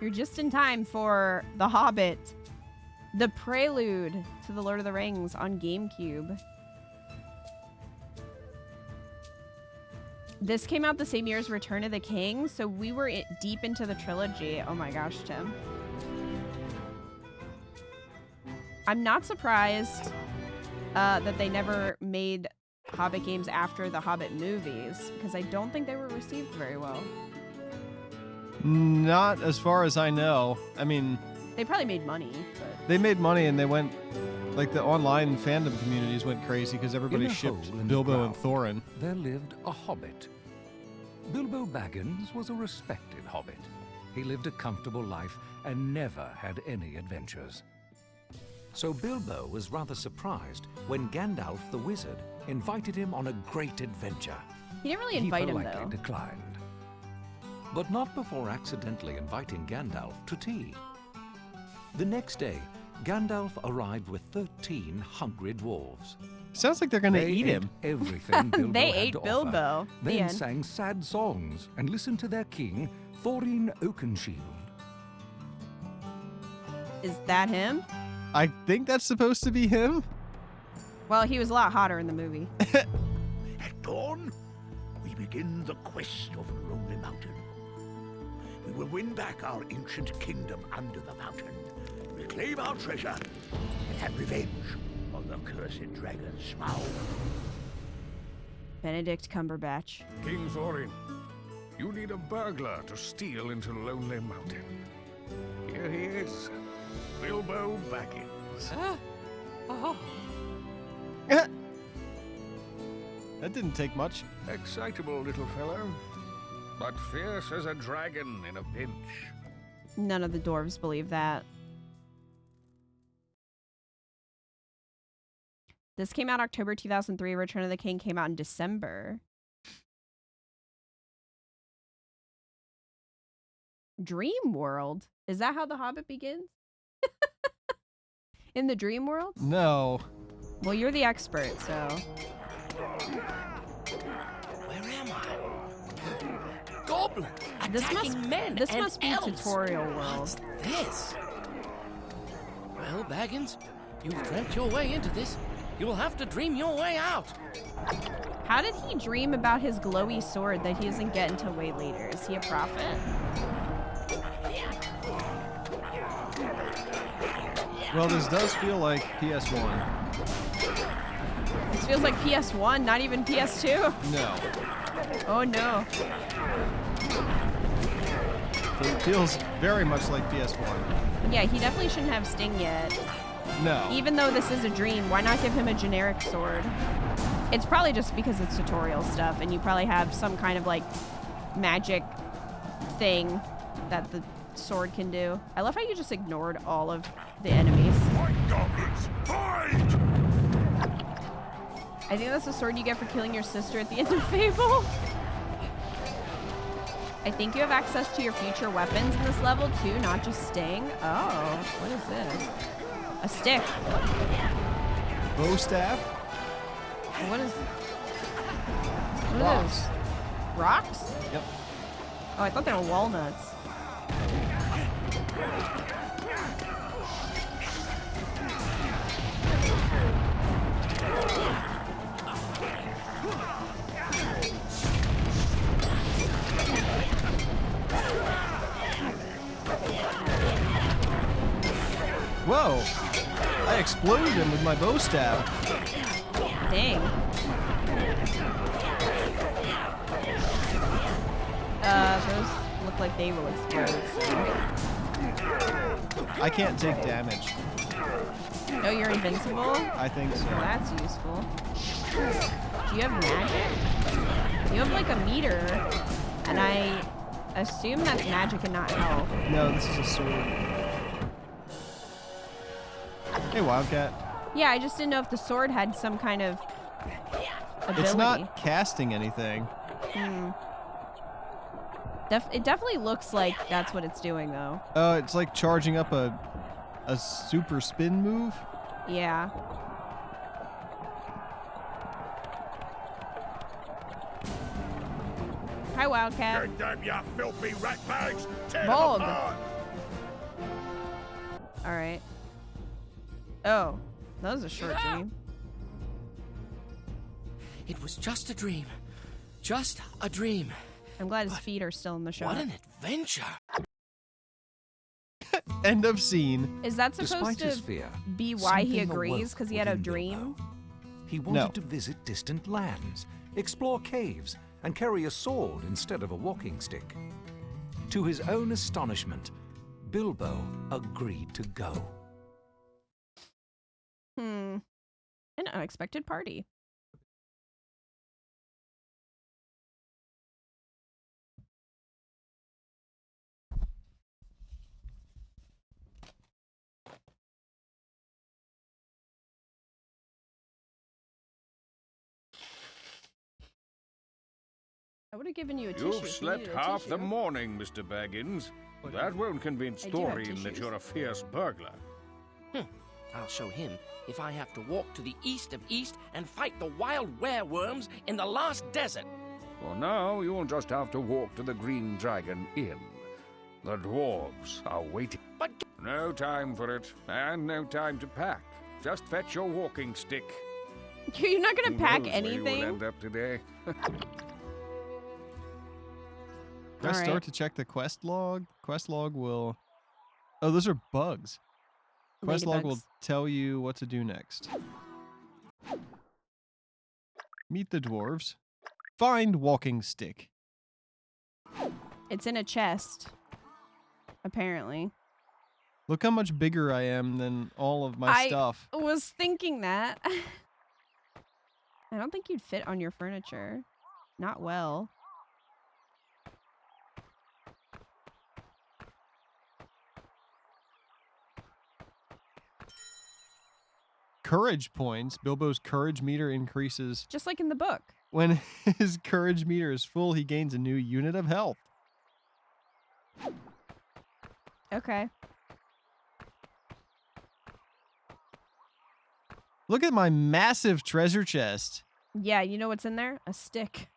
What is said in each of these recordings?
You're just in time for The Hobbit, the prelude to The Lord of the Rings on GameCube. This came out the same year as Return of the King, so we were deep into the trilogy. Oh my gosh, Tim. I'm not surprised that they never made Hobbit games after the Hobbit movies, because I don't think they were received very well. Not as far as I know. I mean... They probably made money, but... They made money and they went... Like, the online fandom communities went crazy because everybody shipped Bilbo and Thorin. There lived a hobbit. Bilbo Baggins was a respected hobbit. He lived a comfortable life and never had any adventures. So Bilbo was rather surprised when Gandalf the wizard invited him on a great adventure. He didn't really invite him, though. He politely declined. But not before accidentally inviting Gandalf to tea. The next day, Gandalf arrived with 13 hungry dwarves. Sounds like they're going to eat him. Everything Bilbo they had ate to Bilbo. offer, then sang sad songs and listened to their king, Thorin Oakenshield. Is that him? I think that's supposed to be him. Well, he was a lot hotter in the movie. At dawn, we begin the quest of Lonely Mountain. We will win back our ancient kingdom under the mountain, reclaim our treasure, and have revenge on the cursed dragon Smaug. Benedict Cumberbatch. King Thorin, you need a burglar to steal into Lonely Mountain. Here he is, Bilbo Baggins. Oh. That didn't take much. Excitable little fellow, but fierce as a dragon in a pinch. None of the dwarves believe that. This came out October 2003. Return of the King came out in December. Dream World? Is that how The Hobbit begins? In the dream world? No. Well, you're the expert, so... Where am I? Goblins attacking men. This must be elves. Tutorial World. What's this? Well, Baggins, you've dreamt your way into this. You will have to dream your way out. How did he dream about his glowy sword that he doesn't get until way later? Is he a prophet? Well, this does feel like PS1. This feels like PS1, not even PS2. No. Oh no. It feels very much like PS1. Yeah, he definitely shouldn't have Sting yet. No. Even though this is a dream, why not give him a generic sword? It's probably just because it's tutorial stuff and you probably have some kind of like magic thing that the sword can do. I love how you just ignored all of the enemies. Fight, goblins! Fight! I think that's the sword you get for killing your sister at the end of Fable. I think you have access to your future weapons in this level too, not just Sting. Oh, what is this? A stick. Bow staff? What is... What are those? Rocks? Yep. Oh, I thought they were walnuts. Whoa! I exploded him with my bow staff. Dang. Those look like they will explode. I can't take damage. Oh, you're invincible? I think so. Well, that's useful. Do you have magic? You have like a meter, and I assume that's magic and not health. No, this is a sword. Hey, Wildcat. Yeah, I just didn't know if the sword had some kind of ability. It's not casting anything. It definitely looks like that's what it's doing, though. It's like charging up a super spin move. Yeah. Hi, Wildcat. Get them, you filthy rat bags! Tear Bog. them apart! All right. Oh, that was a short dream. It was just a dream. Just a dream. I'm glad his feet are still in the shot. What an adventure. End of scene. Is that supposed Despite his to fear, be why he something agrees? awoke Because he had a within dream? Bilbo. He wanted No. to visit distant lands, explore caves, and carry a sword instead of a walking stick. To his own astonishment, Bilbo agreed to go. An unexpected party. I would have given you a tissue. You've if you slept needed a half the tissue. morning, Mr. Baggins. That won't convince I do have Thorin that tissues. you're a fierce burglar. I'll show him if I have to walk to the east of East and fight the wild wereworms in the last desert. For now, you'll just have to walk to the Green Dragon Inn. The dwarves are waiting. But No time for it, and no time to pack. Just fetch your walking stick. You're not Who gonna pack knows where you will anything? end up today. Press All start right. to check the quest log. Quest log will... Oh, those are bugs. Quest log will Ladybugs. tell you what to do next. Meet the dwarves. Find walking stick. It's in a chest. Apparently. Look how much bigger I am than all of my stuff. I was thinking that. I don't think you'd fit on your furniture. Not well. Courage points. Bilbo's courage meter increases. Just like in the book. When his courage meter is full, he gains a new unit of health. Okay. Look at my massive treasure chest. Yeah, you know what's in there? A stick.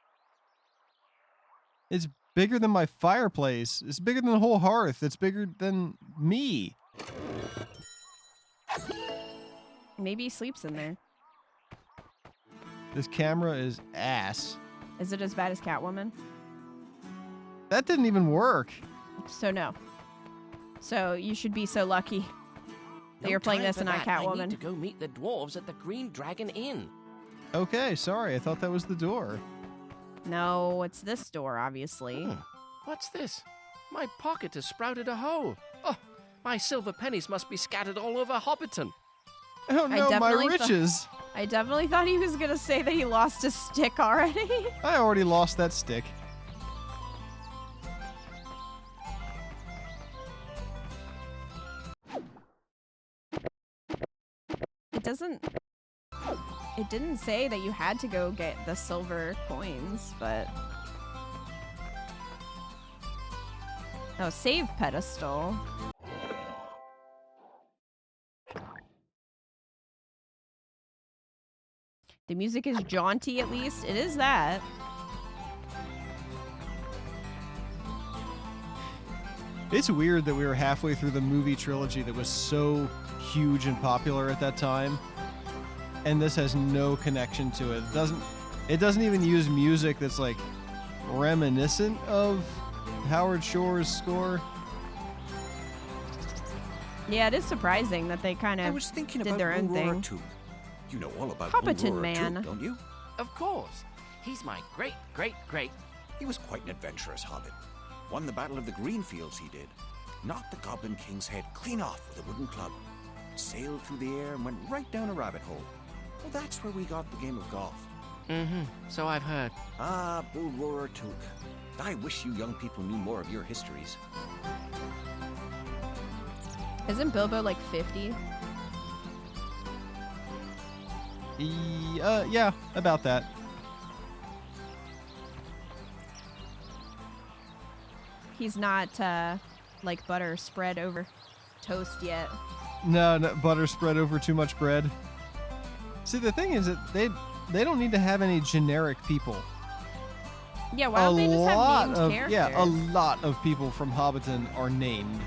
It's bigger than my fireplace. It's bigger than the whole hearth. It's bigger than me. Maybe he sleeps in there. This camera is ass. Is it as bad as Catwoman? That didn't even work. So no. So you should be so lucky that no you're playing time this for and not that. I need Catwoman. to go meet the dwarves at the Green Dragon Inn. Okay, sorry. I thought that was the door. No, it's this door, obviously. What's this? My pocket has sprouted a hole. Oh, my silver pennies must be scattered all over Hobbiton. I don't I know my definitely thought- riches. I definitely thought he was gonna say that he lost his stick already. I already lost that stick. It didn't say that you had to go get the silver coins, but... Oh, save pedestal. The music is jaunty, at least. It is that. It's weird that we were halfway through the movie trilogy that was so huge and popular at that time, and this has no connection to it. It doesn't even use music that's like reminiscent of Howard Shore's score. Yeah, it is surprising that they kind I of was thinking did about their own Bulroar thing. Took. You know all about Hobbiton Bulroar man. Took, don't you? Of course. He's my great. He was quite an adventurous hobbit. Won the Battle of the Greenfields, he did. Knocked the Goblin King's head clean off with a wooden club. Sailed through the air and went right down a rabbit hole. Well, that's where we got the game of golf. So I've heard. Ah, Bulroar Took. I wish you young people knew more of your histories. Isn't Bilbo like 50? Yeah, about that. He's not like butter spread over toast yet. No, butter spread over too much bread. See, the thing is that they don't need to have any generic people. Yeah, why don't they just have named of characters? yeah, a lot of people from Hobbiton are named.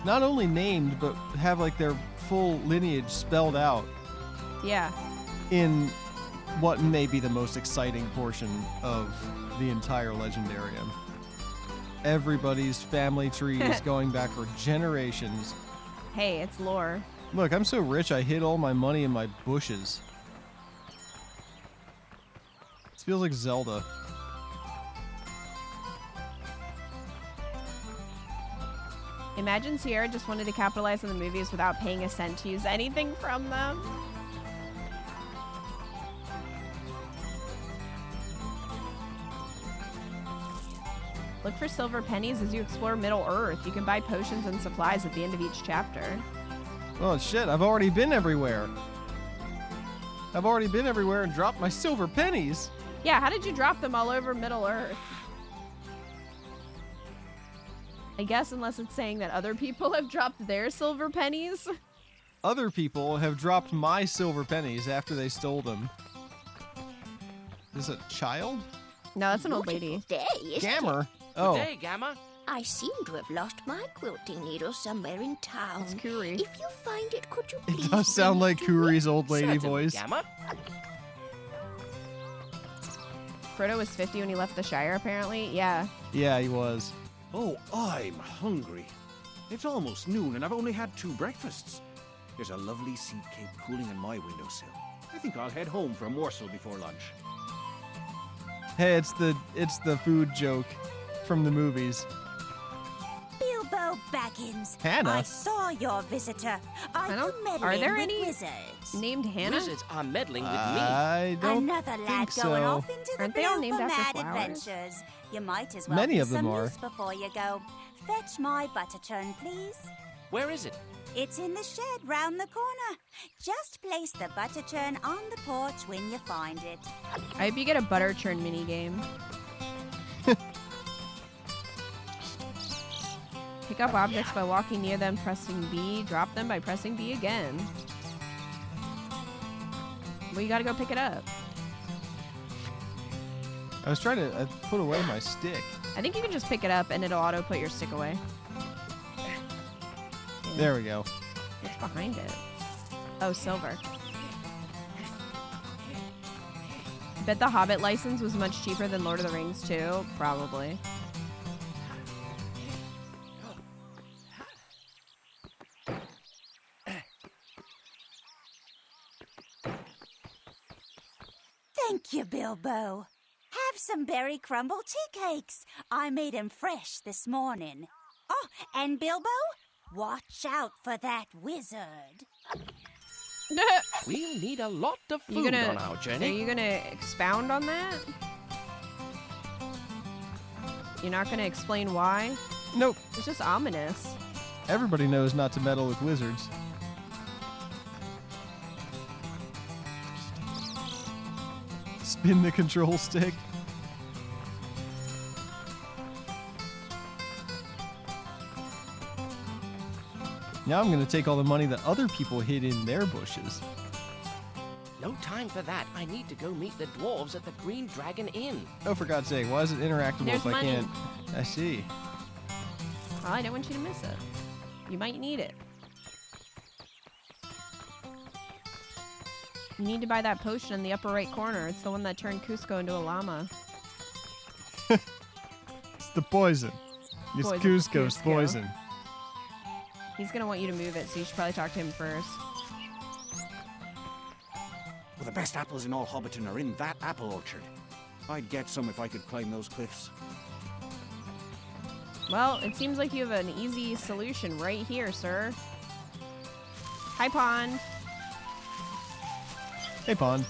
not only named, but have like their full lineage spelled out Yeah. in what may be the most exciting portion of the entire Legendarium. Everybody's family tree is going back for generations. Hey, it's lore. Look, I'm so rich I hid all my money in my bushes. This feels like Zelda. Imagine Sierra just wanted to capitalize on the movies without paying a cent to use anything from them. Look for silver pennies as you explore Middle Earth. You can buy potions and supplies at the end of each chapter. Oh shit, I've already been everywhere. I've already been everywhere and dropped my silver pennies. Yeah, how did you drop them all over Middle Earth? I guess unless it's saying that other people have dropped their silver pennies. Other people have dropped my silver pennies after they stole them. Is it a child? No, that's an old lady. Day, isn't it? Gammer? Good Oh, day, Gamma. I seem to have lost my quilting needle somewhere in town. It's Kuri. If you find it, could you please it does sound bring like it to me? Kuri's old lady Certainly, voice. Gamma. Frodo was 50 when he left the Shire, apparently. Yeah. Yeah, he was. Oh, I'm hungry. It's almost noon and I've only had 2 breakfasts. There's a lovely seed cake cooling on my windowsill. I think I'll head home for a morsel before lunch. Hey, it's the food joke from the movies. Bilbo Baggins. Hannah? I saw your visitor. Are I you don't- meddling are there with any wizards? Named Hannah? Wizards are meddling with me. I don't Another lad think so. going off into the Aren't they all blue named for after mad flowers? adventures. You might as well Many do of them some are. use before you go. Fetch my butter churn, please. Where is it? It's in the shed round the corner. Just place the butter churn on the porch when you find it. I hope you get a butter churn mini game. Pick up objects by walking near them, pressing B. Drop them by pressing B again. Well, you gotta go pick it up. I was trying to put away my stick. I think you can just pick it up and it'll auto put your stick away. There we go. What's behind it? Oh, silver. I bet the Hobbit license was much cheaper than Lord of the Rings too. Probably. Thank you, Bilbo. Have some berry crumble tea cakes. I made 'em fresh this morning. Oh, and Bilbo, watch out for that wizard. We'll need a lot of You food gonna- on our Are journey. you gonna expound on that? You're not gonna explain why? Nope. It's just ominous. Everybody knows not to meddle with wizards. Spin the control stick. Now I'm going to take all the money that other people hid in their bushes. No time for that. I need to go meet the dwarves at the Green Dragon Inn. Oh, for God's sake, why is it interactable There's if I money. can't? I see. Well, I don't want you to miss it. You might need it. You need to buy that potion in the upper right corner. It's the one that turned Cusco into a llama. It's the poison. It's Poison, Cusco's Cusco. poison. He's gonna want you to move it, so you should probably talk to him first. Well, the best apples in all Hobbiton are in that apple orchard. I'd get some if I could climb those cliffs. Well, it seems like you have an easy solution right here, sir. Hi, Pond. Hey, Pond.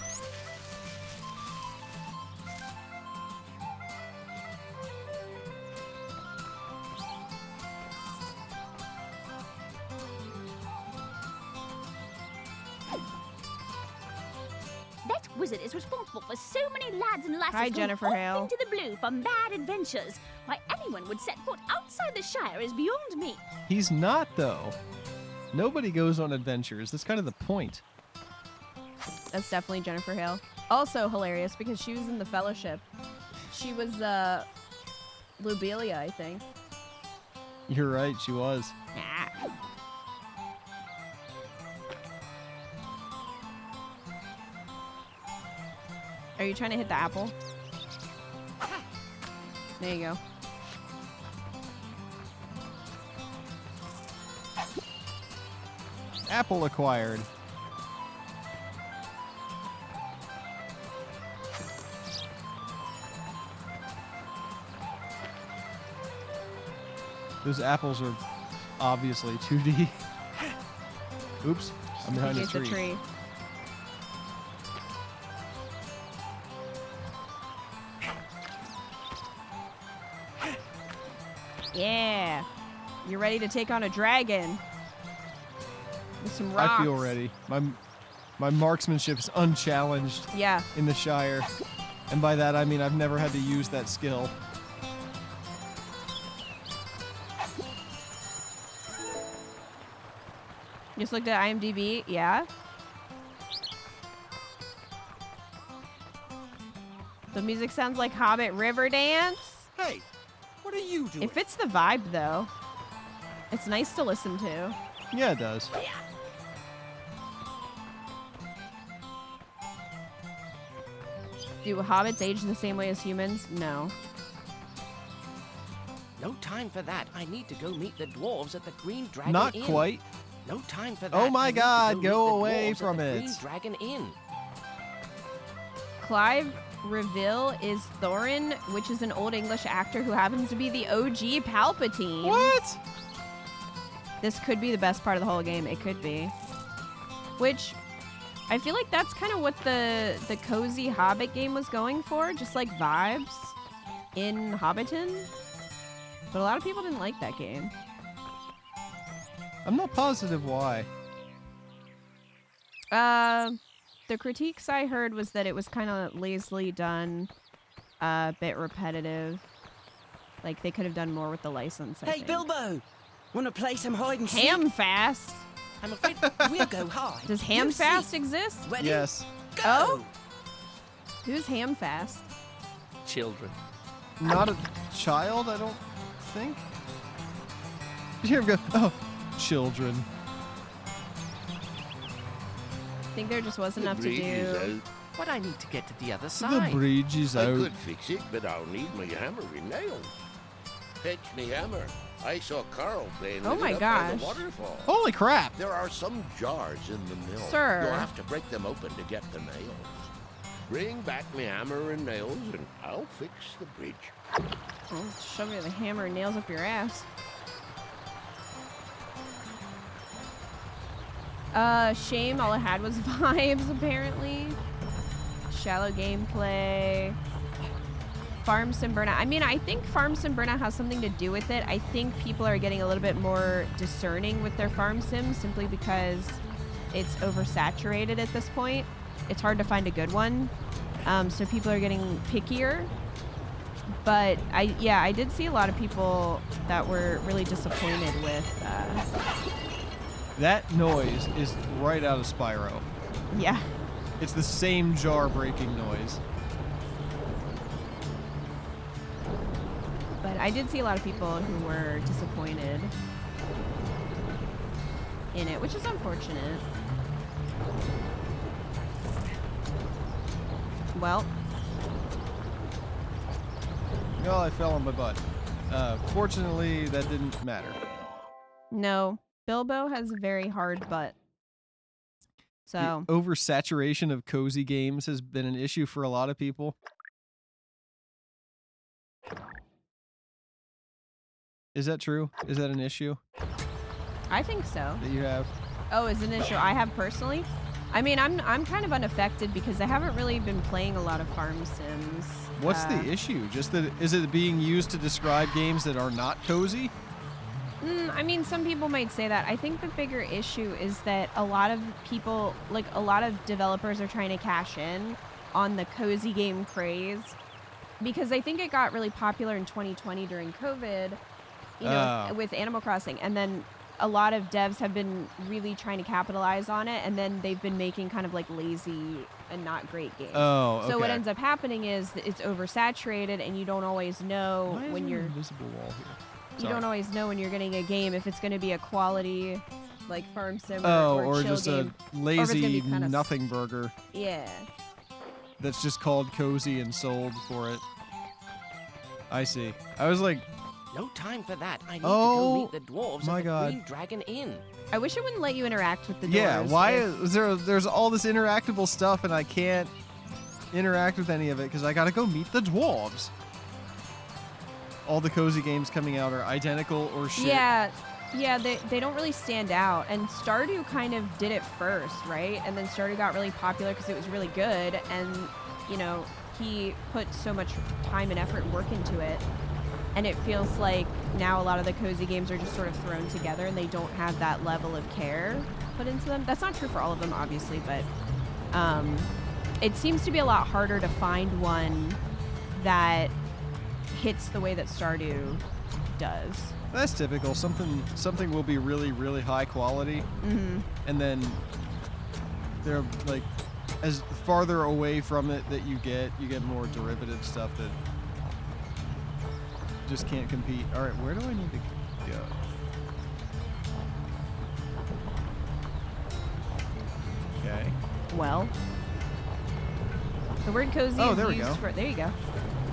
That wizard is responsible for so many lads and lasses Hi, going Jennifer off Hale. into the blue for mad adventures. Why anyone would set foot outside the Shire is beyond me. He's not, though. Nobody goes on adventures. That's kind of the point. That's definitely Jennifer Hale. Also hilarious because she was in the Fellowship. She was Lobelia, I think. You're right, she was. Ah. Are you trying to hit the apple? There you go. Apple acquired. Those apples are obviously 2D. Oops, I'm behind a tree. Yeah. You're ready to take on a dragon. With some rocks. I feel ready. My marksmanship is unchallenged. Yeah. In the Shire. And by that I mean I've never had to use that skill. Just looked at IMDb. Yeah. The music sounds like Hobbit River Dance. Hey, what are you doing? It fits the vibe, though. It's nice to listen to. Yeah, it does. Do hobbits age the same way as humans? No. No time for that. I need to go meet the dwarves at the Green Dragon Not Inn. quite. No time for that. Oh my I need to God, meet go the away dwarves from at the it. Green Dragon Inn. Clive Reville is Thorin, which is an Old English actor who happens to be the OG Palpatine. What? This could be the best part of the whole game. It could be. Which, I feel like that's kind of what the cozy Hobbit game was going for. Just like vibes in Hobbiton. But a lot of people didn't like that game. I'm not positive why. The critiques I heard was that it was kind of lazily done, a bit repetitive. Like they could have done more with the license. I think. Bilbo! Wanna play some hide and seek? Hamfast? I'm afraid we'll go hide. Does Hamfast exist? Ready? Yes. Go! Oh? Who's Hamfast? Children. Not a child, I don't think. You hear him go, oh, children. I think there just wasn't enough to bridge is do. out. But I need to get to the other The side. bridge is I out. could fix it, but I'll need my hammer and nails. Fetch me hammer. I saw Carl playing Oh with my it up by the gosh. waterfall. Holy crap! There are some jars in the mill. Sir. You'll have to break them open to get the nails. Bring back me hammer and nails, and I'll fix the bridge. Oh, shove me the hammer and nails up your ass. Shame all it had was vibes, apparently. Shallow gameplay. Farm Sim Burnout. I mean, I think Farm Sim Burnout has something to do with it. I think people are getting a little bit more discerning with their farm sims simply because it's oversaturated at this point. It's hard to find a good one. So people are getting pickier. But I did see a lot of people that were really disappointed with That noise is right out of Spyro. yeah. It's the same jar breaking noise. But I did see a lot of people who were disappointed in it, which is unfortunate. Well, Oh, I fell on my butt. Fortunately, that didn't matter. no. Bilbo has a very hard butt. So, The oversaturation of cozy games has been an issue for a lot of people. Is that true? Is that an issue I think so. that you have? Oh, is it an issue I have personally? I mean, I'm kind of unaffected because I haven't really been playing a lot of farm sims. What's the issue? Just that is it being used to describe games that are not cozy? I mean, some people might say that. I think the bigger issue is that a lot of people, like a lot of developers are trying to cash in on the cozy game craze because I think it got really popular in 2020 during COVID, you know, with Animal Crossing. And then a lot of devs have been really trying to capitalize on it. And then they've been making kind of like lazy and not great games. Oh, okay. So what ends up happening is that it's oversaturated and you don't always know Why is when there you're... an invisible wall here? You don't always know when you're getting a game if it's going to be a quality, like farm sim Oh, or or chill just game. a lazy kinda nothing burger. Yeah. that's just called Cozy and sold for it. I see. I was like, No time for that. I need to Oh, go meet the dwarves my at the God. Green Dragon Inn. I wish it wouldn't let you interact with the doors. yeah, why if- is there's all this interactable stuff and I can't interact with any of it because I gotta go meet the dwarves. All the Cozy games coming out are identical or shit. Yeah, they don't really stand out. And Stardew kind of did it first, right? And then Stardew got really popular because it was really good. And, you know, he put so much time and effort and work into it. And it feels like now a lot of the Cozy games are just sort of thrown together and they don't have that level of care put into them. That's not true for all of them, obviously, but it seems to be a lot harder to find one that hits the way that Stardew does. That's typical. Something will be really, really high quality, and then they're like, as farther away from it that you get more derivative stuff that just can't compete. All right, where do I need to go? Okay. Well, the word cozy Oh, is there we used go. for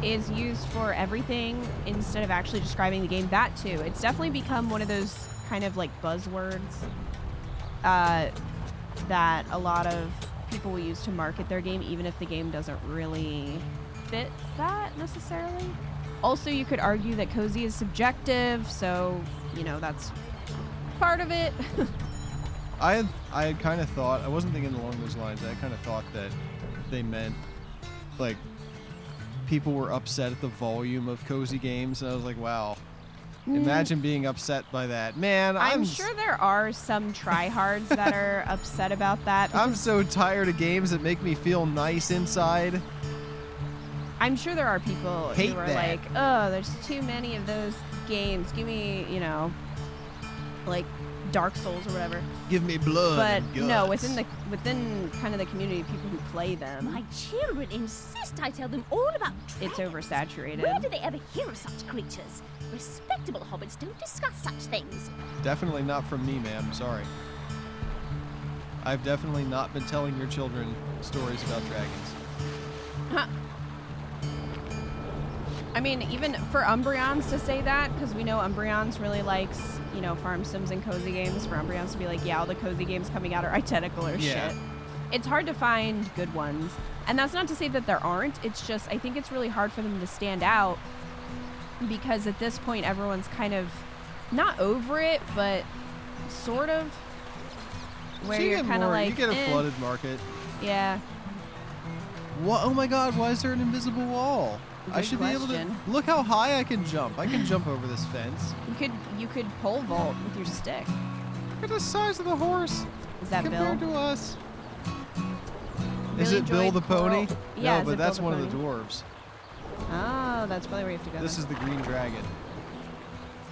is used for everything instead of actually describing the game. That too. It's definitely become one of those kind of like buzzwords that a lot of people will use to market their game, even if the game doesn't really fit that necessarily. Also, you could argue that cozy is subjective, so you know that's part of it. I had kind of thought, I wasn't thinking along those lines. I kind of thought that they meant like people were upset at the volume of cozy games, and I was like, wow. Imagine being upset by that. Man, I'm sure there are some tryhards that are upset about that. I'm so tired of games that make me feel nice inside. I'm sure there are people Hate who are that. like, oh, there's too many of those games. Give me, you know, like Dark Souls or whatever. Give me blood But and guts. no, within kind of the community of people who play them, My children insist I tell them all about it's dragons. oversaturated. Where do they ever hear of such creatures? Respectable hobbits don't discuss such things. Definitely not from me, ma'am. Sorry. I've definitely not been telling your children stories about dragons. Huh. I mean, even for Umbreons to say that, because we know Umbreons really likes, you know, farm sims and cozy games, for Umbreons to be like, yeah, all the cozy games coming out are identical or Yeah. shit. It's hard to find good ones. And that's not to say that there aren't. It's just, I think it's really hard for them to stand out because at this point, everyone's kind of not over it, but sort of. Where So you you're get kind of more- like, you get a eh. flooded market. Yeah. What? Oh my God! Why is there an invisible wall? I Good should be able to. question. Look how high I can jump. I can jump over this fence. You could pole vault with your stick. Look at the size of the horse Is that compared Bill? to us. Is Really it Bill enjoyed the pony? Coral. Yeah, no, is but it that's Bill the one of the pony? dwarves. Oh, that's probably where you have to go. This then. is the green dragon.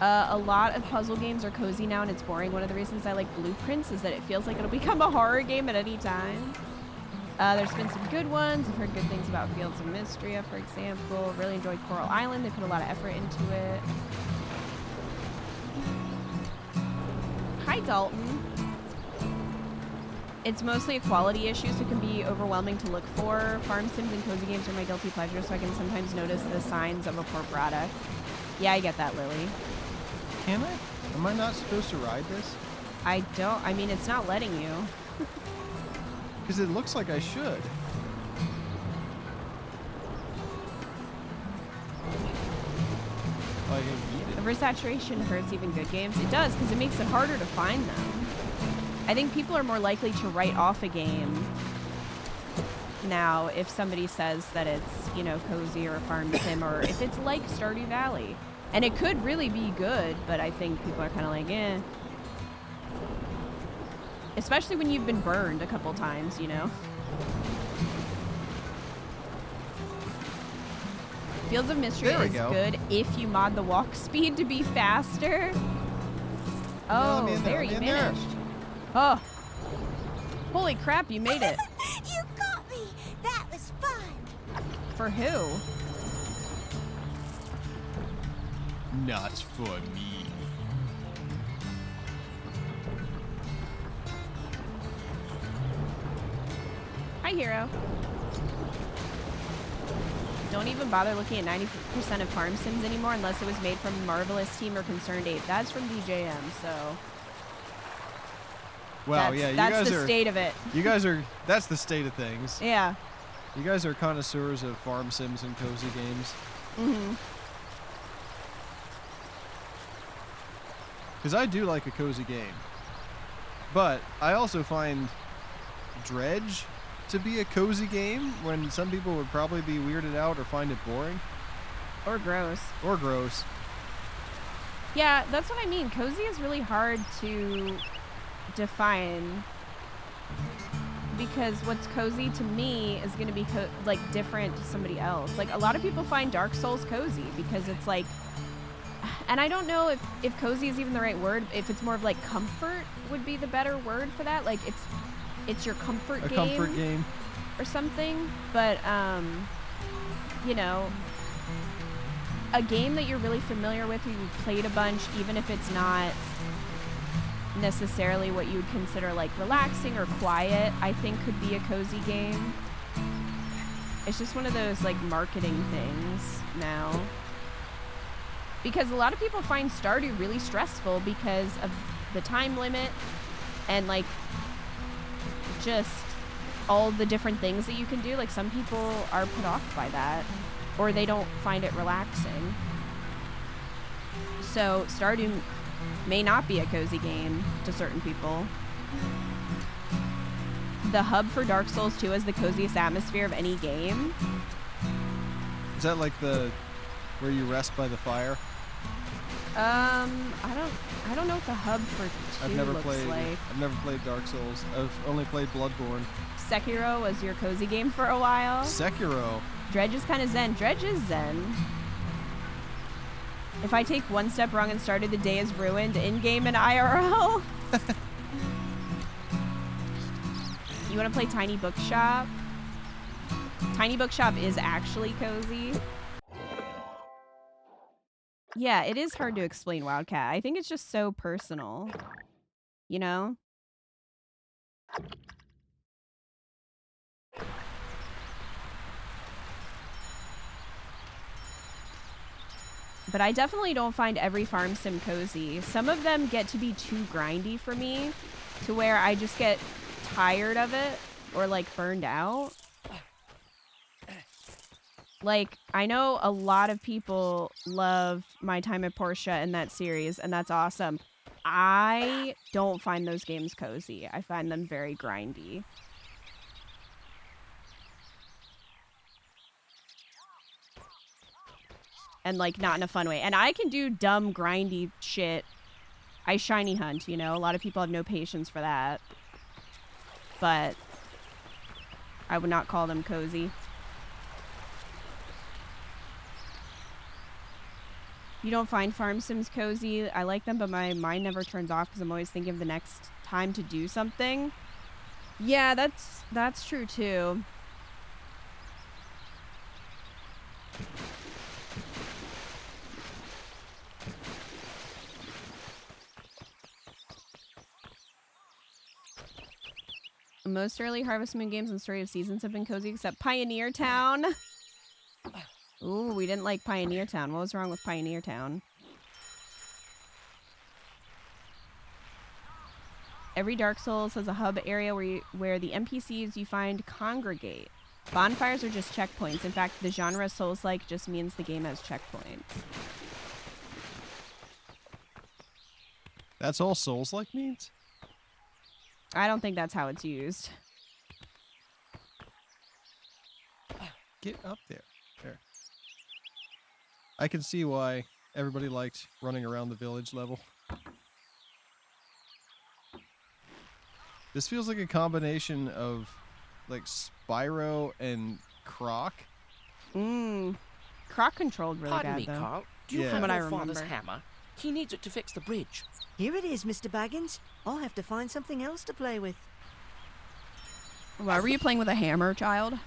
A lot of puzzle games are cozy now, and it's boring. One of the reasons I like Blueprints is that it feels like it'll become a horror game at any time. There's been some good ones. I've heard good things about Fields of Mystria, for example. Really enjoyed Coral Island. They put a lot of effort into it. Hi, Dalton. It's mostly a quality issue, so it can be overwhelming to look for. Farm sims and cozy games are my guilty pleasure, so I can sometimes notice the signs of a poor product. Yeah, I get that, Lily. Can I? Am I not supposed to ride this? I don't. I mean, it's not letting you. Because it looks like I should. Oh, I can eat it. Oversaturation hurts even good games. It does, because it makes it harder to find them. I think people are more likely to write off a game now if somebody says that it's, you know, cozy or a farm sim, or if it's like Stardew Valley. And it could really be good, but I think people are kind of like, eh. Especially when you've been burned a couple times, you know? Fields of Mystery There we is go. good if you mod the walk speed to be faster. Oh, I'm in there I'm you in there. managed. Oh. Holy crap, you made it. You got me! That was fun! For who? Not for me. Hi, Hero. Don't even bother looking at 90% of farm sims anymore unless it was made from Marvelous Team or Concerned Ape. That's from DJM, so... Wow, that's, yeah, you that's guys the are... state of it. You guys are... That's the state of things. Yeah. You guys are connoisseurs of farm sims and cozy games. Mm-hmm. Because I do like a cozy game. But I also find Dredge to be a cozy game when some people would probably be weirded out or find it boring. Or gross. Or gross. Yeah, that's what I mean. Cozy is really hard to define. Because what's cozy to me is going to be like different to somebody else. Like a lot of people find Dark Souls cozy because it's like, and I don't know if cozy is even the right word. If it's more of like comfort would be the better word for that. Like it's your comfort game. A comfort game. Or something. But, you know, a game that you're really familiar with, or you've played a bunch, even if it's not necessarily what you would consider like relaxing or quiet, I think could be a cozy game. It's just one of those like marketing things now. Because a lot of people find Stardew really stressful because of the time limit and like just all the different things that you can do. Like some people are put off by that or they don't find it relaxing. So Stardew may not be a cozy game to certain people. The hub for Dark Souls 2 is the coziest atmosphere of any game. Is that like the where you rest by the fire? I don't know what the hub for 2 looks like. I've never played Dark Souls. I've only played Bloodborne. Sekiro was your cozy game for a while. Sekiro. Dredge is kind of zen. Dredge is zen. If I take one step wrong and started, the day is ruined in-game and IRL. You want to play Tiny Bookshop? Tiny Bookshop is actually cozy. Yeah, it is hard to explain Wildcat. I think it's just so personal. You know? But I definitely don't find every farm sim cozy. Some of them get to be too grindy for me, to where I just get tired of it or like burned out. Like, I know a lot of people love My Time at Portia and that series, and that's awesome. I don't find those games cozy. I find them very grindy. And, like, not in a fun way. And I can do dumb, grindy shit. I shiny hunt, you know? A lot of people have no patience for that. But I would not call them cozy. You don't find farm sims cozy. I like them, but my mind never turns off because I'm always thinking of the next time to do something. Yeah, that's true too. Most early Harvest Moon games and Story of Seasons have been cozy except Pioneer Town. Ooh, we didn't like Pioneer Town. What was wrong with Pioneer Town? Every Dark Souls has a hub area where the NPCs you find congregate. Bonfires are just checkpoints. In fact, the genre Souls-like just means the game has checkpoints. That's all Souls-like means? I don't think that's how it's used. Get up there. There. I can see why everybody liked running around the village level. This feels like a combination of like Spyro and Croc. Croc controlled really Pardon bad me, though. Carl. Do you Yeah. have From what I your father's remember. hammer? He needs it to fix the bridge. Here it is, Mr. Baggins. I'll have to find something else to play with. Why were you playing with a hammer, child?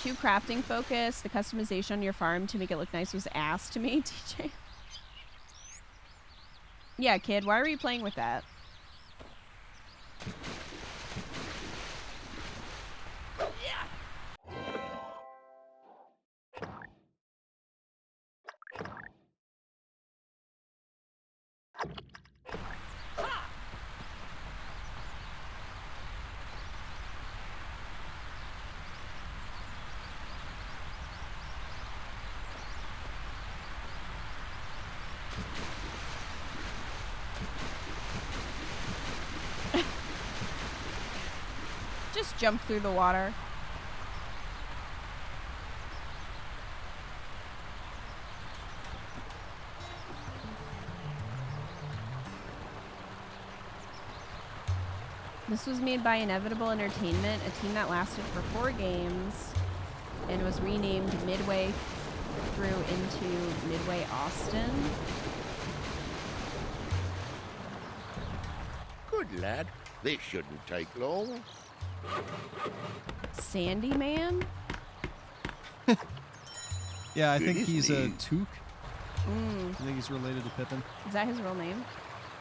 Too crafting focus. The customization on your farm to make it look nice was ass to me, TJ. Yeah, kid, why were you playing with that? just jump through the water. This was made by Inevitable Entertainment, a team that lasted for 4 games and was renamed midway through into Midway Austin. Good lad. This shouldn't take long. Sandy Man? Yeah, I think he's a Took. Mm. I think he's related to Pippin. Is that his real name?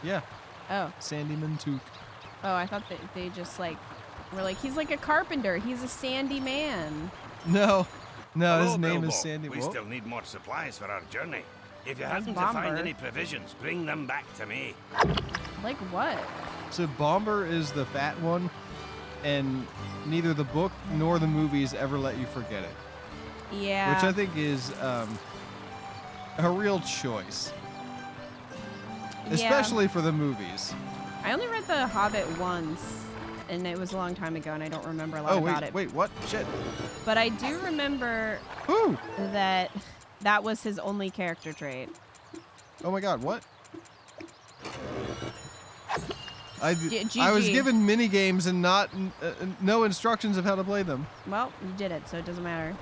Yeah. Oh. Sandyman Took. Oh, I thought that they just like were like, he's like a carpenter. He's a Sandy Man. No. No, Hello, his name Bilbo. is Sandy. We Whoa. still need more supplies for our journey. If you That's happen to find Bomber. any provisions, bring them back to me. Like what? So Bomber is the fat one, and neither the book nor the movies ever let you forget it. Yeah. Which I think is a real choice. Especially for the movies. I only read The Hobbit once, and it was a long time ago, and I don't remember a lot about it. Wait, what? Shit. But I do remember that that was his only character trait. Oh my god, what? I was GG. given mini games and not no instructions of how to play them. Well, you did it, so it doesn't matter.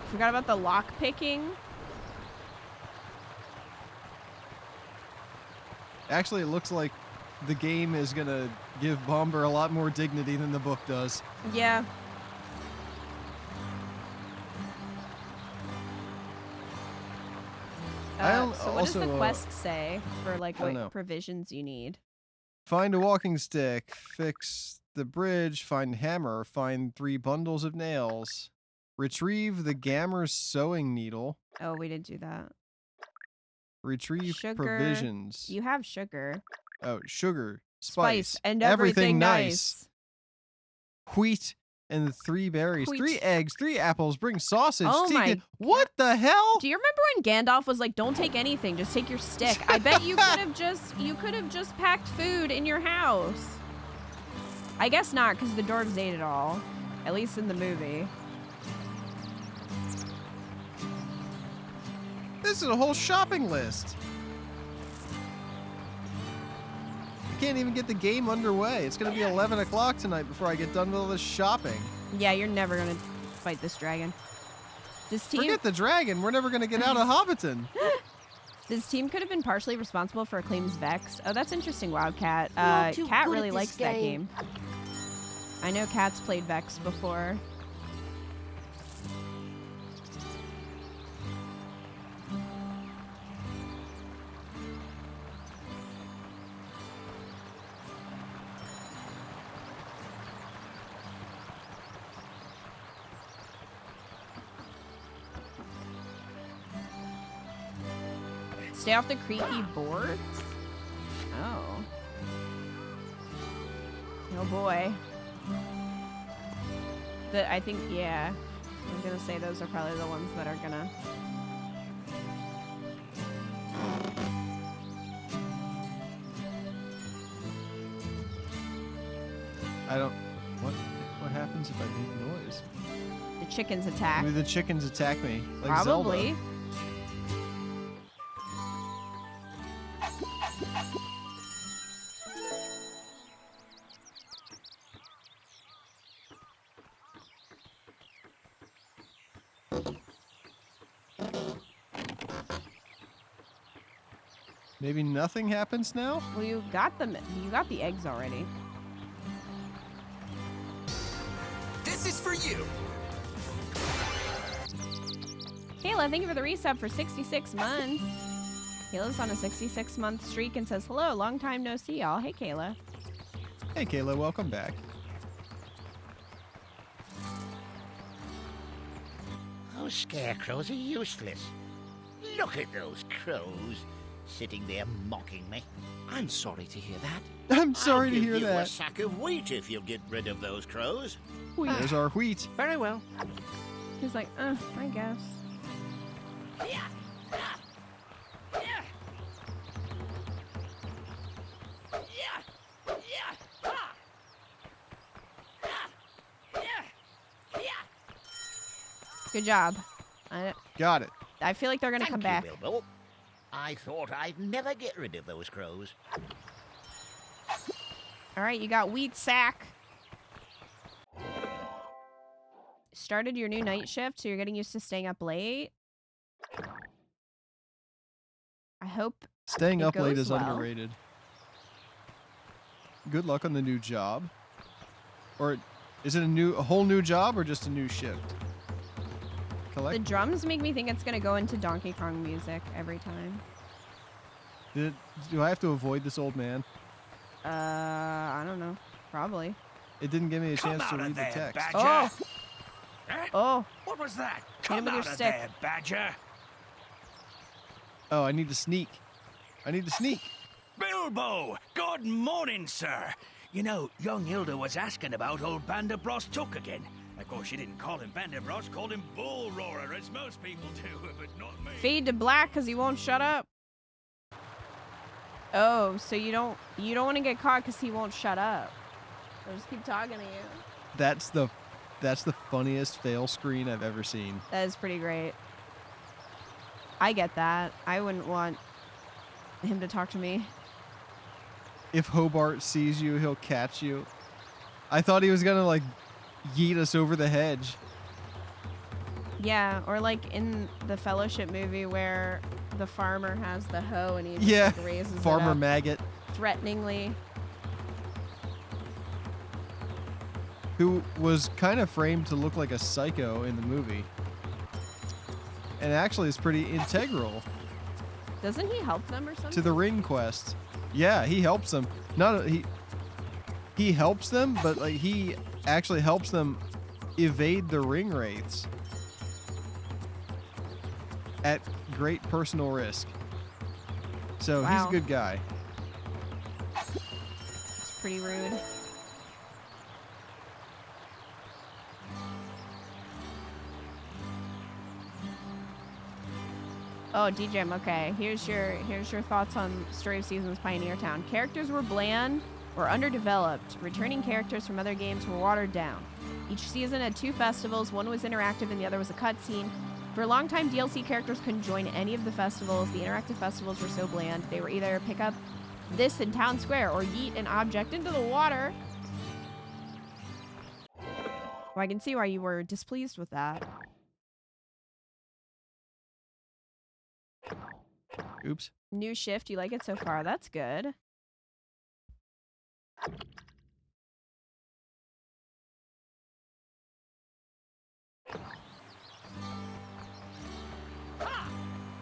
Forgot about the lock picking. Actually, it looks like the game is gonna give Bomber a lot more dignity than the book does. Yeah. So what does the quest say for like what provisions you need? Find a walking stick, fix the bridge, find hammer, find 3 bundles of nails, retrieve the Gammer's sewing needle. Oh, we didn't do that. Retrieve Sugar. provisions. You have sugar. Oh, sugar, spice, and everything nice. Wheat and 3 berries, Wheat. 3 eggs, 3 apples, bring sausage. Oh my What the hell? Do you remember when Gandalf was like, "Don't take anything, just take your stick"? I bet you could have just packed food in your house. I guess not, because the dwarves ate it all. At least in the movie. This is a whole shopping list. I can't even get the game underway. It's gonna be 11 o'clock tonight before I get done with all this shopping. Yeah, you're never gonna fight this dragon. This team. Forget the dragon. We're never gonna get out of Hobbiton. This team could have been partially responsible for Acclaim's Vex. Oh, that's interesting, Wildcat. You're too Cat good really at likes this that game. game. I know Cat's played Vex before. Stay off the creaky boards? Oh. Oh boy. I think, yeah. I'm gonna say those are probably the ones that are gonna... I don't... What happens if I make noise? The chickens attack. Maybe the chickens attack me. Like Probably. Zelda. Maybe nothing happens now? Well, you got the eggs already. This is for you. Kayla, thank you for the resub for 66 months. Kayla's on a 66-month streak and says, hello, long time no see, y'all. Hey, Kayla. Hey, Kayla, welcome back. Those scarecrows are useless. Look at those crows sitting there mocking me. I'm sorry to hear that. I'm sorry to hear I'll give you a that. sack of wheat if you'll get rid of those crows. There's our wheat. Very well. He's like, I guess. Good job. Got it. I feel like they're gonna come back. Bilbo. I thought I'd never get rid of those crows. All right, you got wheat sack. Started your new night shift, so you're getting used to staying up late. I hope Staying it up late goes is well. underrated. Good luck on the new job. Or is it a whole new job or just a new shift? The drums make me think it's gonna go into Donkey Kong music every time. Do I have to avoid this old man? I don't know. Probably. It didn't give me a chance to out of read the there, text. Badger. Oh! Eh? Oh! What was that? Hit him Come with your out of stick. there, Badger. Oh, I need to sneak. I need to sneak. Bilbo! Good morning, sir. You know, young Hilda was asking about old Bandabros Took again. Of course, she didn't call him Bandabros, called him Bull Roarer, as most people do, but not me. Fade to black because he won't shut up. Oh, so you don't want to get caught because he won't shut up. I'll just keep talking to you. That's the funniest fail screen I've ever seen. That is pretty great. I get that. I wouldn't want him to talk to me. If Hobart sees you, he'll catch you. I thought he was gonna like yeet us over the hedge. Yeah, or like in the Fellowship movie where the farmer has the hoe and he just like raises Farmer it up Maggot, threateningly. who was kind of framed to look like a psycho in the movie, and actually is pretty integral Doesn't he help them or something? to the ring quest. Yeah, he helps them. He helps them, but like he actually helps them evade the ring wraiths at great personal risk. So he's Wow. a good guy. It's pretty rude. Oh, DJM, okay. Here's your thoughts on Story of Seasons Pioneer Town. Characters were bland or underdeveloped. Returning characters from other games were watered down. Each season had 2 festivals. One was interactive and the other was a cutscene. For a long time, DLC characters couldn't join any of the festivals. The interactive festivals were so bland. They were either pick up this in town square or yeet an object into the water. Well, I can see why you were displeased with that. Oops. New shift, you like it so far. That's good.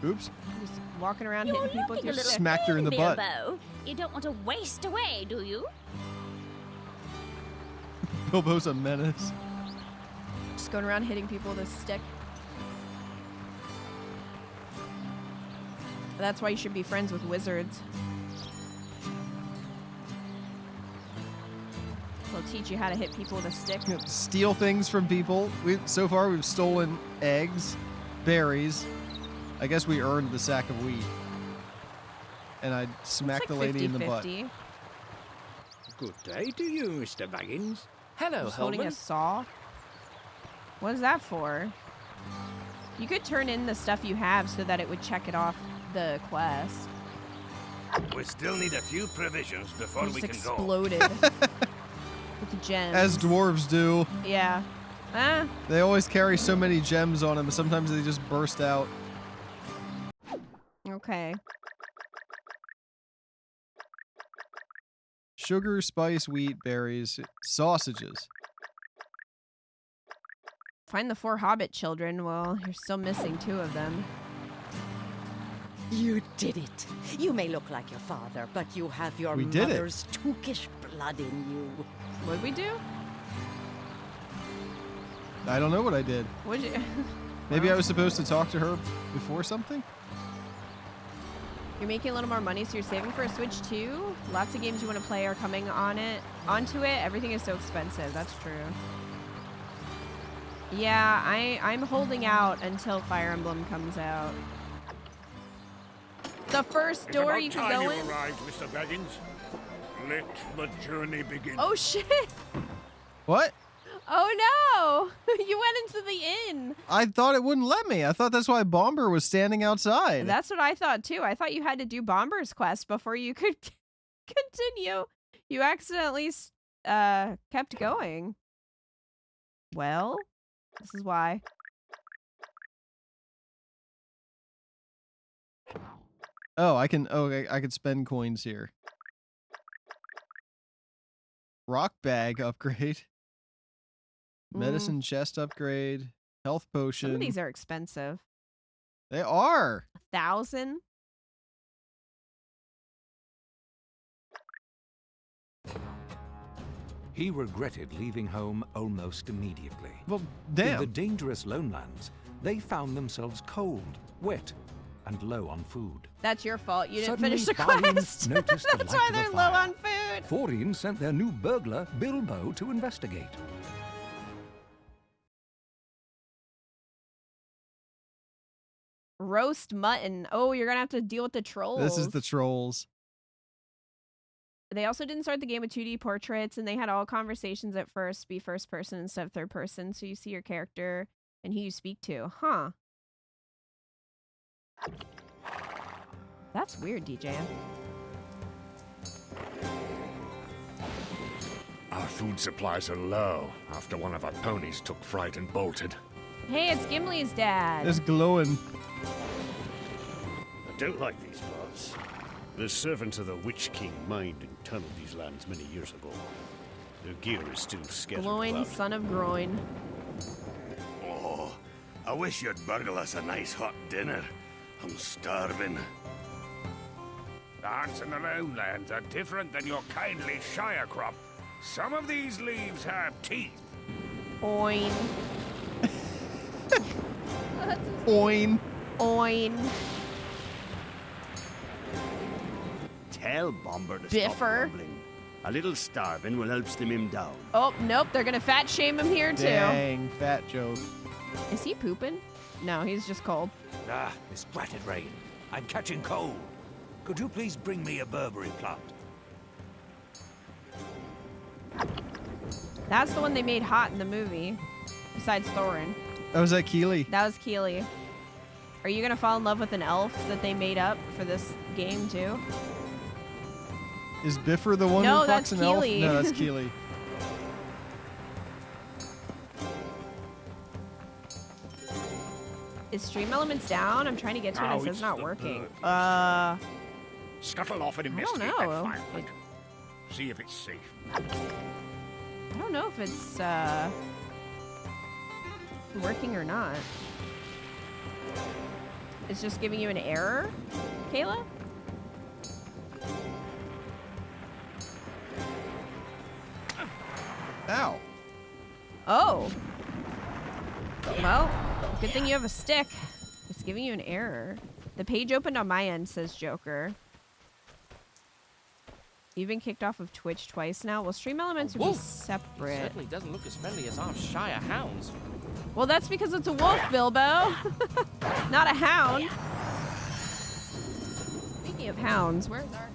Oops. Just walking around You're hitting people with looking your a little stick. Smacked her in the butt. Bilbo. You don't want to waste away, do you? Bilbo's a menace. Just going around hitting people with a stick. That's why you should be friends with wizards. They'll teach you how to hit people with a stick. Steal things from people. So far we've stolen eggs, berries. I guess we earned the sack of wheat. And I smacked the lady in the butt. 50-50. Good day to you, Mr. Baggins. Hello, Just holding a Hellman. saw. What is that for? You could turn in the stuff you have so that it would check it off the quest. We still need a few provisions before It we just can exploded with gems. As dwarves do. Yeah. Ah. They always carry so many gems on them, sometimes they just burst out. Okay. Sugar, spice, wheat, berries, sausages. Find the 4 Hobbit children. Well, you're still missing 2 of them. You did it. You may look like your father, but you have your We did it. mother's Tookish blood in you. What'd we do? I don't know what I did. What'd you... Maybe I was supposed to talk to her before something? You're making a little more money, so you're saving for a Switch too? Lots of games you want to play are coming onto it. Everything is so expensive. That's true. Yeah, I'm holding out until Fire Emblem comes out. The first door you can go in. Arrived, Mr. Baggins. Let the journey begin. Oh shit! What? Oh no! You went into the inn. I thought it wouldn't let me. I thought that's why Bomber was standing outside. That's what I thought too. I thought you had to do Bomber's quest before you could continue. You accidentally kept going. Well, this is why. Oh, I can. Oh, I could spend coins here. Rock bag upgrade. Medicine chest upgrade. Health potion. Some of these are expensive. They are. 1,000. He regretted leaving home almost immediately. Well, damn. In the dangerous Lonelands, they found themselves cold, wet, and low on food. That's your fault. You didn't Suddenly, finish the Balin quest. noticed the That's light why of a they're fire. low on food. Thorin sent their new burglar, Bilbo, to investigate. Roast mutton. Oh, you're gonna have to deal with the trolls. This is the trolls. They also didn't start the game with 2D portraits, and they had all conversations at first be first person instead of third person, so you see your character and who you speak to. Huh. That's weird, DJ. Our food supplies are low after one of our ponies took fright and bolted. Hey, it's Gimli's dad. It's glowing. I don't like these parts. The servants of the Witch King mined and tunneled these lands many years ago. Their gear is still scattered Glowing about. son of groin. Oh, I wish you'd burgle us a nice hot dinner. I'm starving. The hunts in the Lonelands are different than your kindly Shire crop. Some of these leaves have teeth. Oin. Oin. Oin. Tell Bomber to Biffer. stop grumbling. A little starving will help slim him down. Oh, nope. They're going to fat shame him here, too. Dang, fat joke. Is he pooping? No, he's just cold. Ah, Miss Bratted Rain. I'm catching cold. Could you please bring me a Burberry plant? That's the one they made hot in the movie, besides Thorin. Oh, was that Keely? That was Keely. Are you going to fall in love with an elf that they made up for this game, too? Is Biffer the one No, who that's fucks an elf? Keely. No, that's Keely. Is Stream Elements down? I'm trying to get to it and it says it's not the working. Scuttle off and I don't investigate know. that fire pit. See if it's safe. I don't know if it's working or not. It's just giving you an error, Kayla? Ow. Oh. Well, good thing you have a stick. It's giving you an error. The page opened on my end, says Joker. You've been kicked off of Twitch twice now. Well, Stream Elements would be separate. Certainly doesn't look as friendly as our Shire hounds. Well, that's because it's a wolf, Bilbo. Not a hound. Speaking of hounds, where's our...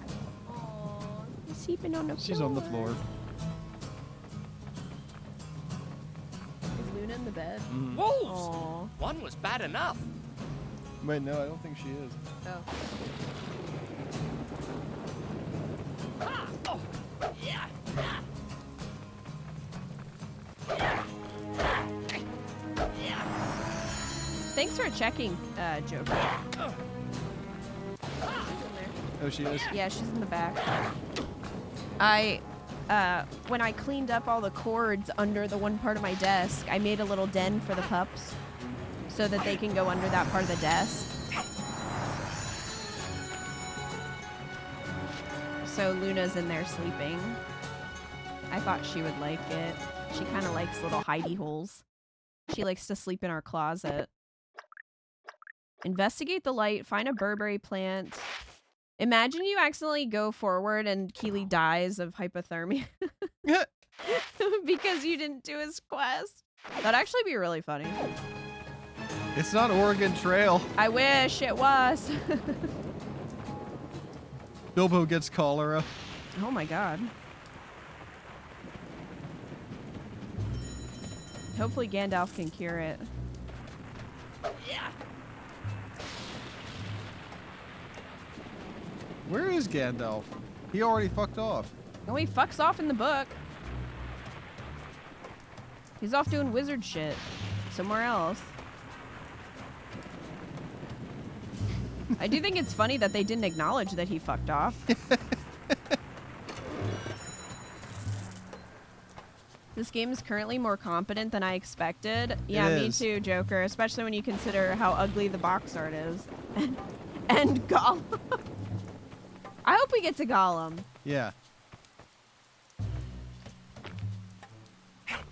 Oh, he's sleeping on the floor. She's on the floor. Is Luna in the bed? Wolves! Aw. One was bad enough. Wait, no, I don't think she is. Oh. Thanks for checking, Joker. Oh, she is? Yeah, she's in the back. When I cleaned up all the cords under the one part of my desk, I made a little den for the pups so that they can go under that part of the desk. So Luna's in there sleeping. I thought she would like it. She kind of likes little hidey holes. She likes to sleep in our closet. Investigate the light. Find a Burberry plant. Imagine you accidentally go forward and Keely dies of hypothermia. Because you didn't do his quest. That'd actually be really funny. It's not Oregon Trail. I wish it was. Bilbo gets cholera. Oh my god. Hopefully Gandalf can cure it. Where is Gandalf? He already fucked off. No, he fucks off in the book. He's off doing wizard shit somewhere else. I do think it's funny that they didn't acknowledge that he fucked off. This game is currently more competent than I expected. Yeah, me too, Joker. Especially when you consider how ugly the box art is. And Gollum. I hope we get to Gollum. Yeah. I'm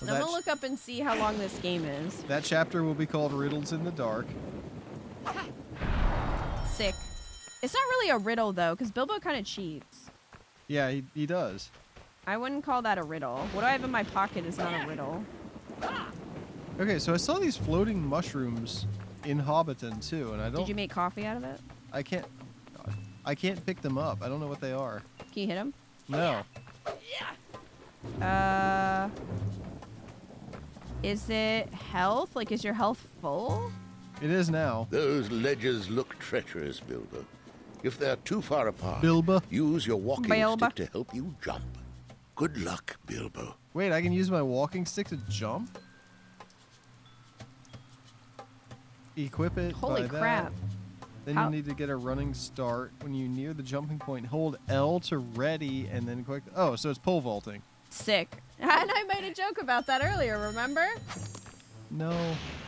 gonna look up and see how long this game is. That chapter will be called Riddles in the Dark. Sick. It's not really a riddle, though, because Bilbo kind of cheats. Yeah, he does. I wouldn't call that a riddle. What I have in my pocket is not a riddle. Okay, so I saw these floating mushrooms in Hobbiton, too, and I don't... Did you make coffee out of it? I can't pick them up. I don't know what they are. Can you hit them? No. Is it health? Like, is your health full? It is now. Those ledges look treacherous, Bilbo. If they're too far apart, Bilbo. Use your walking stick to help you jump. Good luck, Bilbo. Wait, I can use my walking stick to jump? Equip it. Holy crap. Then you need to get a running start. When you near the jumping point, hold L to ready and then click. Oh, so it's pole vaulting. Sick. And I made a joke about that earlier, remember? No.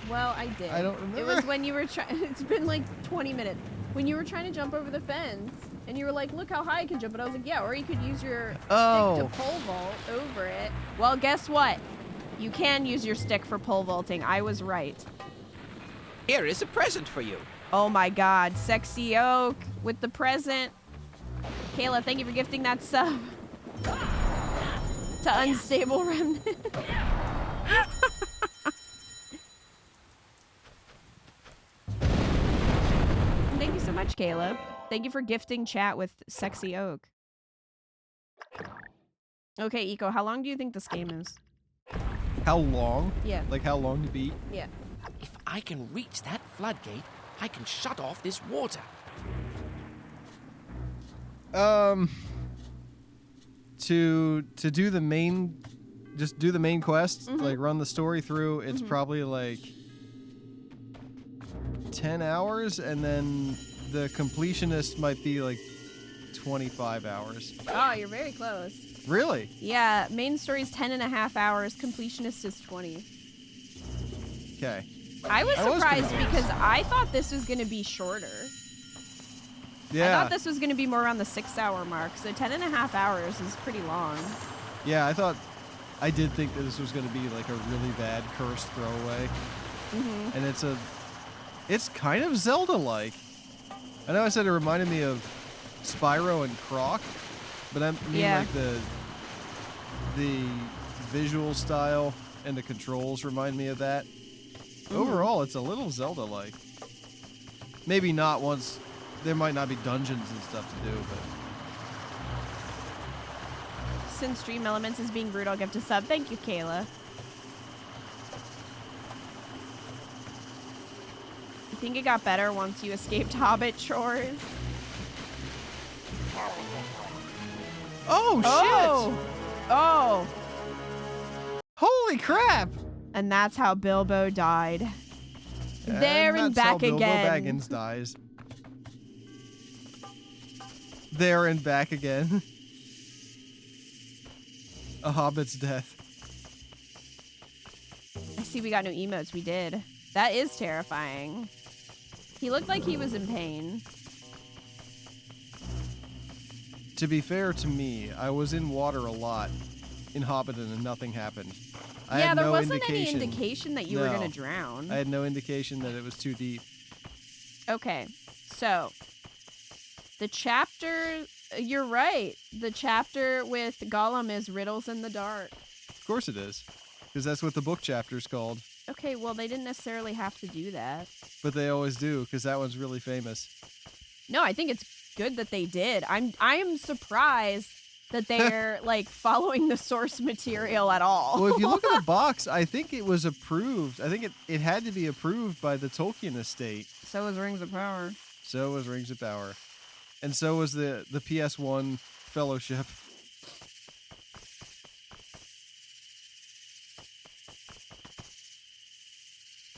Well, I did. I don't remember. It was when you were trying. It's been like 20 minutes. When you were trying to jump over the fence, and you were like, look how high I can jump. And I was like, yeah, or you could use your stick to pole vault over it. Well, guess what? You can use your stick for pole vaulting. I was right. Here is a present for you. Oh my god. Sexy Oak with the present. Kayla, thank you for gifting that sub. To Unstable Remnant. Thank you so much, Caleb. Thank you for gifting chat with Sexy Oak. Okay, Eco, how long do you think this game is? How long? Yeah. Like how long to beat? Yeah. If I can reach that floodgate, I can shut off this water. To do the main, just do the main quest, like run the story through, it's probably like 10 hours, and then the completionist might be like 25 hours. Oh, you're very close. Really? Yeah, main story's 10.5 hours, completionist is 20. Okay. I was surprised because I thought this was going to be shorter. Yeah. I thought this was going to be more around the 6-hour mark, so 10.5 hours is pretty long. Yeah, I did think that this was going to be like a really bad cursed throwaway. And it's kind of Zelda-like. I know I said it reminded me of Spyro and Croc, but I mean like the visual style and the controls remind me of that. Overall, it's a little Zelda-like. Maybe not once. There might not be dungeons and stuff to do, but... Since Stream Elements is being rude, I'll give to sub. Thank you, Kayla. You think it got better once you escaped Hobbit chores? Oh, shit! Oh! Holy crap! And that's how Bilbo died. And there and that's back how again. Bilbo Baggins dies. There and back again. A hobbit's death. I see we got new emotes. We did. That is terrifying. He looked like he was in pain. To be fair to me, I was in water a lot in Hobbiton and nothing happened. Yeah, there wasn't any indication that you were going to drown. I had no indication that it was too deep. Okay, so the chapter, you're right. The chapter with Gollum is Riddles in the Dark. Of course it is, because that's what the book chapter's called. Okay, well, they didn't necessarily have to do that. But they always do, because that one's really famous. No, I think it's good that they did. I am surprised that they're like following the source material at all. Well, if you look at the box, I think it was approved. I think it had to be approved by the Tolkien estate. So was Rings of Power. So was Rings of Power. And so was the PS1 Fellowship.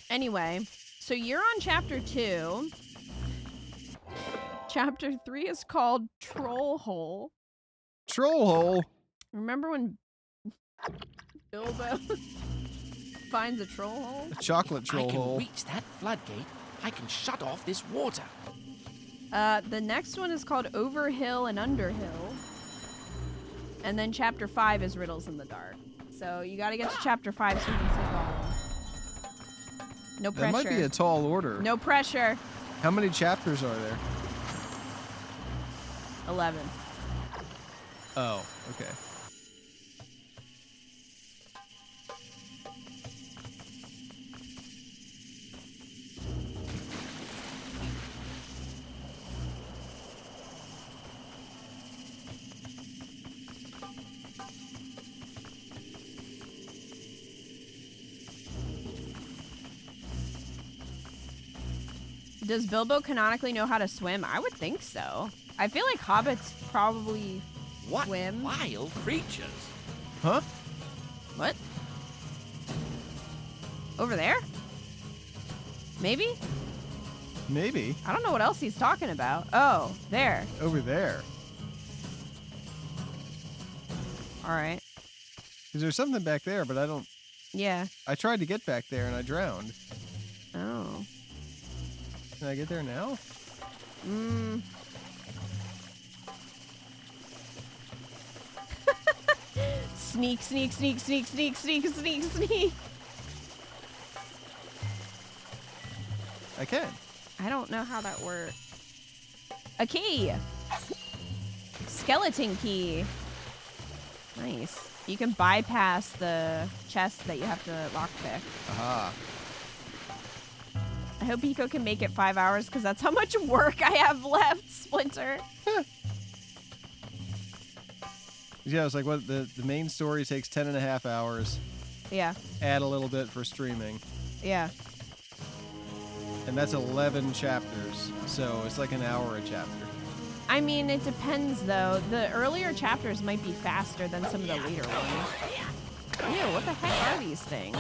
Anyway, so you're on chapter 2. Chapter 3 is called Troll Hole. Troll Hole? Remember when Bilbo finds a troll hole? A chocolate troll I can hole. reach that floodgate. I can shut off this water. The next one is called Over Hill and Under Hill. And then chapter 5 is Riddles in the Dark. So you gotta get to chapter 5 so you can see it all. No pressure. That might be a tall order. No pressure. How many chapters are there? 11. Oh, okay. Does Bilbo canonically know how to swim? I would think so. I feel like hobbits probably swim. Wild creatures. Huh? What? Over there? Maybe? Maybe. I don't know what else he's talking about. Oh, there. Over there. All right. Because there's something back there, but I don't... Yeah. I tried to get back there and I drowned. Oh. Can I get there now? Sneak, sneak, sneak, sneak, sneak, sneak, sneak, sneak. I can. I don't know how that works. A key. Skeleton key. Nice. You can bypass the chest that you have to lockpick. Aha. I hope Pico can make it 5 hours because that's how much work I have left, Splinter. Yeah, it's like what the main story takes 10.5 hours. Yeah. Add a little bit for streaming. Yeah. And that's 11 chapters. So it's like an hour a chapter. I mean, it depends though. The earlier chapters might be faster than some of the later ones. Ew, what the heck are these things?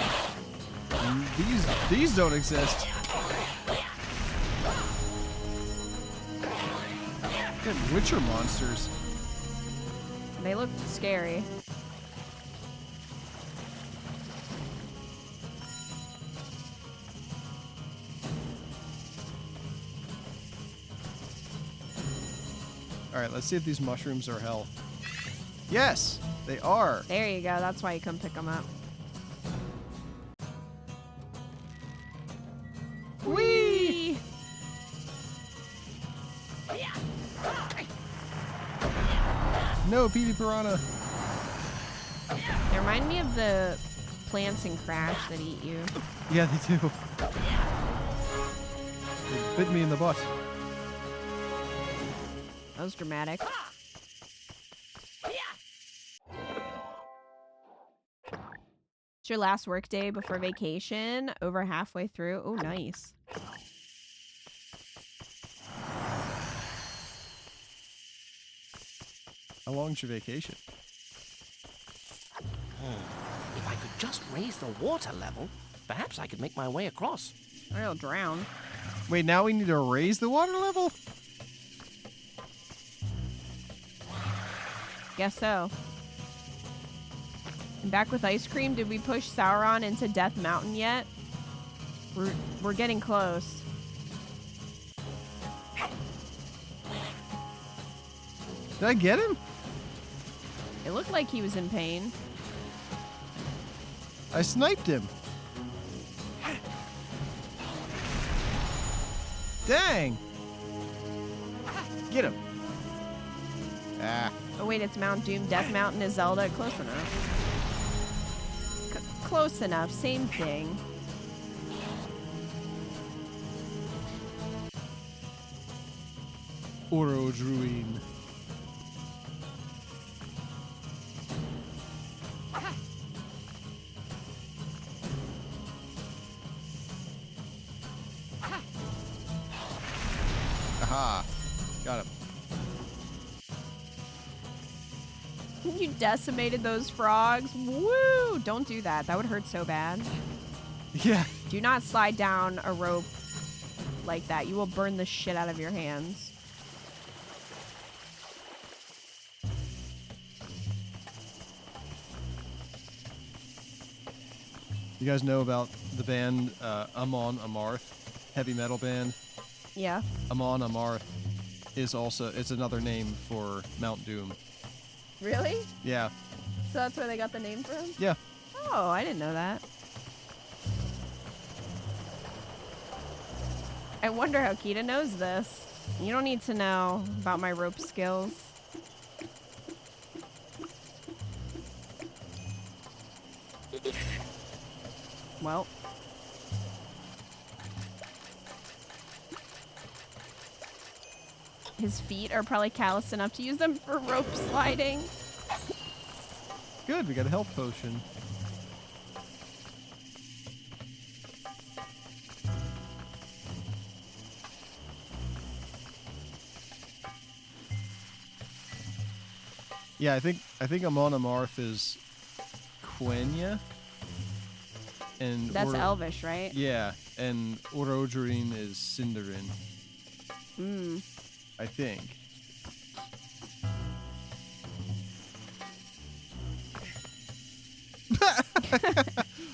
These don't exist. Good Witcher monsters. They look scary. All right, let's see if these mushrooms are health. Yes, they are. There you go. That's why you come pick them up. Whee! No, Petey Piranha. They remind me of the plants in Crash that eat you. Yeah, they do. They bit me in the butt. That was dramatic. It's your last work day before vacation. Over halfway through. Oh, nice. How long's your vacation? If I could just raise the water level, perhaps I could make my way across. Or I'll drown. Wait, now we need to raise the water level? Guess so. And back with ice cream, did we push Sauron into Death Mountain yet? We're getting close. Did I get him? It looked like he was in pain. I sniped him. Dang. Get him. Ah. Oh wait, it's Mount Doom. Death Mountain is Zelda. Close enough. Close enough. Same thing. Oro Druin. you decimated those frogs. Woo! Don't do that. That would hurt so bad. Yeah. Do not slide down a rope like that. You will burn the shit out of your hands. You guys know about the band Amon Amarth, heavy metal band? Yeah. Amon Amarth it's another name for Mount Doom. Really? Yeah. So that's where they got the name from? Yeah. Oh, I didn't know that. I wonder how Kita knows this. You don't need to know about my rope skills. Well. His feet are probably callous enough to use them for rope sliding. Good, we got a health potion. Yeah, I think Amon Amarth is Quenya. And that's Elvish, right? Yeah, and Orodrin is Sindarin. Hmm. I think.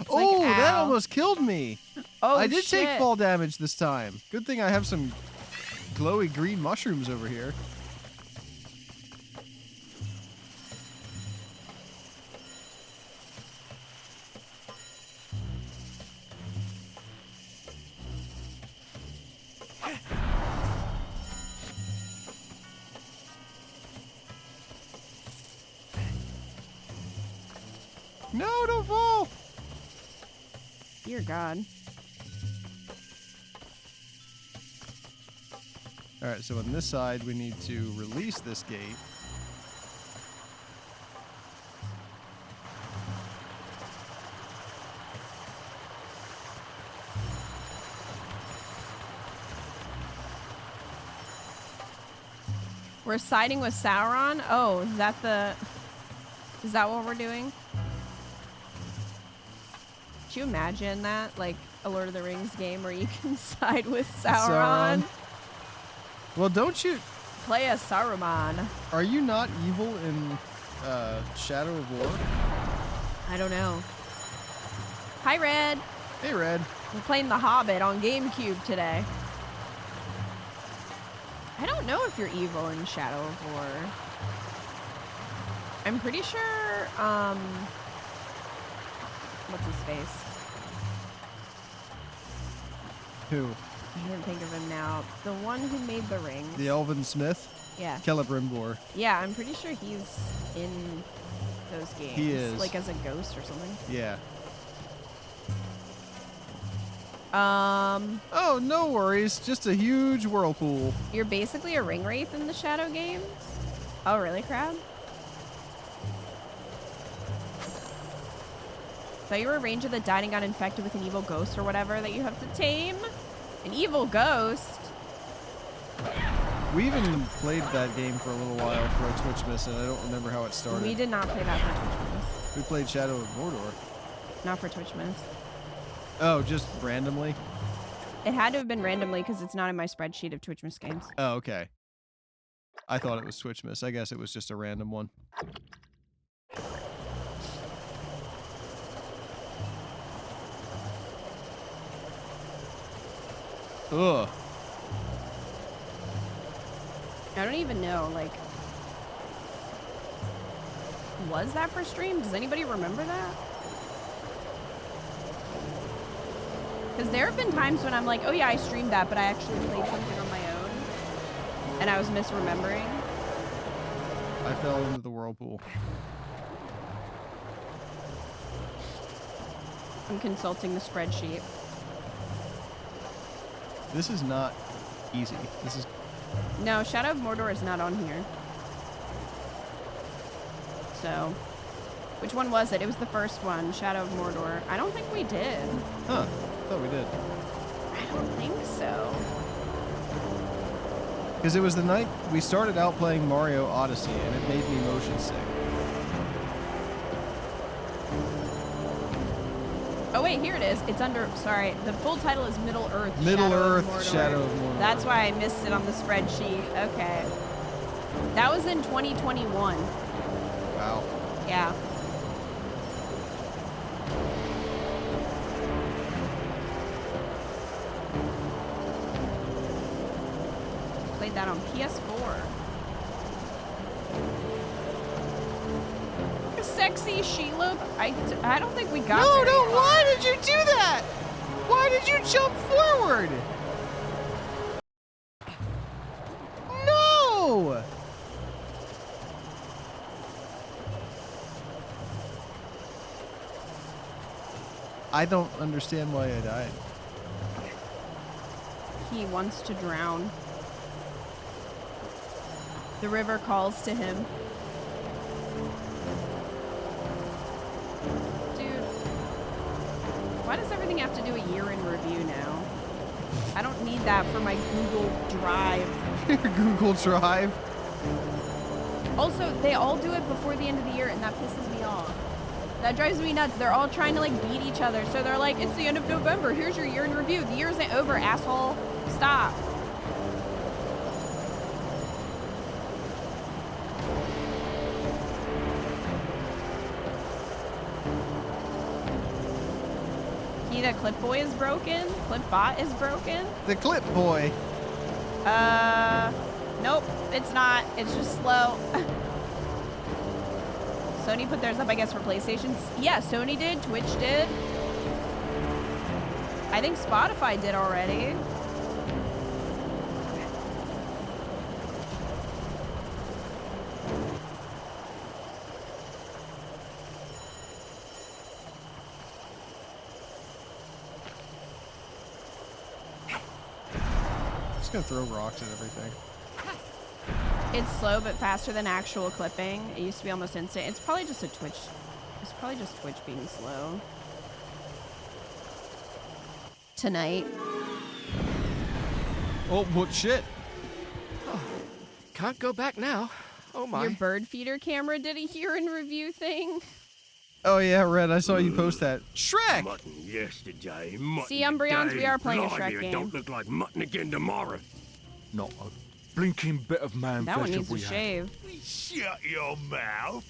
Oh, like, that almost killed me. Oh, I did shit. take fall damage this time. Good thing I have some glowy green mushrooms over here. No, don't fall! Dear God. Alright, so on this side, we need to release this gate. We're siding with Sauron? Oh, is that what we're doing? Could you imagine that? Like a Lord of the Rings game where you can side with Sauron? Well, don't you... Play as Saruman. Are you not evil in Shadow of War? I don't know. Hi, Red. Hey, Red. We're playing The Hobbit on Gamecube today. I don't know if you're evil in Shadow of War. I'm pretty sure, what's his face? Who? I can't think of him now. The one who made the ring. The Elven Smith? Yeah. Celebrimbor. Yeah, I'm pretty sure he's in those games. He is. Like as a ghost or something. Yeah. Oh, no worries. Just a huge whirlpool. You're basically a ring wraith in the Shadow games? Oh, really, Crab? Thought you were a ranger that died and got infected with an evil ghost or whatever that you have to tame? An evil ghost? We even played that game for a little while for a Twitchmas, and I don't remember how it started. We did not play that for Twitchmas. We played Shadow of Mordor. Not for Twitchmas. Oh, just randomly? It had to have been randomly because it's not in my spreadsheet of Twitchmas games. Oh, okay. I thought it was Twitchmas. I guess it was just a random one. Ugh. I don't even know, like... Was that for stream? Does anybody remember that? Because there have been times when I'm like, oh yeah, I streamed that, but I actually played something on my own. And I was misremembering. I fell into the whirlpool. I'm consulting the spreadsheet. This is not easy. This is... No, Shadow of Mordor is not on here. So, which one was it? It was the first one, Shadow of Mordor. I don't think we did. Huh. I thought we did. I don't think so. Because it was the night we started out playing Mario Odyssey, and it made me motion sick. Oh wait, here it is. It's under, sorry, the full title is Middle Earth, Shadow of Mordor. That's why I missed it on the spreadsheet. Okay. That was in 2021. Wow. Yeah. Played that on PS4. Sexy Shelob. I don't think we got No, very far. why did you do that? Why did you jump forward? No! I don't understand why I died. He wants to drown. The river calls to him. Dude, why does everything have to do a year in review now? I don't need that for my Google Drive. Your Google Drive? Also, they all do it before the end of the year, and that pisses me off. That drives me nuts. They're all trying to, like, beat each other. So they're like, it's the end of November. Here's your year in review. The year isn't over, asshole. Stop. The clip boy is broken. Clip bot is broken. The clip boy. Nope, it's not. It's just slow. Sony put theirs up, I guess, for PlayStation. Yeah, Sony did. Twitch did. I think Spotify did already. Gonna throw rocks at everything. It's slow but faster than actual clipping. It used to be almost instant. It's probably just a Twitch. It's probably just Twitch being slow. Tonight. Oh, what shit? Oh, can't go back now. Oh my. Your bird feeder camera did a year in review thing. Oh yeah, Red, I saw you post that. Shrek! Mutton yesterday, mutton See, Umbreons, today. we are playing a Blimey, Shrek it game. don't look like mutton again tomorrow. Not a blinking bit of man That flesh one needs have to we shave. Shut your mouth.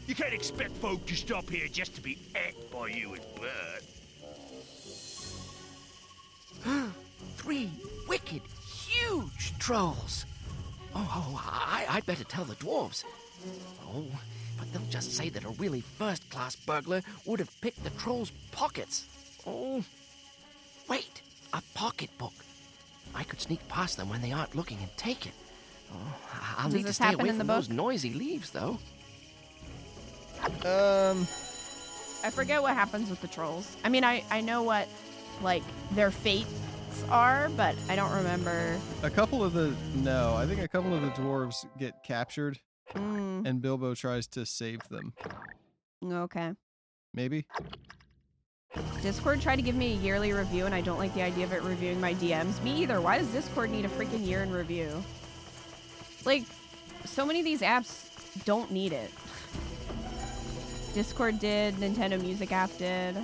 You can't expect folk to stop here just to be ate by you and Bert. 3 wicked, huge trolls. I'd better tell the dwarves. Oh, but they'll just say that a really first-class burglar would have picked the trolls' pockets. Oh, wait, a pocketbook. I could sneak past them when they aren't looking and take it. Oh, I'll Does need to this stay happen away in the from book? those noisy leaves, though. I forget what happens with the trolls. I mean, I know what, like, their fates are, but I don't remember. I think a couple of the dwarves get captured, and Bilbo tries to save them. Okay. Maybe? Discord tried to give me a yearly review, and I don't like the idea of it reviewing my DMs. Me either. Why does Discord need a freaking year in review? Like, so many of these apps don't need it. Discord did, Nintendo Music app did.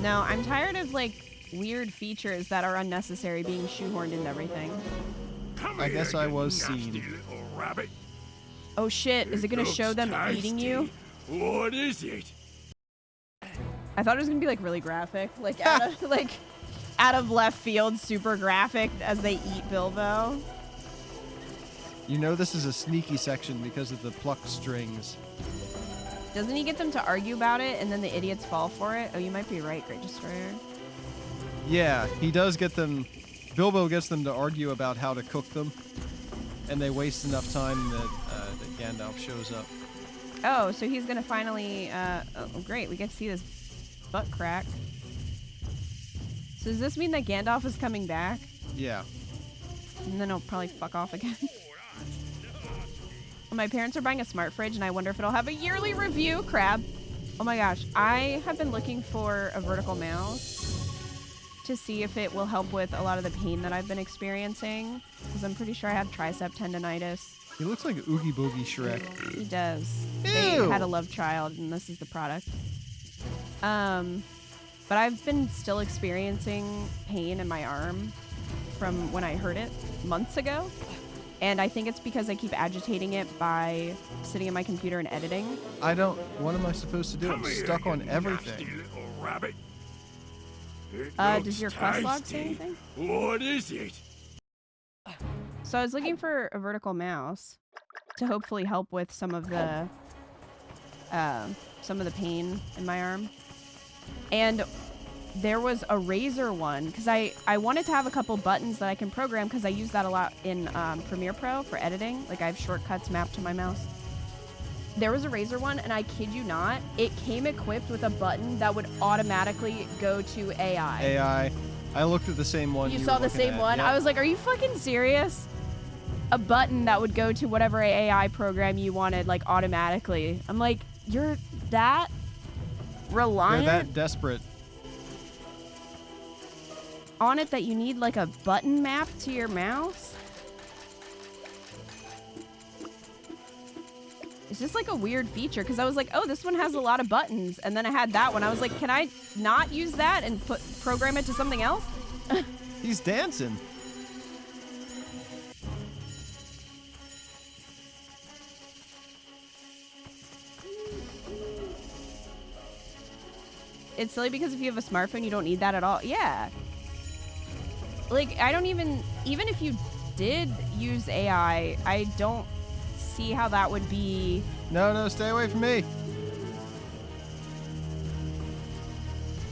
No, I'm tired of, like, weird features that are unnecessary being shoehorned into everything. I guess I was seen. Rabbit. Oh shit, is it gonna show them Tasty. eating you? What is it? I thought it was gonna be like really graphic, like out of left field, super graphic as they eat Bilbo. You know this is a sneaky section because of the pluck strings. Doesn't he get them to argue about it and then the idiots fall for it? Oh, you might be right, Great Destroyer. Yeah, he does get them. Bilbo gets them to argue about how to cook them, and they waste enough time that Gandalf shows up. Oh, so he's gonna finally, oh great, we get to see this butt crack. So does this mean that Gandalf is coming back? Yeah. And then he'll probably fuck off again. My parents are buying a smart fridge, and I wonder if it'll have a yearly review. Crab. Oh my gosh, I have been looking for a vertical mouse to see if it will help with a lot of the pain that I've been experiencing, because I'm pretty sure I have tricep tendonitis. He looks like Oogie Boogie Shrek. He does. Ew. They had a love child, and this is the product. But I've been still experiencing pain in my arm from when I hurt it months ago. And I think it's because I keep agitating it by sitting at my computer and editing. What am I supposed to do? I'm stuck on everything. Little rabbit. Does your quest log say anything? What is it? So I was looking for a vertical mouse to hopefully help with some of the pain in my arm. And there was a Razer one, because I wanted to have a couple buttons that I can program, because I use that a lot in Premiere Pro for editing. Like, I have shortcuts mapped to my mouse. There was a Razer one, and I kid you not, it came equipped with a button that would automatically go to AI. AI. I looked at the same one. You saw the same one? Yep. I was like, are you fucking serious? A button that would go to whatever AI program you wanted, like, automatically. I'm like, you're that reliant? You're that desperate on it that you need, like, a button map to your mouse? It's just like a weird feature, because I was like, oh, this one has a lot of buttons, and then I had that one. I was like, can I not use that and program it to something else? He's dancing. It's silly because if you have a smartphone, you don't need that at all. Yeah. Like, I don't even if you did use AI, I don't see how that would be. No, stay away from me.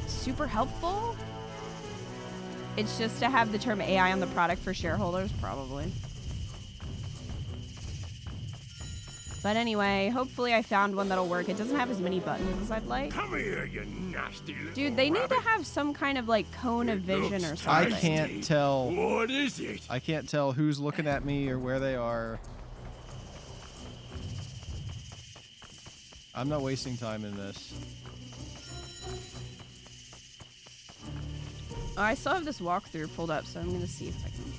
Super helpful. It's just to have the term AI on the product for shareholders, probably. But anyway, hopefully I found one that'll work. It doesn't have as many buttons as I'd like. Come here, you nasty little Dude, they need rabbit. to have some kind of, like, cone of vision or I something. can't tell. What is it? I can't tell who's looking at me or where they are. I'm not wasting time in this. Oh, I still have this walkthrough pulled up, so I'm gonna see if I can.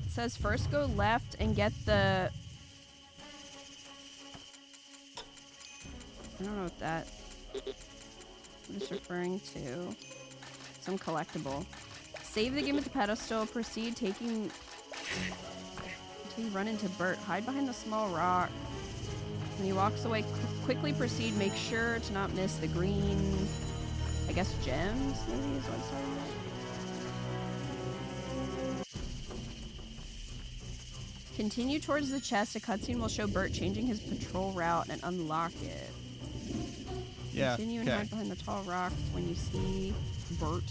It says first go left and get the... I don't know what that... what it's referring to. Some collectible. Save the game at the pedestal. Proceed taking... until you run into Bert. Hide behind the small rock. When he walks away, quickly proceed. Make sure to not miss the green... I guess gems, maybe is what it's talking about. Continue towards the chest. A cutscene will show Bert changing his patrol route and unlock it. Yeah, Continue and hide behind the tall rock when you see Bert.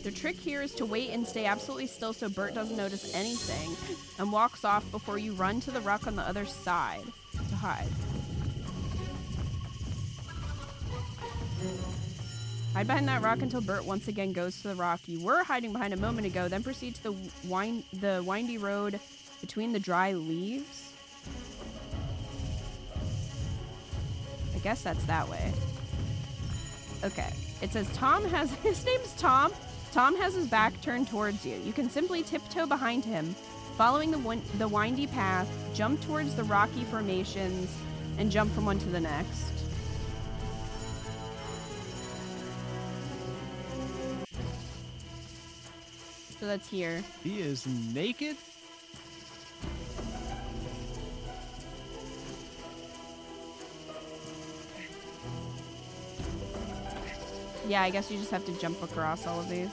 The trick here is to wait and stay absolutely still so Bert doesn't notice anything and walks off before you run to the rock on the other side to hide. Hide behind that rock until Bert once again goes to the rock you were hiding behind a moment ago, then proceed to the windy road between the dry leaves. I guess that's that way. Okay. It says Tom has... his name's Tom. Tom has his back turned towards you. You can simply tiptoe behind him, following the windy path, jump towards the rocky formations, and jump from one to the next. So that's here. He is naked? Yeah, I guess you just have to jump across all of these.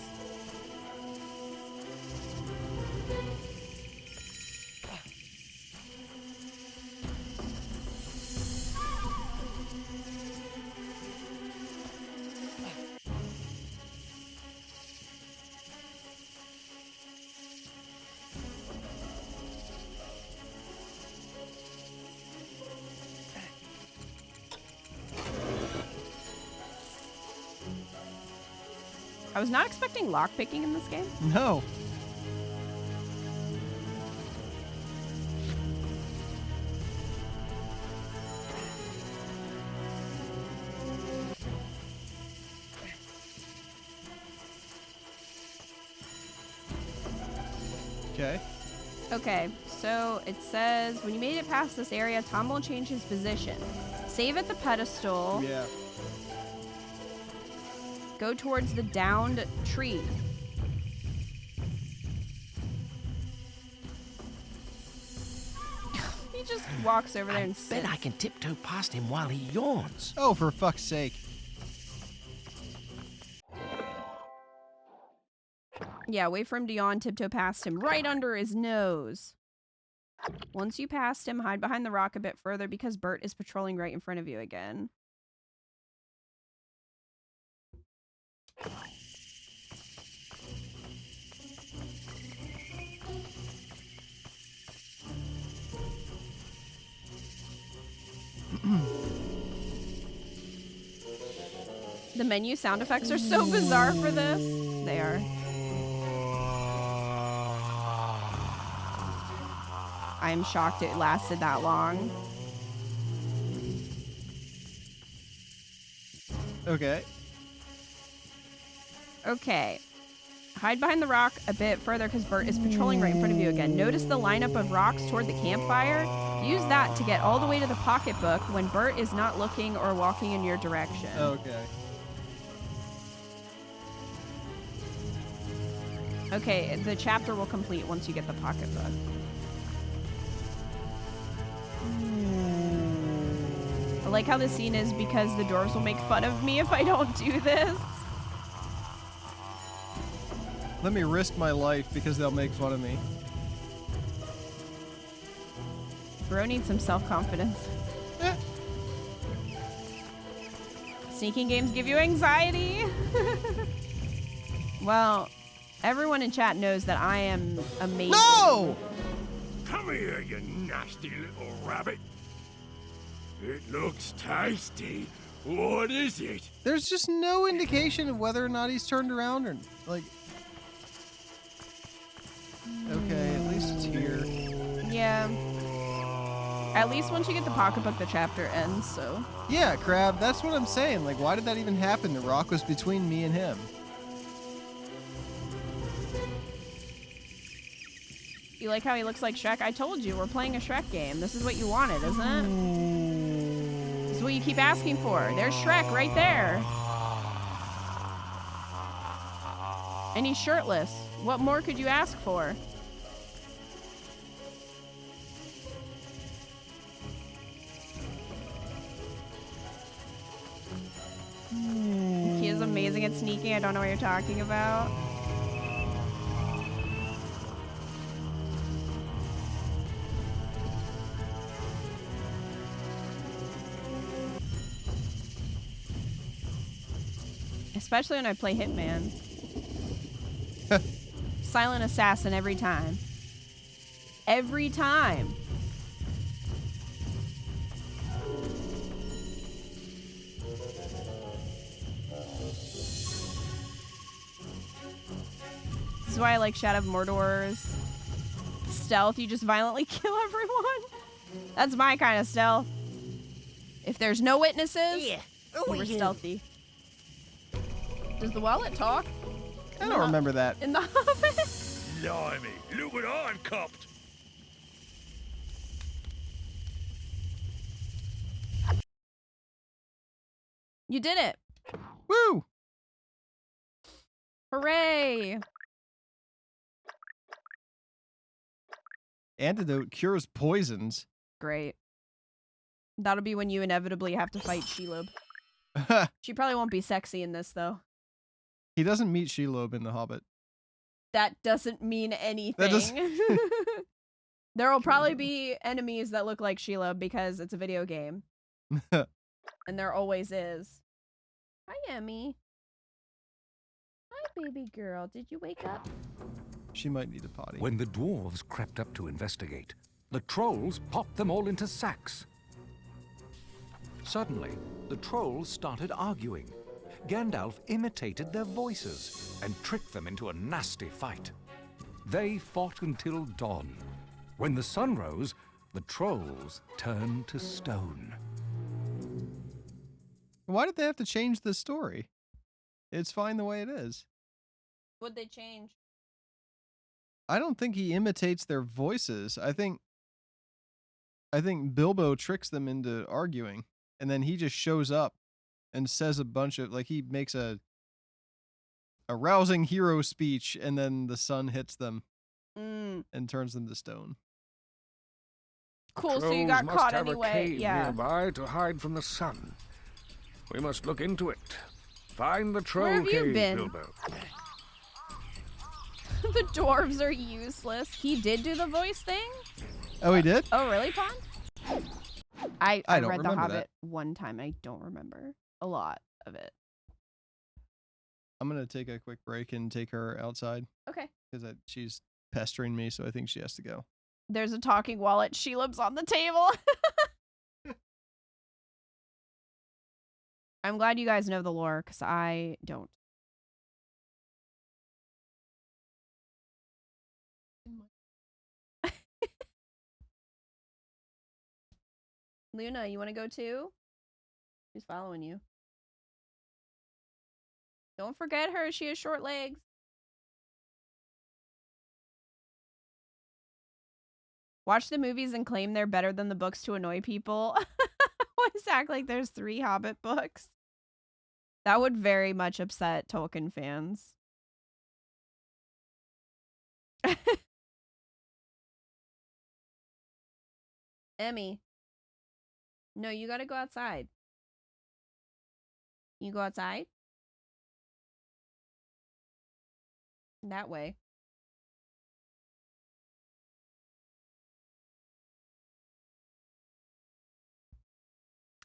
I was not expecting lockpicking in this game. No. Okay. Okay, so it says when you made it past this area, Tom will change his position. Save at the pedestal. Yeah. Go towards the downed tree. He just walks over there and sits. Bet I can tiptoe past him while he yawns. Oh, for fuck's sake. Yeah, wait for him to yawn, tiptoe past him, right under his nose. Once you passed him, hide behind the rock a bit further because Bert is patrolling right in front of you again. The menu sound effects are so bizarre for this. They are. I'm shocked it lasted that long. Okay. Okay. Hide behind the rock a bit further because Bert is patrolling right in front of you again. Notice the lineup of rocks toward the campfire. Use that to get all the way to the pocketbook when Bert is not looking or walking in your direction. Okay. Okay, the chapter will complete once you get the pocketbook. I like how this scene is because the dwarves will make fun of me if I don't do this. Let me risk my life because they'll make fun of me. Bro needs some self-confidence. Sneaking games give you anxiety. Well, everyone in chat knows that I am amazing. No! Come here, you nasty little rabbit. It looks tasty. What is it? There's just no indication of whether or not he's turned around or, like... Okay, at least it's here. Yeah. At least once you get the pocketbook, the chapter ends, so... Yeah, Crab, that's what I'm saying. Like, why did that even happen? The rock was between me and him. You like how he looks like Shrek? I told you, we're playing a Shrek game. This is what you wanted, isn't it? This is what you keep asking for. There's Shrek right there. And he's shirtless. What more could you ask for? He is amazing at sneaking. I don't know what you're talking about. Especially when I play Hitman. Silent assassin every time. Every time. This is why I like Shadow of Mordor's stealth. You just violently kill everyone. That's my kind of stealth. If there's no witnesses, we're stealthy. Does the wallet talk? I don't remember that. In the Hobbit? Blimey, look what I've copped. You did it. Woo! Hooray! Antidote cures poisons. Great. That'll be when you inevitably have to fight Shelob. She probably won't be sexy in this, though. He doesn't meet Shelob in The Hobbit. That doesn't mean anything. There will probably be enemies that look like Shelob because it's a video game. And there always is. Hi, Emmy. Hi, baby girl. Did you wake up? She might need a potty. When the dwarves crept up to investigate, the trolls popped them all into sacks. Suddenly, the trolls started arguing. Gandalf imitated their voices and tricked them into a nasty fight. They fought until dawn. When the sun rose, the trolls turned to stone. Why did they have to change the story? It's fine the way it is. What'd they change? I don't think he imitates their voices. I think Bilbo tricks them into arguing, and then he just shows up and says a bunch of, like, he makes a rousing hero speech, and then the sun hits them and turns them to stone. Cool, so you got Trolls must caught have anyway. a cave nearby to hide from the sun. We must look into it. Find the troll Where have you cave, been? Bilbo. The dwarves are useless. He did do the voice thing? Oh, he did? Oh, really, Pon? I don't read The remember Hobbit that. one time. I don't remember a lot of it. I'm going to take a quick break and take her outside. Okay. Because she's pestering me, so I think she has to go. There's a talking wallet. Shelob's on the table. I'm glad you guys know the lore, because I don't. Luna, you want to go too? She's following you. Don't forget her. She has short legs. Watch the movies and claim they're better than the books to annoy people. Always act like there's 3 Hobbit books. That would very much upset Tolkien fans. Emmy. No, you gotta go outside. You go outside? That way.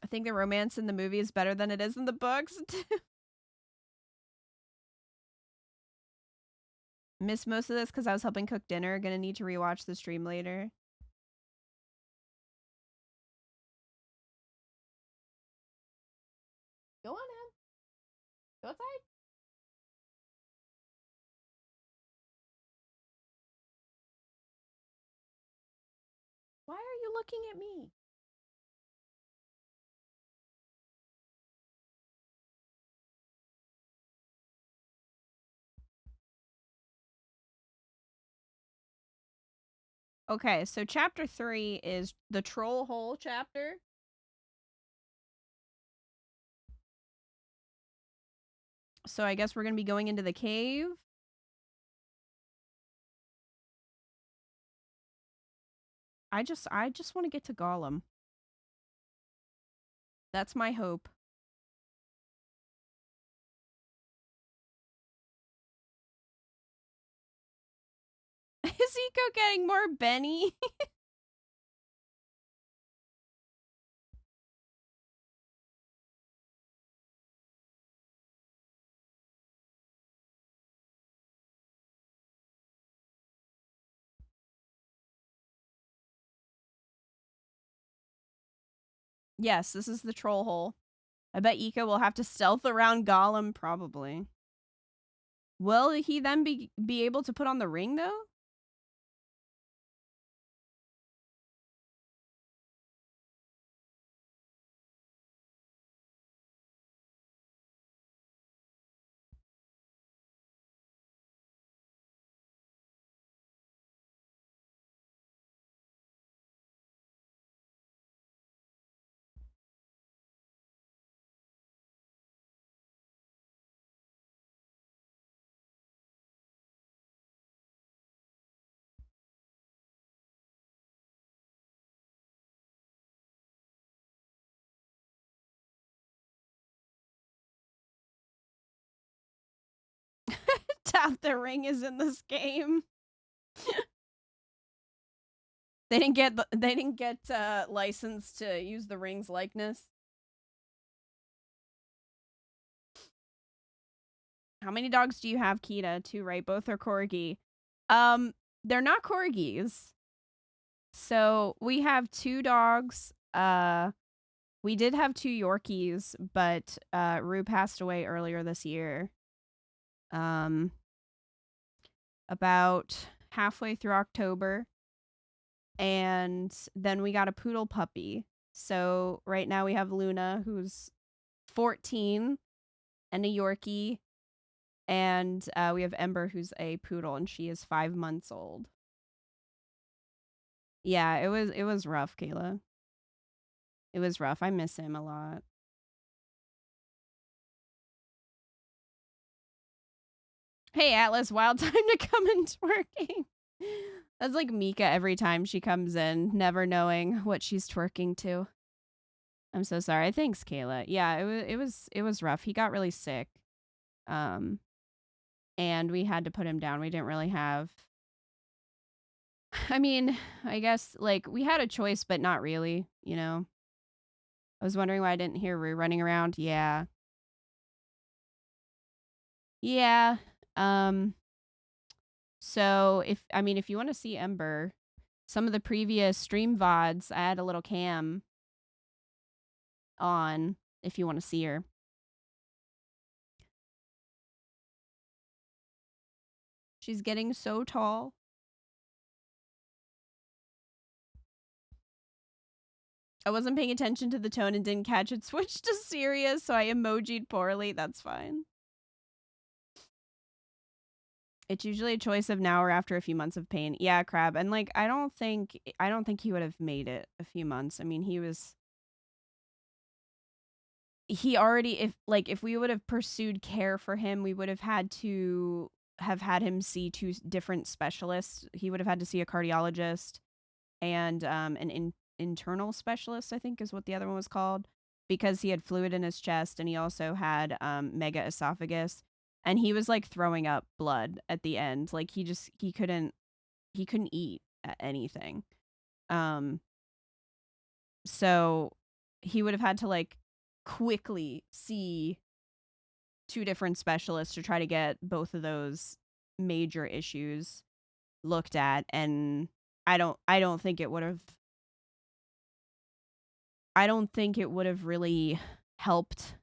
I think the romance in the movie is better than it is in the books. Missed most of this because I was helping cook dinner. Gonna need to rewatch the stream later. Go on, Em. Go outside. Why are you looking at me? Okay, so chapter 3 is the troll hole chapter. So I guess we're going to be going into the cave. I just want to get to Gollum. That's my hope. Is Eco getting more Benny? Yes, this is the troll hole. I bet Eco will have to stealth around Gollum, probably. Will he then be able to put on the ring, though? Doubt the ring is in this game. They didn't get licensed to use the ring's likeness. How many dogs do you have, Kita? 2, right? Both are corgi. They're not corgis. So we have 2 dogs. We did have 2 Yorkies, but Rue passed away earlier this year. About halfway through October. And then we got a poodle puppy. So right now we have Luna, who's 14, and a Yorkie. And we have Ember, who's a poodle, and she is 5 months old. Yeah, it was rough, Kayla. It was rough. I miss him a lot. Hey, Atlas, wild time to come in twerking. That's like Mika every time she comes in, never knowing what she's twerking to. I'm so sorry. Thanks, Kayla. Yeah, it was rough. He got really sick. And we had to put him down. We didn't really have, I mean, I guess like we had a choice, but not really, you know. I was wondering why I didn't hear Rue running around. Yeah. Yeah. So if you want to see Ember, some of the previous stream VODs, I had a little cam on if you want to see her. She's getting so tall. I wasn't paying attention to the tone and didn't catch it switched to serious, so I emojied poorly. That's fine. It's usually a choice of now or after a few months of pain. Yeah, Crab. And like I don't think he would have made it a few months. I mean, he already, if we would have pursued care for him, we would have had to have had him see 2 different specialists. He would have had to see a cardiologist and an internal specialist, I think is what the other one was called, because he had fluid in his chest and he also had mega esophagus, and he was like throwing up blood at the end. Like he couldn't eat anything. So he would have had to like quickly see 2 different specialists to try to get both of those major issues looked at, and I don't think it would have really helped.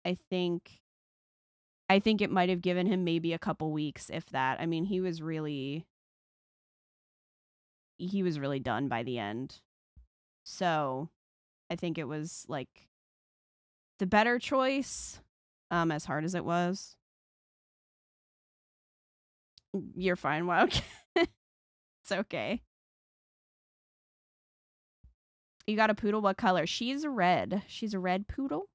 I think it might have given him maybe a couple weeks, if that. I mean, he was really done by the end. So I think it was like the better choice, as hard as it was. You're fine, wow. It's okay. You got a poodle? What color? She's a red. She's a red poodle.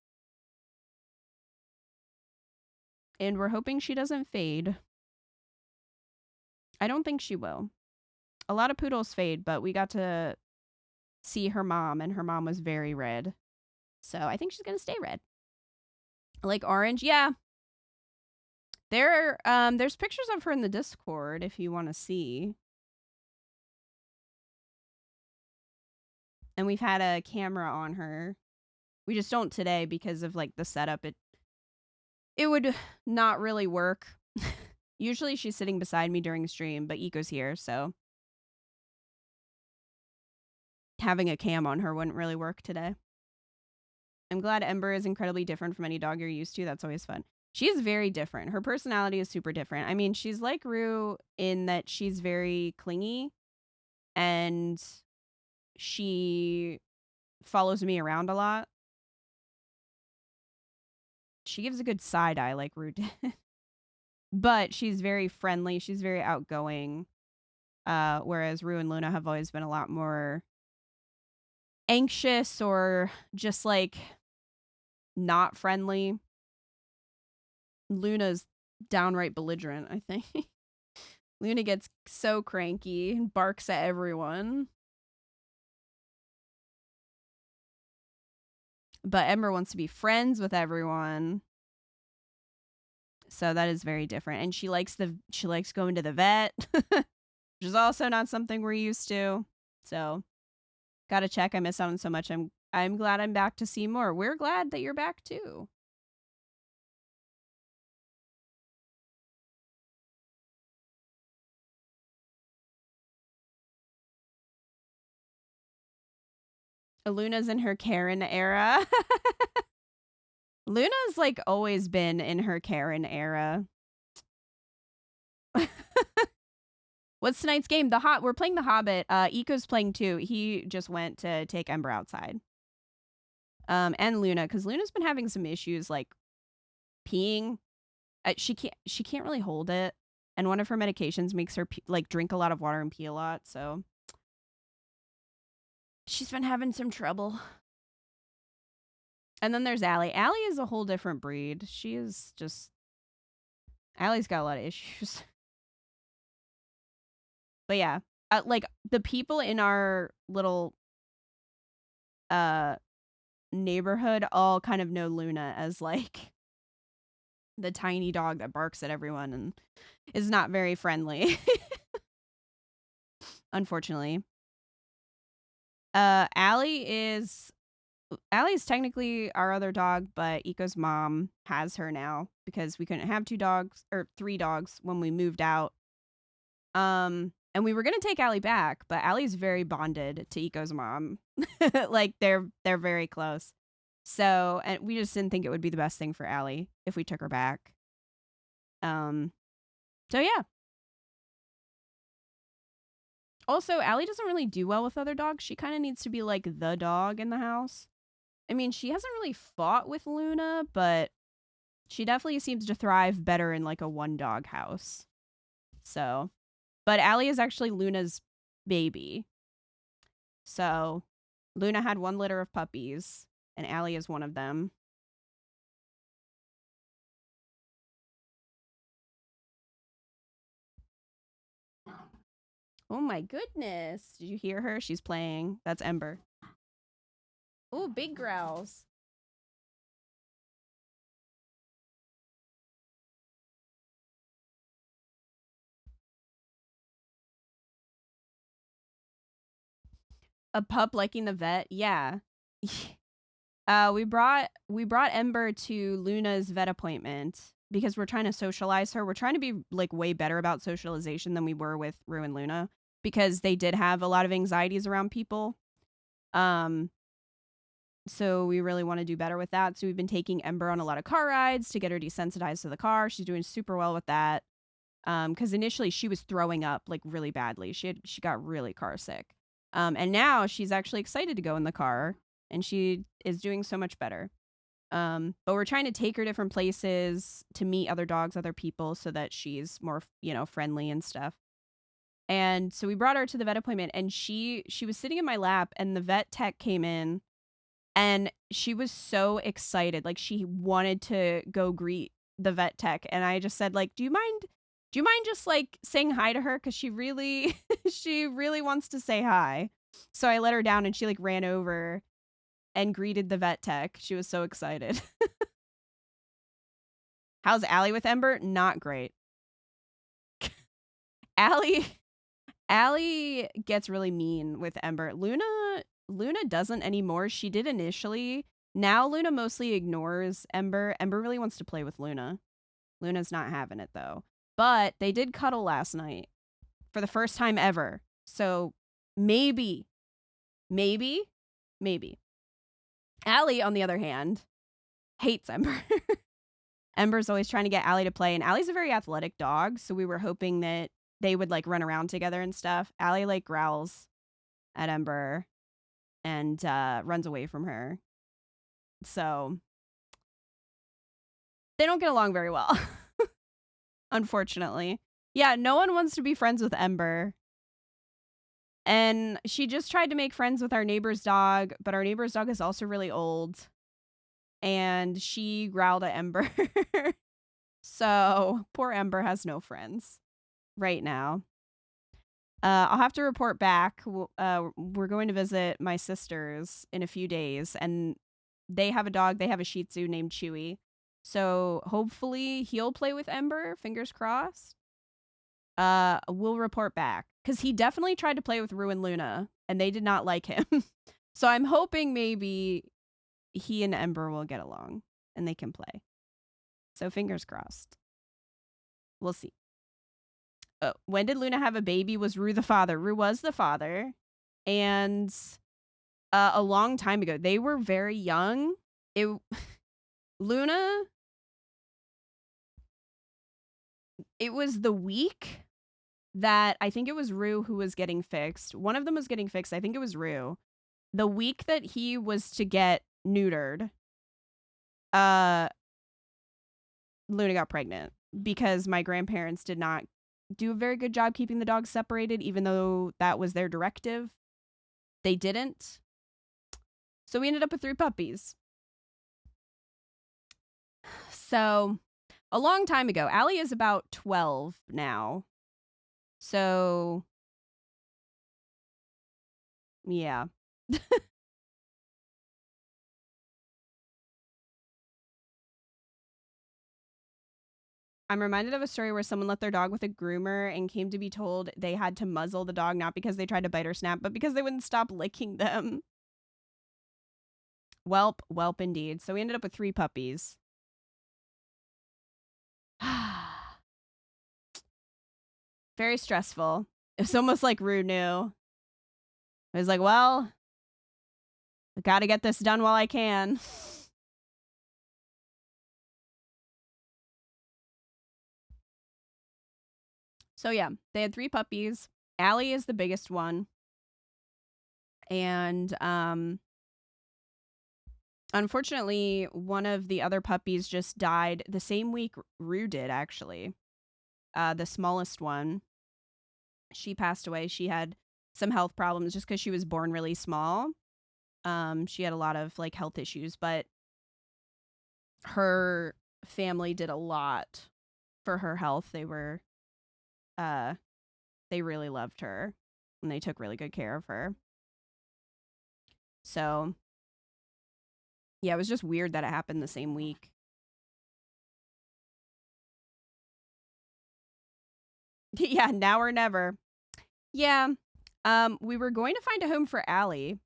And we're hoping she doesn't fade. I don't think she will. A lot of poodles fade, but we got to see her mom, and her mom was very red. So I think she's going to stay red. Like orange? Yeah. There's pictures of her in the Discord if you want to see. And we've had a camera on her. We just don't today because of like the setup. It would not really work. Usually she's sitting beside me during stream, but Eco's here, so having a cam on her wouldn't really work today. I'm glad Ember is incredibly different from any dog you're used to. That's always fun. She is very different. Her personality is super different. I mean, she's like Rue in that she's very clingy and she follows me around a lot. She gives a good side eye like Rue did. But she's very friendly. She's very outgoing. Whereas Rue and Luna have always been a lot more anxious or just like not friendly. Luna's downright belligerent, I think. Luna gets so cranky and barks at everyone. But Ember wants to be friends with everyone. So that is very different. And she likes going to the vet, which is also not something we're used to. So gotta check. I miss out on so much. I'm glad I'm back to see more. We're glad that you're back too. Luna's in her Karen era. Luna's like always been in her Karen era. What's tonight's game? We're playing the Hobbit. Eco's playing too. He just went to take Ember outside. And Luna, because Luna's been having some issues like peeing. She can't really hold it, and one of her medications makes her like drink a lot of water and pee a lot. So she's been having some trouble. And then there's Allie. Allie is a whole different breed. She is just... Allie's got a lot of issues. But yeah, like the people in our little neighborhood all kind of know Luna as like the tiny dog that barks at everyone and is not very friendly. Unfortunately. Allie's technically our other dog, but Eco's mom has her now because we couldn't have 3 dogs when we moved out. And we were gonna take Allie back, but Allie's very bonded to Eco's mom. Like they're very close. So, and we just didn't think it would be the best thing for Allie if we took her back. So yeah. Also, Allie doesn't really do well with other dogs. She kind of needs to be like the dog in the house. I mean, she hasn't really fought with Luna, but she definitely seems to thrive better in like a 1-dog house. So, but Allie is actually Luna's baby. So, Luna had 1 litter of puppies, and Allie is one of them. Oh my goodness. Did you hear her? She's playing. That's Ember. Oh, big growls. A pup liking the vet? Yeah. We brought Ember to Luna's vet appointment because we're trying to socialize her. We're trying to be like way better about socialization than we were with Rue and Luna because they did have a lot of anxieties around people. So we really want to do better with that. So we've been taking Ember on a lot of car rides to get her desensitized to the car. She's doing super well with that. Because initially she was throwing up like really badly. She got really car sick. And now she's actually excited to go in the car, and she is doing so much better. But we're trying to take her different places to meet other dogs, other people, so that she's more, friendly and stuff. And so we brought her to the vet appointment, and she was sitting in my lap, and the vet tech came in, and she was so excited. Like, she wanted to go greet the vet tech, and I just said, like, do you mind just like saying hi to her? Because she really wants to say hi. So I let her down, and she like ran over and greeted the vet tech. She was so excited. How's Allie with Ember? Not great. Allie gets really mean with Ember. Luna doesn't anymore. She did initially. Now Luna mostly ignores Ember. Ember really wants to play with Luna. Luna's not having it though. But they did cuddle last night for the first time ever. So maybe. Allie, on the other hand, hates Ember. Ember's always trying to get Allie to play, and Allie's a very athletic dog, so we were hoping that they would like run around together and stuff. Allie like growls at Ember and runs away from her. So they don't get along very well. Unfortunately. Yeah, no one wants to be friends with Ember. And she just tried to make friends with our neighbor's dog, but our neighbor's dog is also really old. And she growled at Ember. So poor Ember has no friends right now. I'll have to report back. We're going to visit my sisters in a few days, and they have a dog. They have a Shih Tzu named Chewy. So hopefully he'll play with Ember. Fingers crossed. We'll report back. Because he definitely tried to play with Rue and Luna, and they did not like him. So I'm hoping maybe he and Ember will get along, and they can play. So fingers crossed. We'll see. When did Luna have a baby? Was Rue the father? Rue was the father. And A long time ago. They were very young. Luna, it was the week that I think it was Rue who was getting fixed. One of them was getting fixed. I think it was Rue. The week that he was to get neutered, Luna got pregnant because my grandparents did not do a very good job keeping the dogs separated, even though that was their directive. They didn't. So we ended up with 3 puppies. So a long time ago. Allie is about 12 now. So yeah. I'm reminded of a story where someone left their dog with a groomer and came to be told they had to muzzle the dog, not because they tried to bite or snap, but because they wouldn't stop licking them. Welp indeed. So we ended up with 3 puppies. Very stressful. It's almost like Rue knew. It was like, well, I gotta get this done while I can. So yeah, they had 3 puppies. Allie is the biggest one. And unfortunately, one of the other puppies just died the same week Rue did, actually. The smallest one. She passed away. She had some health problems just because she was born really small. She had a lot of like health issues, but her family did a lot for her health. They really loved her and they took really good care of her. So yeah, it was just weird that it happened the same week. Yeah, now or never. Yeah. We were going to find a home for Allie,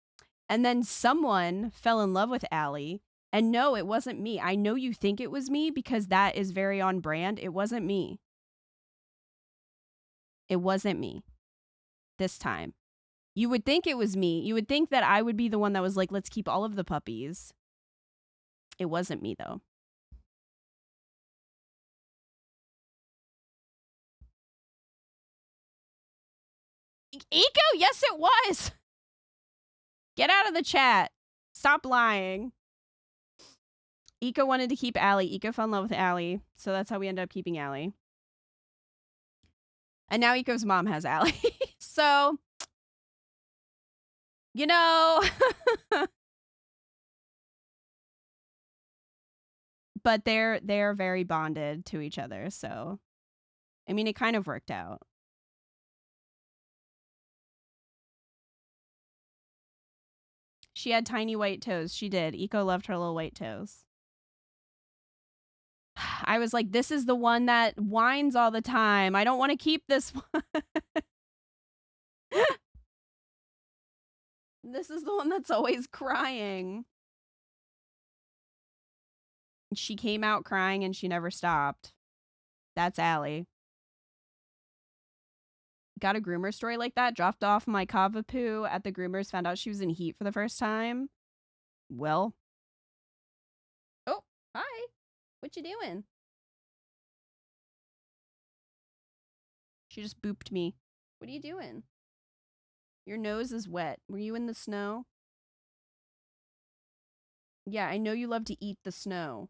and then someone fell in love with Allie. And no, it wasn't me. I know you think it was me because that is very on brand. It wasn't me. It wasn't me this time. You would think it was me. You would think that I would be the one that was like, let's keep all of the puppies. It wasn't me, though. Eco, yes, it was. Get out of the chat. Stop lying. Eco wanted to keep Allie. Eco fell in love with Allie. So that's how we ended up keeping Allie. And now Eco's mom has Allie. So, you know. But they're very bonded to each other. So, I mean, it kind of worked out. She had tiny white toes. She did. Eco loved her little white toes. I was like, this is the one that whines all the time. I don't want to keep this one. This is the one that's always crying. She came out crying and she never stopped. That's Allie. Got a groomer story like that. Dropped off my Cavapoo at the groomers. Found out she was in heat for the first time. Well. Oh, hi. What you doing? She just booped me. What are you doing? Your nose is wet. Were you in the snow? Yeah, I know you love to eat the snow.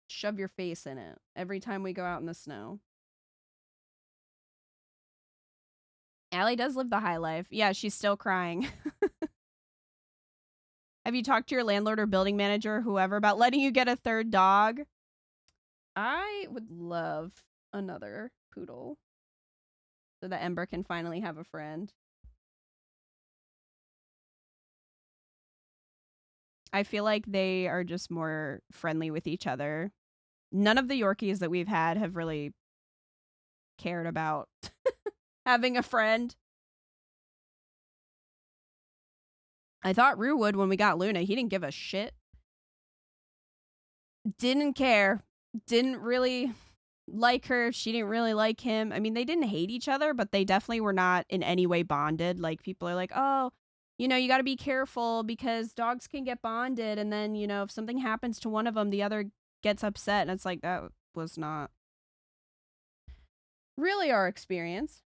Shove your face in it every time we go out in the snow. Allie does live the high life. Yeah, she's still crying. Have you talked to your landlord or building manager or whoever about letting you get a 3rd dog? I would love another poodle so that Ember can finally have a friend. I feel like they are just more friendly with each other. None of the Yorkies that we've had have really cared about having a friend. I thought Rue would when we got Luna. He didn't give a shit. Didn't care. Didn't really like her. She didn't really like him. I mean, they didn't hate each other, but they definitely were not in any way bonded. Like, people are like, oh, you know, you got to be careful because dogs can get bonded. And then, you know, if something happens to one of them, the other gets upset. And it's like, that was not really our experience.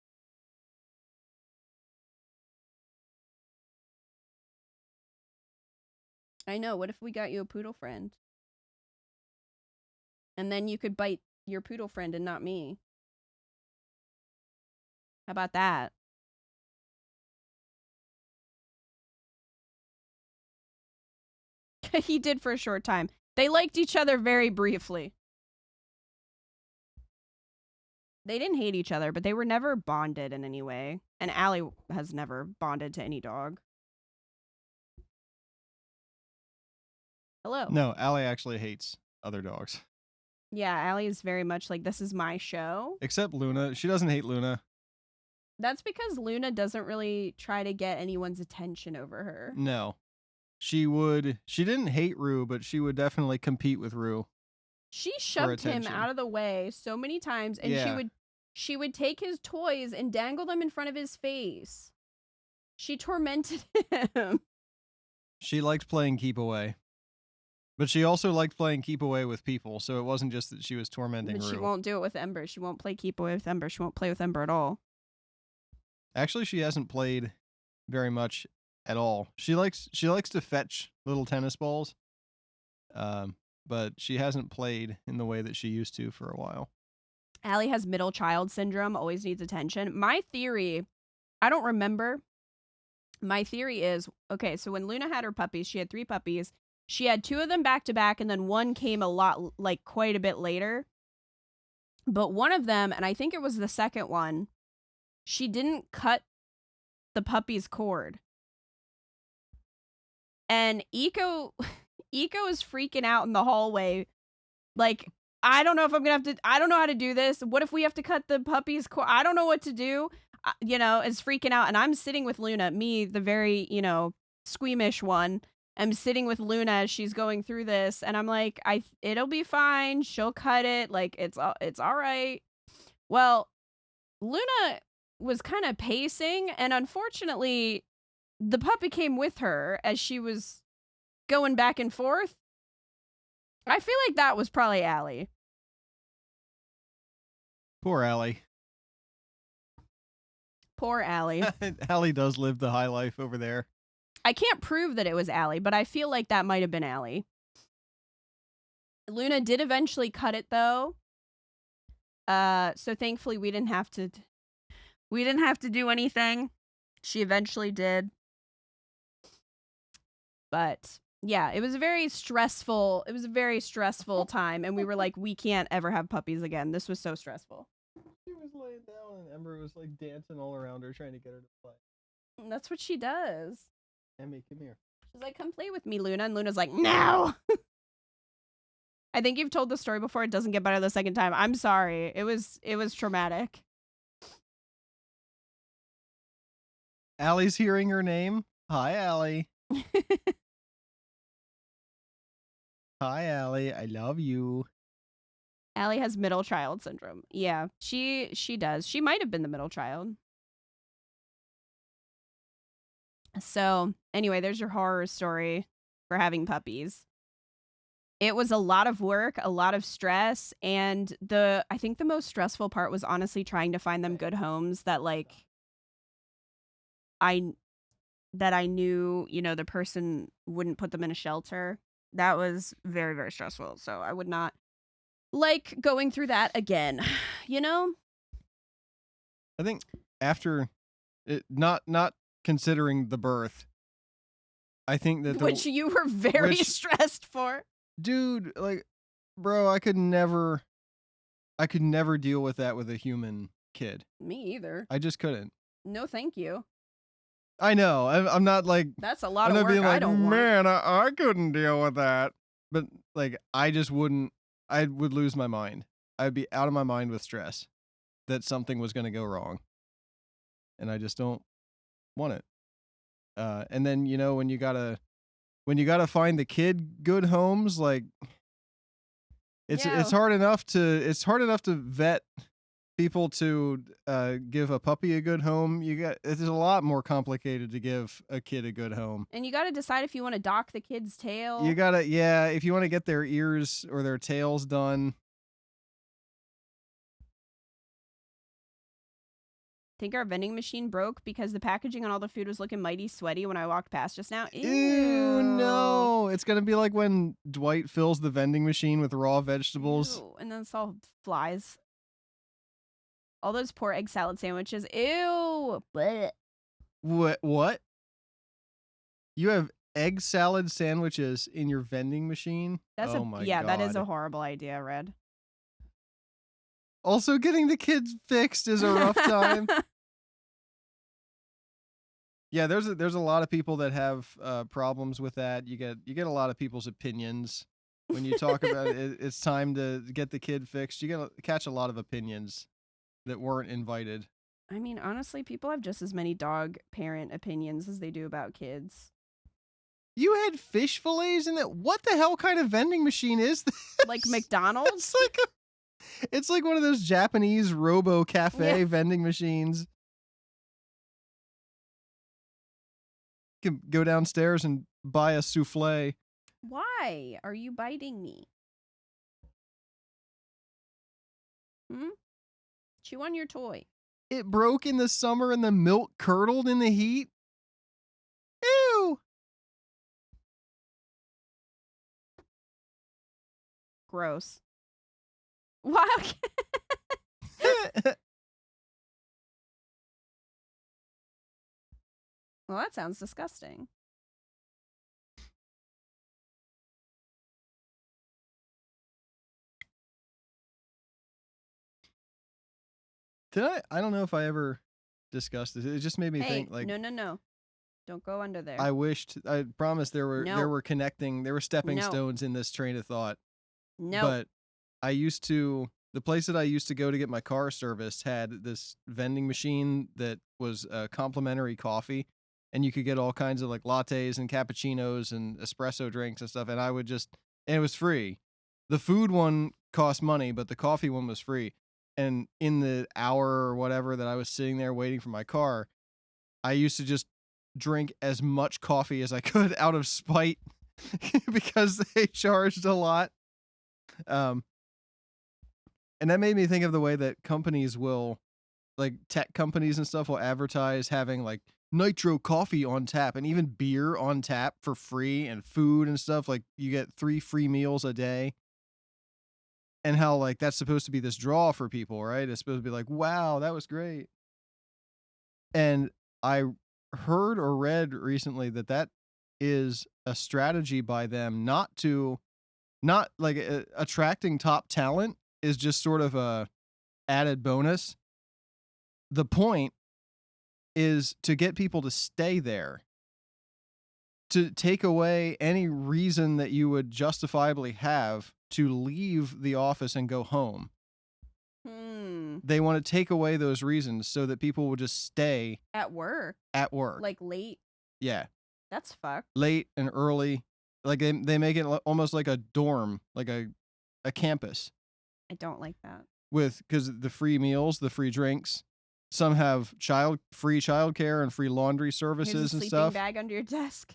I know. What if we got you a poodle friend? And then you could bite your poodle friend and not me. How about that? He did for a short time. They liked each other very briefly. They didn't hate each other, but they were never bonded in any way. And Allie has never bonded to any dog. Hello. No, Allie actually hates other dogs. Yeah, Allie is very much like, this is my show. Except Luna. She doesn't hate Luna. That's because Luna doesn't really try to get anyone's attention over her. No. She didn't hate Rue, but she would definitely compete with Rue. She shoved him out of the way so many times, and she would take his toys and dangle them in front of his face. She tormented him. She liked playing keep away. But she also liked playing keep away with people, so it wasn't just that she was tormenting Rue. But she won't do it with Ember. She won't play keep away with Ember. She won't play with Ember at all. Actually, she hasn't played very much at all. She likes to fetch little tennis balls, but she hasn't played in the way that she used to for a while. Allie has middle child syndrome, always needs attention. My theory, I don't remember. My theory is, okay, so when Luna had her puppies, she had 3 puppies. She had 2 of them back to back, and then one came quite a bit later. But one of them, and I think it was the second one, she didn't cut the puppy's cord. And Eco is freaking out in the hallway. Like, I don't know if I'm going to have to, I don't know how to do this. What if we have to cut the puppy's cord? I don't know what to do. You know, is freaking out. And I'm sitting with Luna, me, the very, you know, squeamish one. I'm sitting with Luna as she's going through this. And I'm like, it'll be fine. She'll cut it. Like, it's all right. Well, Luna was kind of pacing. And unfortunately, the puppy came with her as she was going back and forth. I feel like that was probably Allie. Poor Allie. Poor Allie. Allie does live the high life over there. I can't prove that it was Allie, but I feel like that might have been Allie. Luna did eventually cut it, though. So thankfully we didn't have to do anything. She eventually did. But yeah, it was a very stressful time, and we were like, we can't ever have puppies again. This was so stressful. She was laying down and Ember was like dancing all around her trying to get her to play. That's what she does. Emmy, come here. She's like, come play with me, Luna. And Luna's like, no. I think you've told the story before. It doesn't get better the second time. I'm sorry. It was traumatic. Allie's hearing her name. Hi, Allie. Hi, Allie. I love you. Allie has middle child syndrome. Yeah, she does. She might have been the middle child. So, anyway, there's your horror story for having puppies. It was a lot of work, a lot of stress, and I think the most stressful part was honestly trying to find them good homes that I knew, you know, the person wouldn't put them in a shelter. That was very, very stressful. So I would not like going through that again, you know? I think after it, not considering the birth, I think that which you were very stressed for. Dude, like, bro, I could never deal with that with a human kid. Me either. I just couldn't. No, thank you. I know. I'm not like, that's a lot of work. Being like, I don't want. Man, I couldn't deal with that. But like, I just wouldn't. I would lose my mind. I'd be out of my mind with stress that something was going to go wrong, and I just don't want it. And then, you know, when you gotta find the kid good homes, like it's hard enough to vet people to give a puppy a good home. It's a lot more complicated to give a kid a good home. And you got to decide if you want to dock the kid's tail. You gotta, yeah, if you want to get their ears or their tails done. Think our vending machine broke because the packaging on all the food was looking mighty sweaty when I walked past just now. Ew, no. It's going to be like when Dwight fills the vending machine with raw vegetables. Ew, and then it's all flies. All those poor egg salad sandwiches. Ew. Blech. What? You have egg salad sandwiches in your vending machine? That's my God. That is a God. horrible idea, Red. Also, getting the kids fixed is a rough time. Yeah, there's a lot of people that have problems with that. You get a lot of people's opinions when you talk about it. It's time to get the kid fixed. You catch a lot of opinions that weren't invited. I mean, honestly, people have just as many dog parent opinions as they do about kids. You had fish fillets in that? What the hell kind of vending machine is this? Like McDonald's? It's like one of those Japanese Robo Cafe vending machines. You can go downstairs and buy a souffle. Why are you biting me? Chew on your toy. It broke in the summer and the milk curdled in the heat. Ew. Gross. Wow. Well, that sounds disgusting. Did I? I don't know if I ever discussed this. It just made me think like no. Don't go under there. I promised there were stepping No. stones in this train of thought. No. But the place that I used to go to get my car serviced had this vending machine that was complimentary coffee, and you could get all kinds of like lattes and cappuccinos and espresso drinks and stuff, and it was free. The food one cost money, but the coffee one was free. And in the hour or whatever that I was sitting there waiting for my car, I used to just drink as much coffee as I could out of spite because they charged a lot. And that made me think of the way that companies will, like tech companies and stuff, will advertise having like nitro coffee on tap and even beer on tap for free and food and stuff. Like you get 3 free meals a day. And how like that's supposed to be this draw for people, right? It's supposed to be like, wow, that was great. And I heard or read recently that is a strategy by them not like attracting top talent is just sort of a added bonus. The point is to get people to stay there, to take away any reason that you would justifiably have to leave the office and go home. They want to take away those reasons so that people will just stay At work. Like late. Yeah. That's fucked. Late and early. Like they make it almost like a dorm, like a campus. I don't like that. Because the free meals, the free drinks. Some have free childcare and free laundry services Here's a and sleeping stuff. bag under your desk.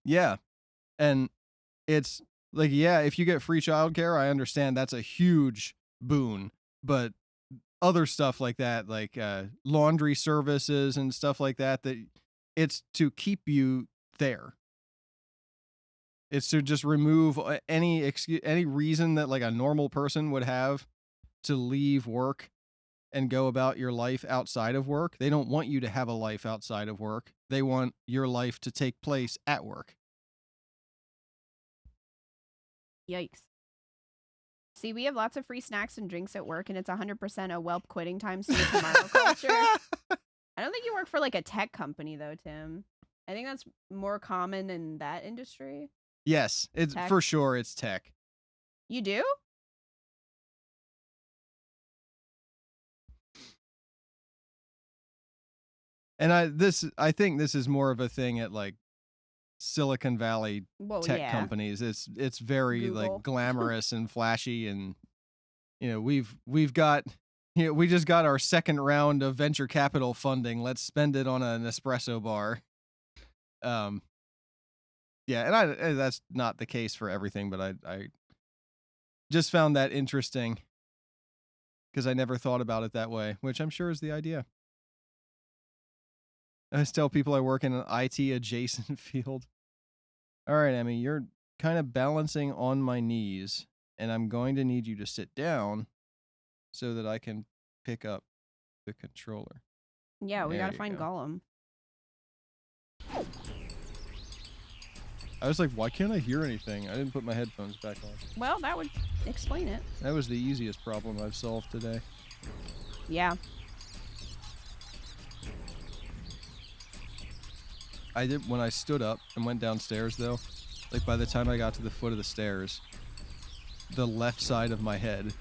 Yeah. And it's like, yeah, if you get free childcare, I understand that's a huge boon. But other stuff like that, like laundry services and stuff like that it's to keep you there. It's to just remove any reason that like a normal person would have to leave work and go about your life outside of work. They don't want you to have a life outside of work. They want your life to take place at work. Yikes. See, we have lots of free snacks and drinks at work, and it's 100% a whelp quitting time see you tomorrow culture. I don't think you work for like a tech company though, Tim. I think that's more common in that industry. Yes, it's Tech. for sure it's tech. You do? And I think this is more of a thing at like Silicon Valley tech companies. It's very Google. like glamorous and flashy, and you know we've got Yeah, we just got our second round of venture capital funding. Let's spend it on an espresso bar. Yeah, and that's not the case for everything, but I just found that interesting because I never thought about it that way, which I'm sure is the idea. I just tell people I work in an IT adjacent field. All right, Emmy, you're kind of balancing on my knees, and I'm going to need you to sit down so that I can pick up the controller. Yeah, we There gotta you find go. Gollum. I was like, why can't I hear anything? I didn't put my headphones back on. Well, that would explain it. That was the easiest problem I've solved today. Yeah. I did when I stood up and went downstairs, though. Like, by the time I got to the foot of the stairs, the left side of my head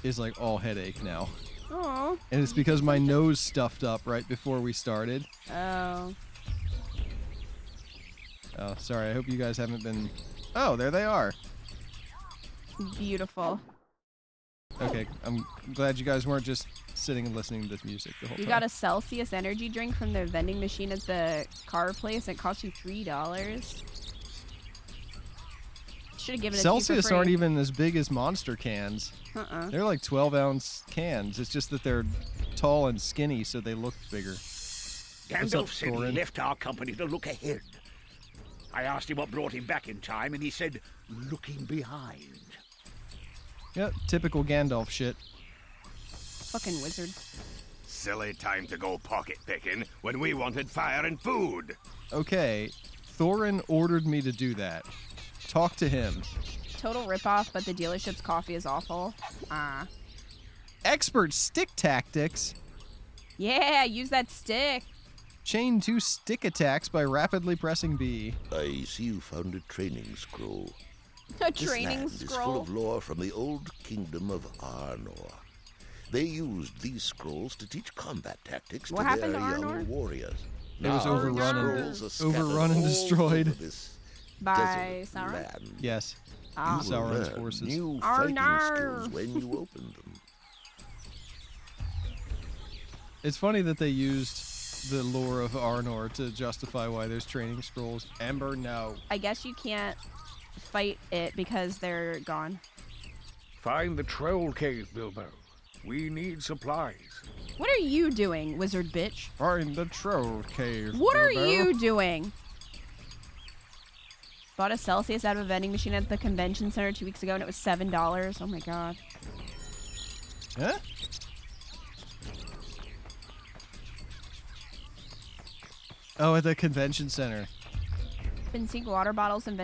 is like all headache now. Oh. And it's because my nose stuffed up right before we started. Oh. Oh, sorry. I hope you guys haven't been... Oh, there they are. Beautiful. Okay, I'm glad you guys weren't just sitting and listening to this music the whole You time. got a Celsius energy drink from the vending machine at the car place. It cost you $3. Should have given it Celsius to you for free. aren't even as big as Monster cans. They're like 12-ounce cans. It's just that they're tall and skinny, so they look bigger. Gandalf said he left our company to look ahead. I asked him what brought him back in time, and he said, looking behind. Yep, typical Gandalf shit. Fucking wizard. Silly time to go pocket picking when we wanted fire and food. Okay, Thorin ordered me to do that. Talk to him. Total ripoff, but the dealership's coffee is awful. Expert stick tactics. Yeah, use that stick. Chain 2 stick attacks by rapidly pressing B. I see you found a training scroll. A This training land is full scroll. of lore from the old kingdom of Arnor. They used these scrolls to teach combat tactics What to happened their to young Arnor? warriors. It was Now, overrun these and scrolls are overrun scattered and all destroyed. over this By desolate Sauron? land. Yes. Ah. You will Sauron's learn forces. new fighting Arnar. skills when you open them. It's funny that they used the lore of Arnor to justify why there's training scrolls. Ember, no. I guess you can't fight it because they're gone. Find the troll cave, Bilbo. We need supplies. What are you doing, wizard bitch? Find the troll cave. What are Bilbo. you doing? Bought a Celsius out of a vending machine at the convention center 2 weeks ago, and it was $7. Oh my god. Huh? Oh, at the convention center. Been seeing water bottles and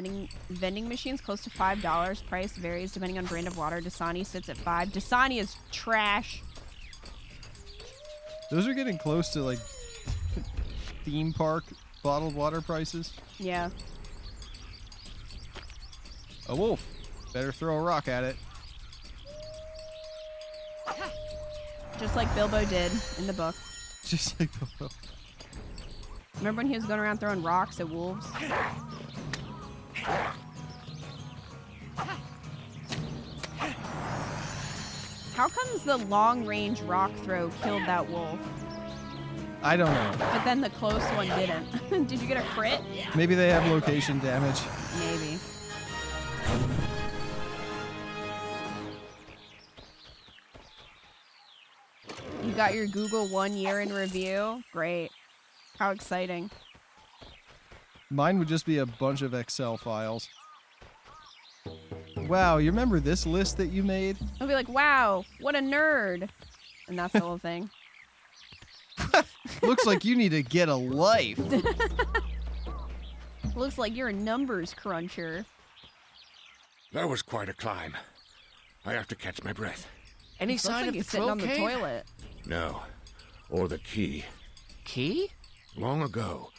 vending machines close to $5. Price varies depending on brand of water. Dasani sits at $5. Dasani is trash. Those are getting close to like theme park bottled water prices. Yeah. A wolf. Better throw a rock at it. Just like Bilbo did in the book. Just like Bilbo. Remember when he was going around throwing rocks at wolves? How comes the long-range rock throw killed that wolf, I don't know. but then the close one didn't? Did you get a crit? Maybe they have location damage. Maybe. You got your Google 1 year in review? Great. How exciting. Mine would just be a bunch of Excel files. Wow, you remember this list that you made? I'll be like, wow, what a nerd. And that's the whole thing. Looks like you need to get a life. Looks like you're a numbers cruncher. That was quite a climb. I have to catch my breath. Any Looks sign like of you're the sitting troll on the cave? toilet. No. Or the key. Key? Long ago,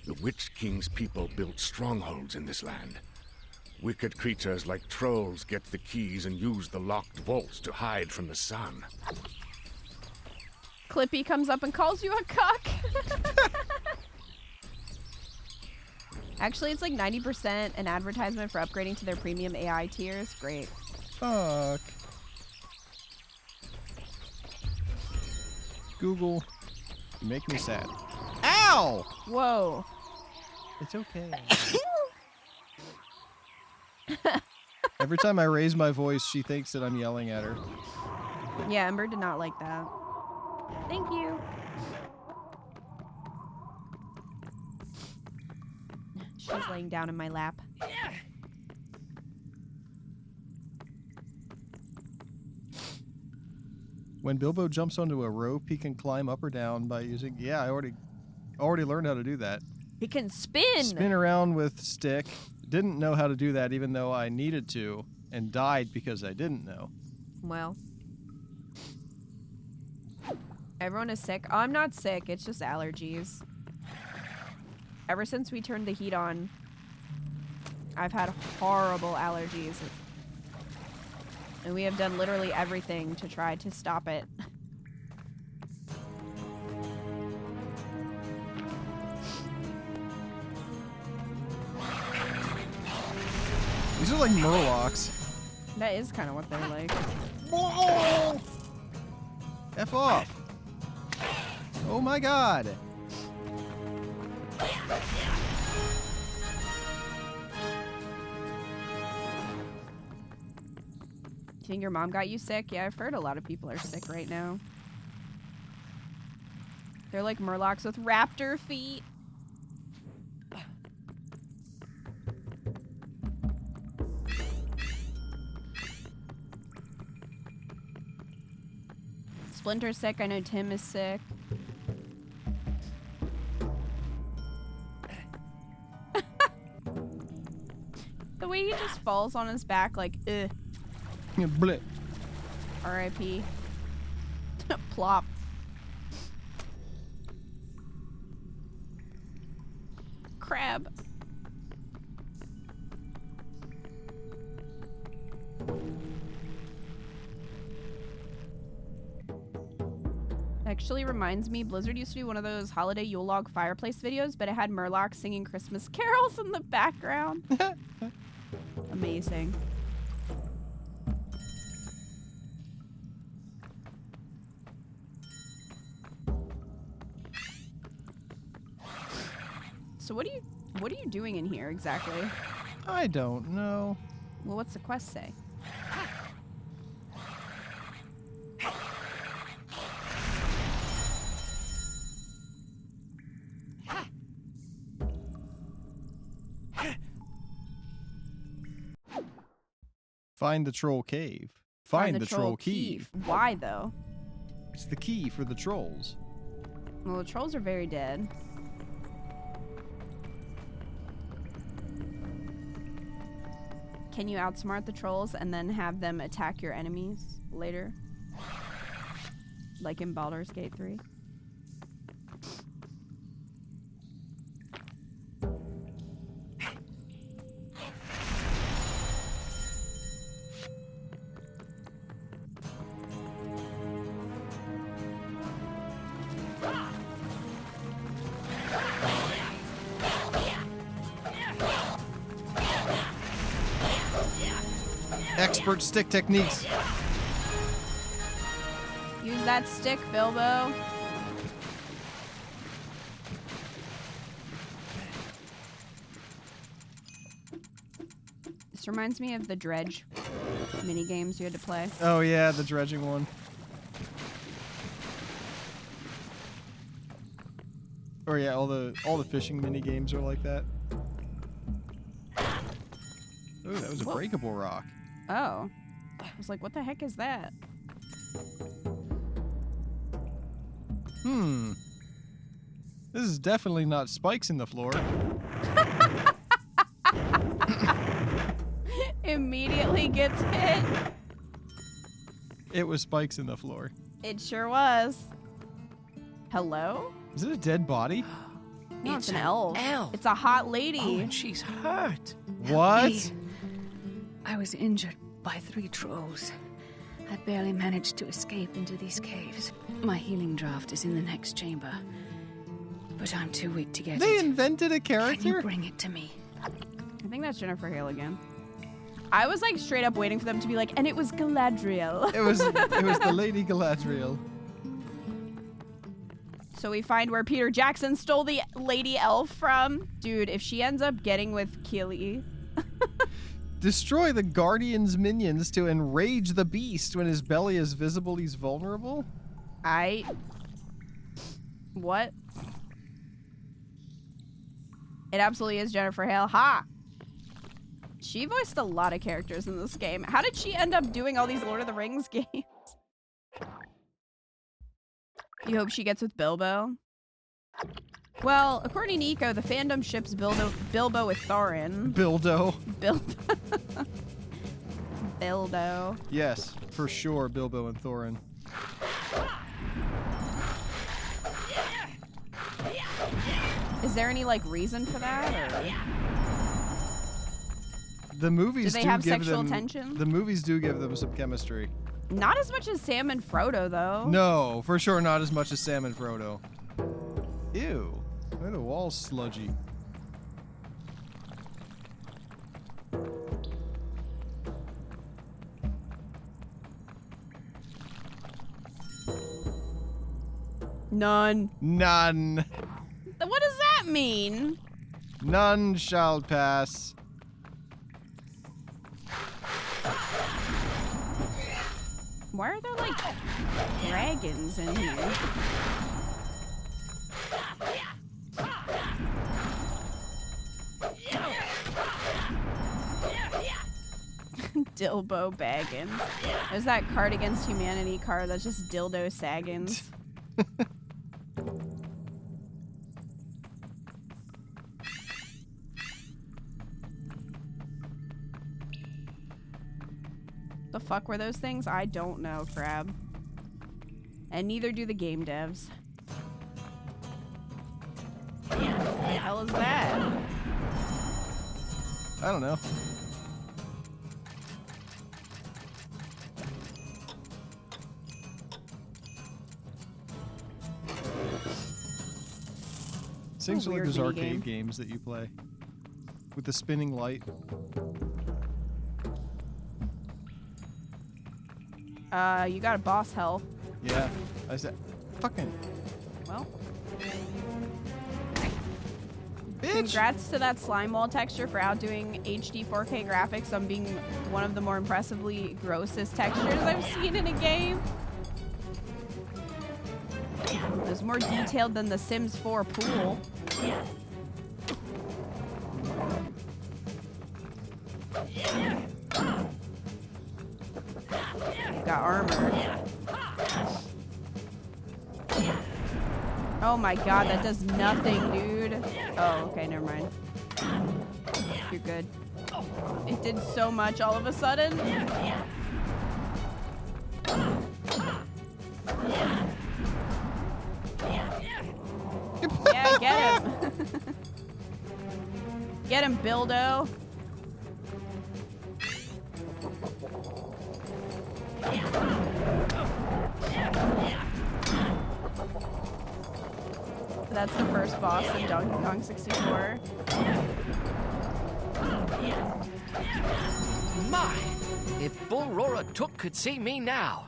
the Witch King's people built strongholds in this land. Wicked creatures like trolls get the keys and use the locked vaults to hide from the sun. Clippy comes up and calls you a cuck. Actually, it's like 90% an advertisement for upgrading to their premium AI tiers. Great. Fuck. Google, you make me sad. Ow! Whoa. It's okay. Every time I raise my voice, she thinks that I'm yelling at her. Yeah, Ember did not like that. Thank you. She's laying down in my lap. When Bilbo jumps onto a rope, he can climb up or down by using... Yeah, I already learned how to do that. He can spin! Spin around with stick. Didn't know how to do that even though I needed to, and died because I didn't know. Well. Everyone is sick. Oh, I'm not sick. It's just allergies. Ever since we turned the heat on, I've had horrible allergies. And we have done literally everything to try to stop it. These are like murlocs. That is kind of what they're like. F off. Oh my god. Do you think your mom got you sick? Yeah, I've heard a lot of people are sick right now. They're like murlocs with raptor feet. Splinter's sick. I know Tim is sick. The way he just falls on his back like, ugh. Blip. R.I.P. Plop. Crab. Actually reminds me, Blizzard used to do one of those holiday Yule log fireplace videos, but it had Murlocs singing Christmas carols in the background. Amazing. So what are you doing in here exactly? I don't know. Well, what's the quest say? Find the troll cave. Find the troll key. Why though? It's the key for the trolls. Well, the trolls are very dead. Can you outsmart the trolls and then have them attack your enemies later? Like in Baldur's Gate 3? Expert stick techniques. Use that stick, Bilbo. This reminds me of the dredge mini games you had to play. Oh yeah, the dredging one. Or yeah, all the fishing mini games are like that. Oh, that was a breakable rock. Oh. I was like, what the heck is that? This is definitely not spikes in the floor. Immediately gets hit. It was spikes in the floor. It sure was. Hello? Is it a dead body? No, it's an elf. It's a hot lady. Oh, and she's hurt. What? I was injured by 3 trolls. I barely managed to escape into these caves. My healing draft is in the next chamber, but I'm too weak to get it. They invented a character? Can you bring it to me? I think that's Jennifer Hale again. I was like straight up waiting for them to be like, and it was Galadriel. It was the Lady Galadriel. Use that stick, Bilbo. Find the troll cave. Find the troll key. Why though? It's the key for the trolls. So we find where Peter Jackson stole the lady elf from. Dude, if she ends up getting with Keely. Destroy the Guardian's minions to enrage the beast. When his belly is visible, he's vulnerable? What? It absolutely is Jennifer Hale. Ha! She voiced a lot of characters in this game. How did she end up doing all these Lord of the Rings games? You hope she gets with Bilbo? Well, according to Nico, the fandom ships Bilbo with Thorin. Bildo. Bildo. Yes, for sure, Bilbo and Thorin. Is there any, like, reason for that, or? The movies do they have sexual tension? The movies do give them some chemistry. Not as much as Sam and Frodo, though. No, for sure not as much as Sam and Frodo. Ew. Why are the walls sludgy? None. None. What does that mean? None shall pass. Why are there, like, dragons in here? Dilbo Baggins. There's that Card Against Humanity card that's just Dildo Saggins. The fuck were those things? I don't know, Crab. And neither do the game devs. What the hell is that? I don't know. Seems like those arcade games that you play with the spinning light. You got a boss health. Yeah, I said, fucking. Well. Bitch. Congrats to that slime wall texture for outdoing HD 4K graphics on being one of the more impressively grossest textures I've seen in a game. It was more detailed than the Sims 4 pool. Got armor. Oh my god, that does nothing, dude. Oh, okay, never mind. You're good. It did so much all of a sudden. Yeah, get him. Get him, Bildo. That's the first boss in Donkey Kong 64. My! If Bull Roarer Took could see me now!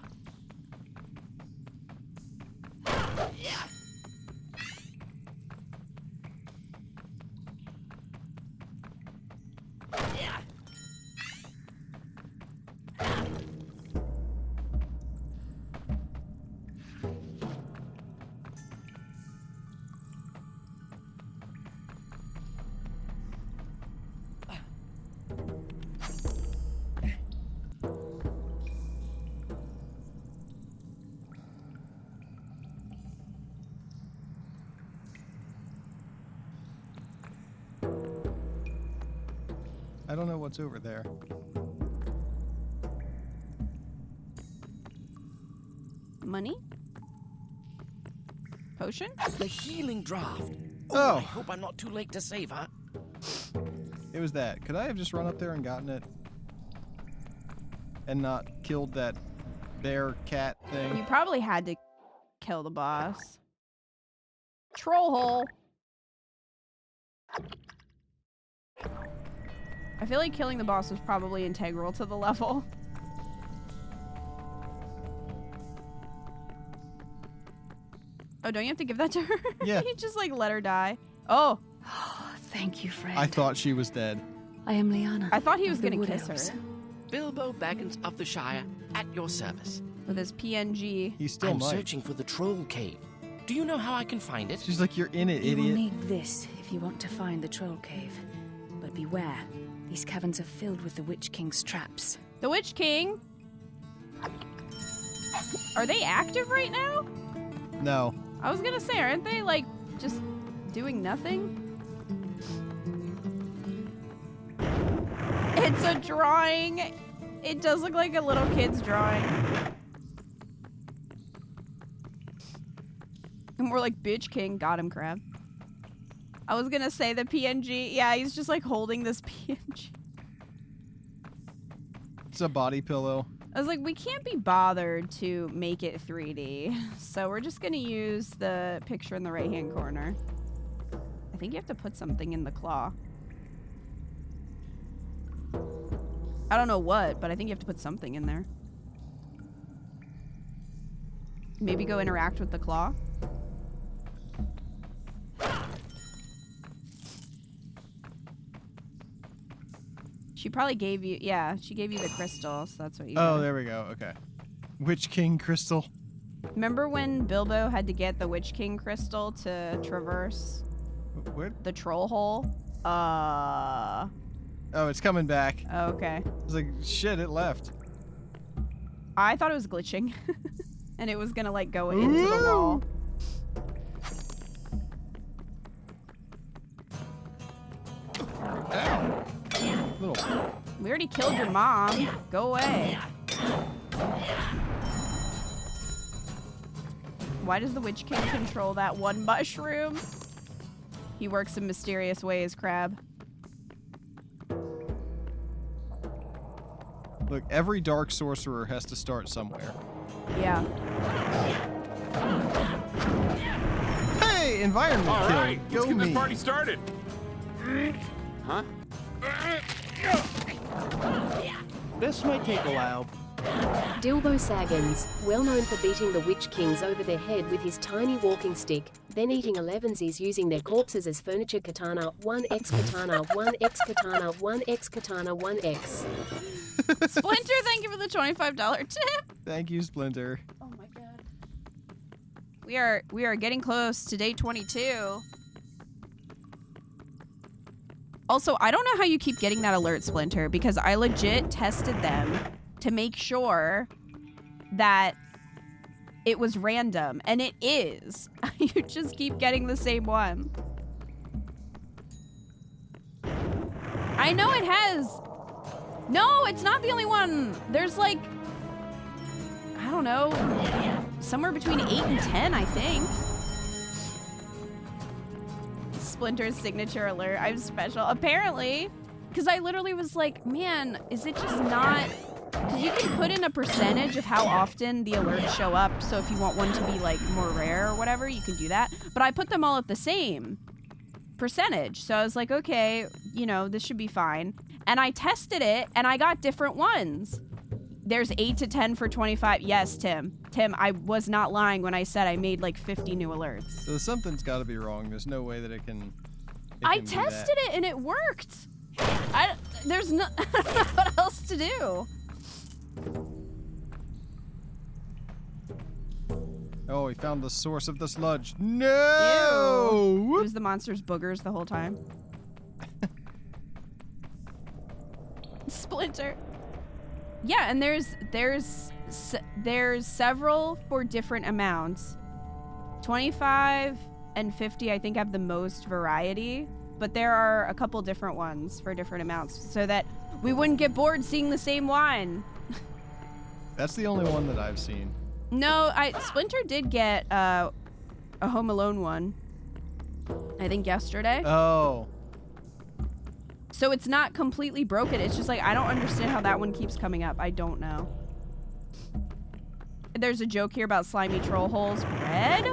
I don't know what's over there. Money? Potion? The healing draft. Oh. I hope I'm not too late to save, huh? It was that. Could I have just run up there and gotten it? And not killed that bear cat thing? You probably had to kill the boss. Troll hole. I feel like killing the boss was probably integral to the level. Oh, Oh, don't you have to give that to her? Yeah. You just like let her die. Oh. Thank you, friend. I thought she was dead. I am Lyanna. I thought he was of the gonna Wood kiss Elves. her. Bilbo Baggins of the Shire, at your service. With his PNG. He still I'm might. searching for the troll cave. Do you know how I can find it? She's like, you're in it, You will idiot. need this if you want to find the troll cave. But beware, these caverns are filled with the Witch King's traps. The Witch King? Are they active right now? No. I was gonna say, aren't they like just doing nothing? It's a drawing. It does look like a little kid's drawing. And more like bitch king. Got him, crab. I was gonna say the PNG. Yeah, he's just like holding this PNG. It's a body pillow. I was like, we can't be bothered to make it 3D. So we're just gonna use the picture in the right-hand corner. I think you have to put something in the claw. I don't know what, but I think you have to put something in there. Maybe go interact with the claw. She probably gave you, yeah, she gave you the crystal, so that's what you Oh, got. there we go. Okay. Witch King crystal. Remember when Bilbo had to get the Witch King crystal to traverse What? the troll hole? Oh, it's coming back. Okay. I was like, shit, it left. I thought it was glitching. And it was gonna like go into the wall. Ow. Little. We already killed your mom. Go away. Why does the Witch King control that one mushroom? He works in mysterious ways, Crab. Look, every dark sorcerer has to start somewhere. Yeah. Hey, environment All kill. right, Go let's get me. this party started. Huh? This might take a while. Bilbo Saggins, well known for beating the Witch Kings over their head with his tiny walking stick, then eating 11sies using their corpses as furniture. Katana, 1x katana, 1x katana, 1x katana, 1x. Splinter, thank you for the $25 tip. Thank you, Splinter. Oh my god. We are getting close to day 22. Also, I don't know how you keep getting that alert, Splinter, because I legit tested them to make sure that it was random, and it is. You just keep getting the same one. I know it has. No, it's not the only one. There's like, I don't know, somewhere between 8 and 10, I think. Splinter's signature alert. I'm special. Apparently, because I literally was like, man, is it just not... Because you can put in a percentage of how often the alerts show up. So if you want one to be like more rare or whatever, you can do that. But I put them all at the same percentage. So I was like, okay, you know, this should be fine. And I tested it and I got different ones. There's 8 to 10 for 25. Yes, Tim. Tim, I was not lying when I said I made like 50 new alerts. So something's got to be wrong. There's no way that it can. I tested it and it worked. There's no. I don't know what else to do. Oh, he found the source of the sludge. No! Ew. It was the monster's boogers the whole time. Splinter. Yeah, and there's several for different amounts. 25 and 50 I think have the most variety, but there are a couple different ones for different amounts so that we wouldn't get bored seeing the same one. That's the only one that I've seen. No, Splinter did get a Home Alone one, I think yesterday. Oh. So it's not completely broken. It's just like, I don't understand how that one keeps coming up. I don't know. There's a joke here about slimy troll holes. Red?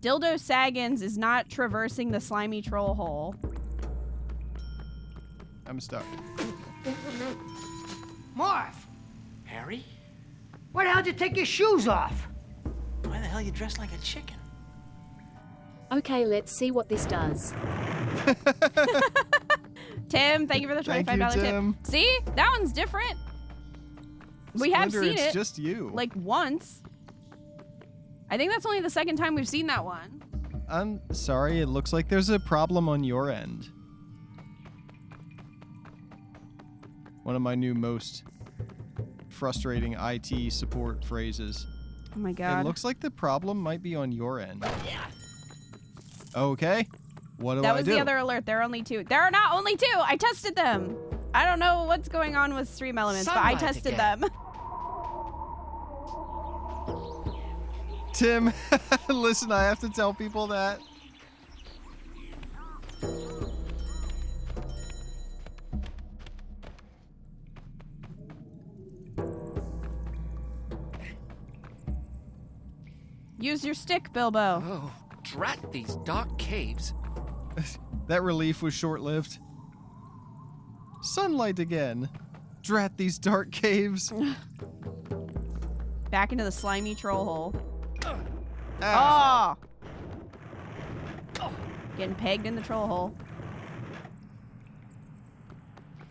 Dildo Saggins is not traversing the slimy troll hole. I'm stuck. Morph! Harry? Why the hell did you take your shoes off? Why the hell you dressed like a chicken? Okay, let's see what this does. Tim, thank you for the $25 tip. See? That one's different. We have Splinter, seen it's it. just you. Like once. I think that's only the second time we've seen that one. I'm sorry, it looks like there's a problem on your end. One of my new most frustrating IT support phrases. Oh my god. It looks like the problem might be on your end. Okay. What do I do? That was the other alert. There are only 2. There are not only 2. I tested them. I don't know what's going on with stream elements, but I tested them. Tim, listen, I have to tell people that. Use your stick, Bilbo. Oh, drat these dark caves. That relief was short-lived. Sunlight again. Drat these dark caves. Back into the slimy troll hole. Ah. Oh! Getting pegged in the troll hole.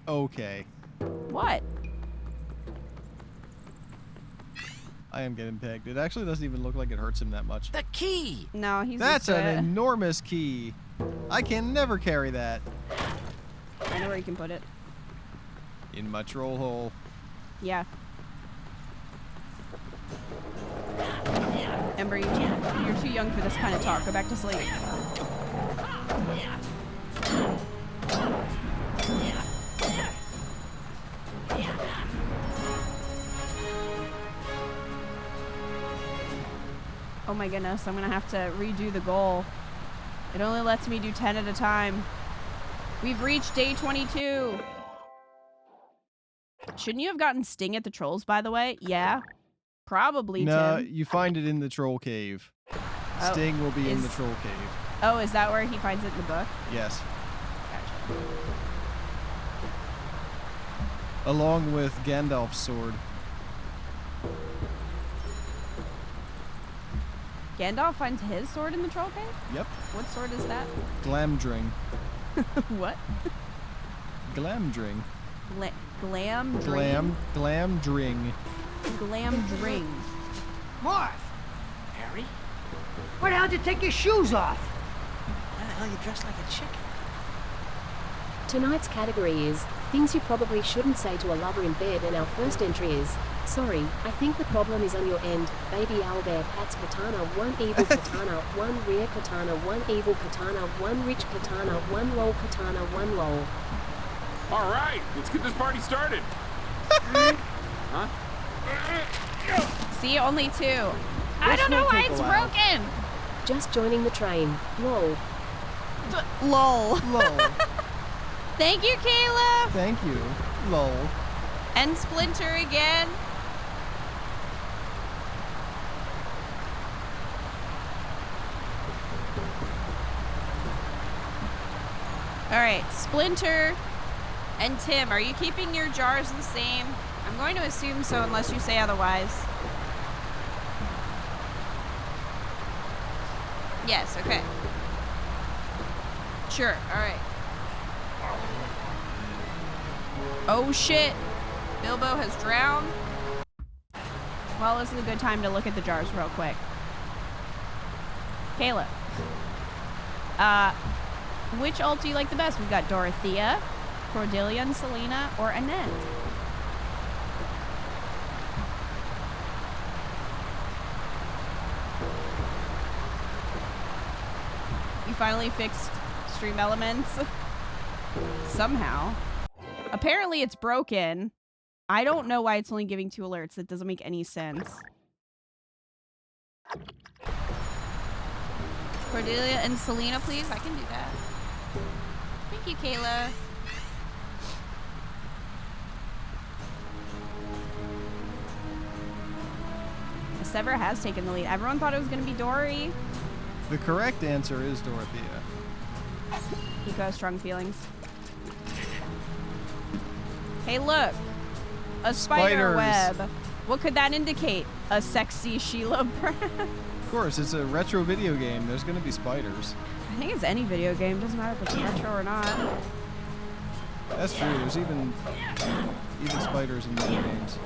Okay. What? I am getting pegged. It actually doesn't even look like it hurts him that much. The key! No, he's That's just an enormous key. I can never carry that. I know where you can put it. In my troll hole. Yeah. Ember, you're too young for this kind of talk. Go back to sleep. Oh my goodness, I'm gonna have to redo the goal. It only lets me do 10 at a time. We've reached day 22. Shouldn't you have gotten Sting at the trolls, by the way? Yeah. Probably, No, Tim. you find it in the troll cave. Oh, Sting will be in the troll cave. Oh, is that where he finds it in the book? Yes. Gotcha. Along with Gandalf's sword. Gandalf finds his sword in the troll cave? Yep. What sword is that? Glamdring. What? Glamdring. Glamdring? Glamdring. Glamdring. Marth! Harry? Why the hell did you take your shoes off? Why the hell you dressed like a chicken? Tonight's category is things you probably shouldn't say to a lover in bed, and our first entry is, sorry, I think the problem is on your end. Baby owlbear pats katana, 1 evil katana, 1 rear katana, 1 evil katana, 1 rich katana, 1 roll katana, 1 roll. All right, let's get this party started. Huh? See, only 2. I don't know why it's broken. Just joining the train. Lol. Lol. Lol. Thank you, Caleb. Thank you. Lol. And Splinter again. All right, Splinter and Tim, are you keeping your jars the same? I'm going to assume so unless you say otherwise. Yes, okay. Sure, all right. Oh shit, Bilbo has drowned. Well, this is a good time to look at the jars real quick. Kayla. Which ult do you like the best? We've got Dorothea, Cordelia and Selena, or Annette. You finally fixed stream elements. Somehow. Apparently it's broken. I don't know why it's only giving 2 alerts. That doesn't make any sense. Cordelia and Selena, please. I can do that. Thank you, Kayla. Sever has taken the lead. Everyone thought it was going to be Dory. The correct answer is Dorothea. Eco has strong feelings. Hey, look. A spider Spiders. web. What could that indicate? A sexy Sheila breath? Of course, it's a retro video game. There's gonna be spiders. I think it's any video game. Doesn't matter if it's retro or not. That's true. There's even spiders in video games.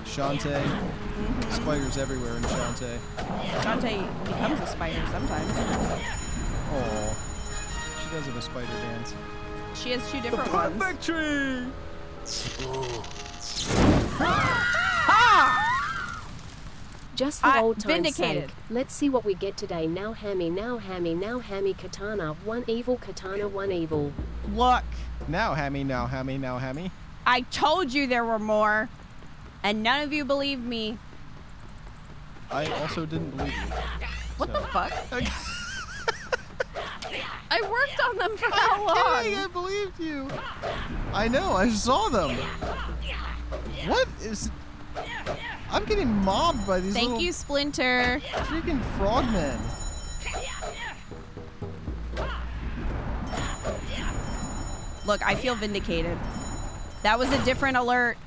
Shantae. Spiders everywhere in Shantae. Shantae becomes a spider sometimes. Oh, she does have a spider dance. She has 2 different ones. Perfect tree! Just for old time's vindicated. sake, let's see what we get today. Now hammy, now hammy, now hammy katana. 1 evil katana, 1 evil. Look. Now hammy, now hammy, now hammy. I told you there were more, and none of you believed me. I also didn't believe you. What the fuck? I worked on them for how long? I believed you. I know, I saw them. What is... I'm getting mobbed by these Thank you, Splinter. freaking frogmen. Look, I feel vindicated. That was a different alert.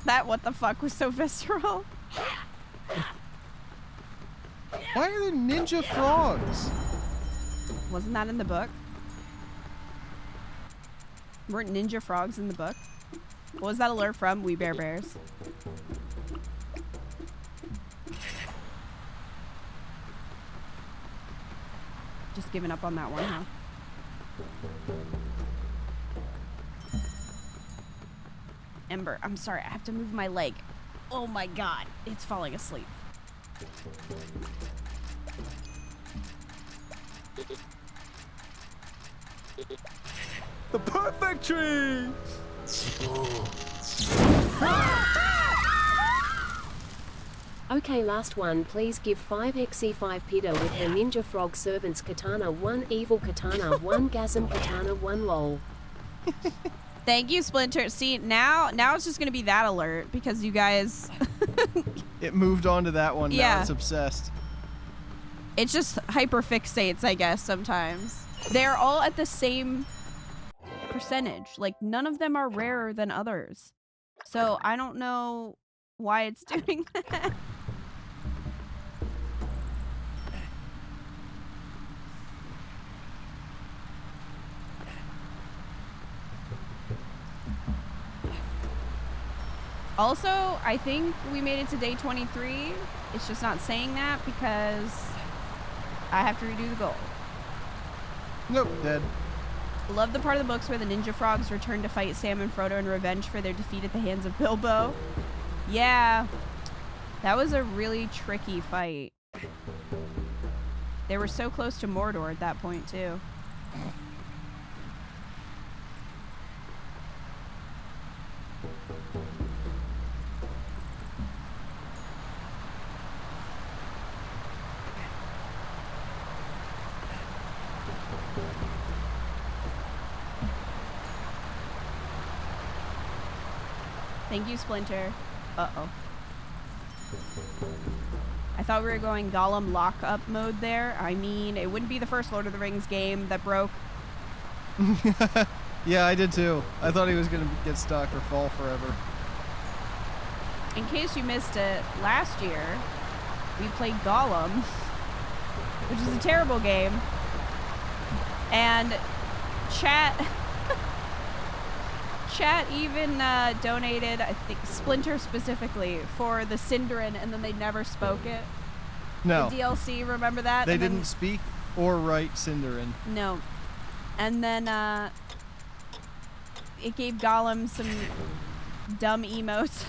That what the fuck was so visceral? Why are there ninja frogs? Wasn't that in the book? Weren't ninja frogs in the book? What was that alert from? We Bear Bears. Just giving up on that one, huh? Ember, I'm sorry, I have to move my leg. Oh my god, it's falling asleep. The perfect tree! Okay, last one. Please give 5xe5 Peter with her ninja frog servants katana, 1 evil katana, 1 gasm katana, 1 lol. Thank you, Splinter. See, now it's just gonna be that alert because you guys... It moved on to that one. Yeah. Now it's obsessed. It just hyperfixates, I guess, sometimes. They're all at the same percentage. Like, none of them are rarer than others. So I don't know why it's doing that. Also, I think we made it to day 23. It's just not saying that because I have to redo the goal. Nope, dead. Love the part of the books where the ninja frogs return to fight Sam and Frodo in revenge for their defeat at the hands of Bilbo. Yeah, that was a really tricky fight. They were so close to Mordor at that point, too. Thank you, Splinter. Uh-oh. I thought we were going Gollum lock-up mode there. I mean, it wouldn't be the first Lord of the Rings game that broke. Yeah, I did too. I thought he was going to get stuck or fall forever. In case you missed it, last year, we played Gollum, which is a terrible game. And chat even donated, I think, Splinter specifically, for the Sindarin, and then they never spoke it. No. The DLC, remember that? They And then- didn't speak or write Sindarin. No. And then, it gave Gollum some dumb emotes.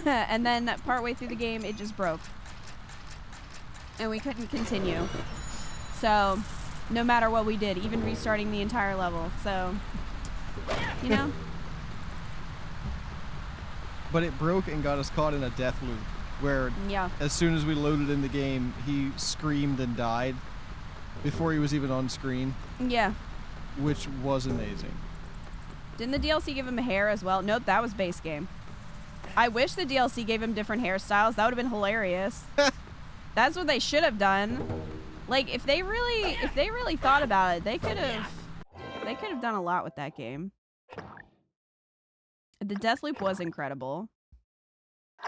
And then, partway through the game, it just broke. And we couldn't continue. So, no matter what we did, even restarting the entire level. So, you know? But it broke and got us caught in a death loop where Yeah. as soon as we loaded in the game, he screamed and died before he was even on screen, Yeah. which was amazing. Didn't the DLC give him hair as well? Nope, that was base game. I wish the DLC gave him different hairstyles. That would have been hilarious. That's what they should have done. Like, if they really thought about it, they could have done a lot with that game. The death loop was incredible.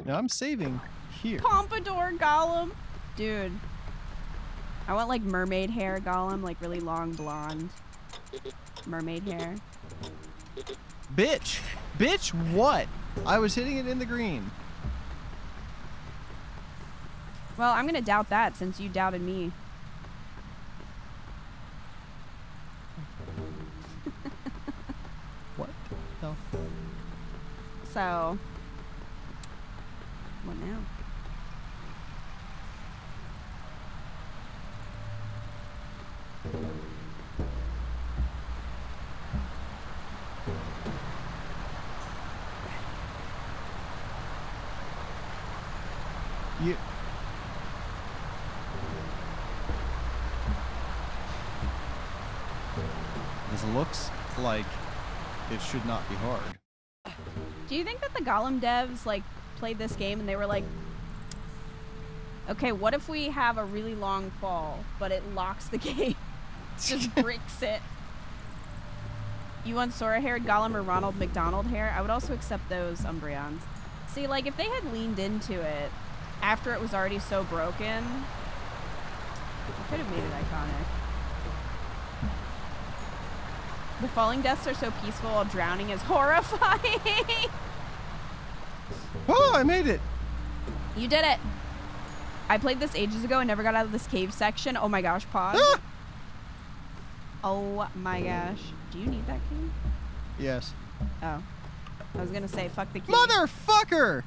Now I'm saving here. Pompadour Gollum. Dude. I want like mermaid hair Gollum, like really long blonde mermaid hair. Bitch! Bitch, what? I was hitting it in the green. Well, I'm gonna doubt that since you doubted me. What? No. So, what now? You. This looks like it should not be hard. Do you think that the Gollum devs like played this game and they were like, okay, what if we have a really long fall, but it locks the game? Just bricks it. You want Sora-haired Gollum or Ronald McDonald hair? I would also accept those Umbreons. See, like, if they had leaned into it after it was already so broken, it could have made it iconic. The falling deaths are so peaceful while drowning is horrifying. Oh, I made it. You did it. I played this ages ago and never got out of this cave section. Oh my gosh, pause. Ah! Oh my gosh. Do you need that key? Yes. Oh. I was gonna say, fuck the key. Motherfucker!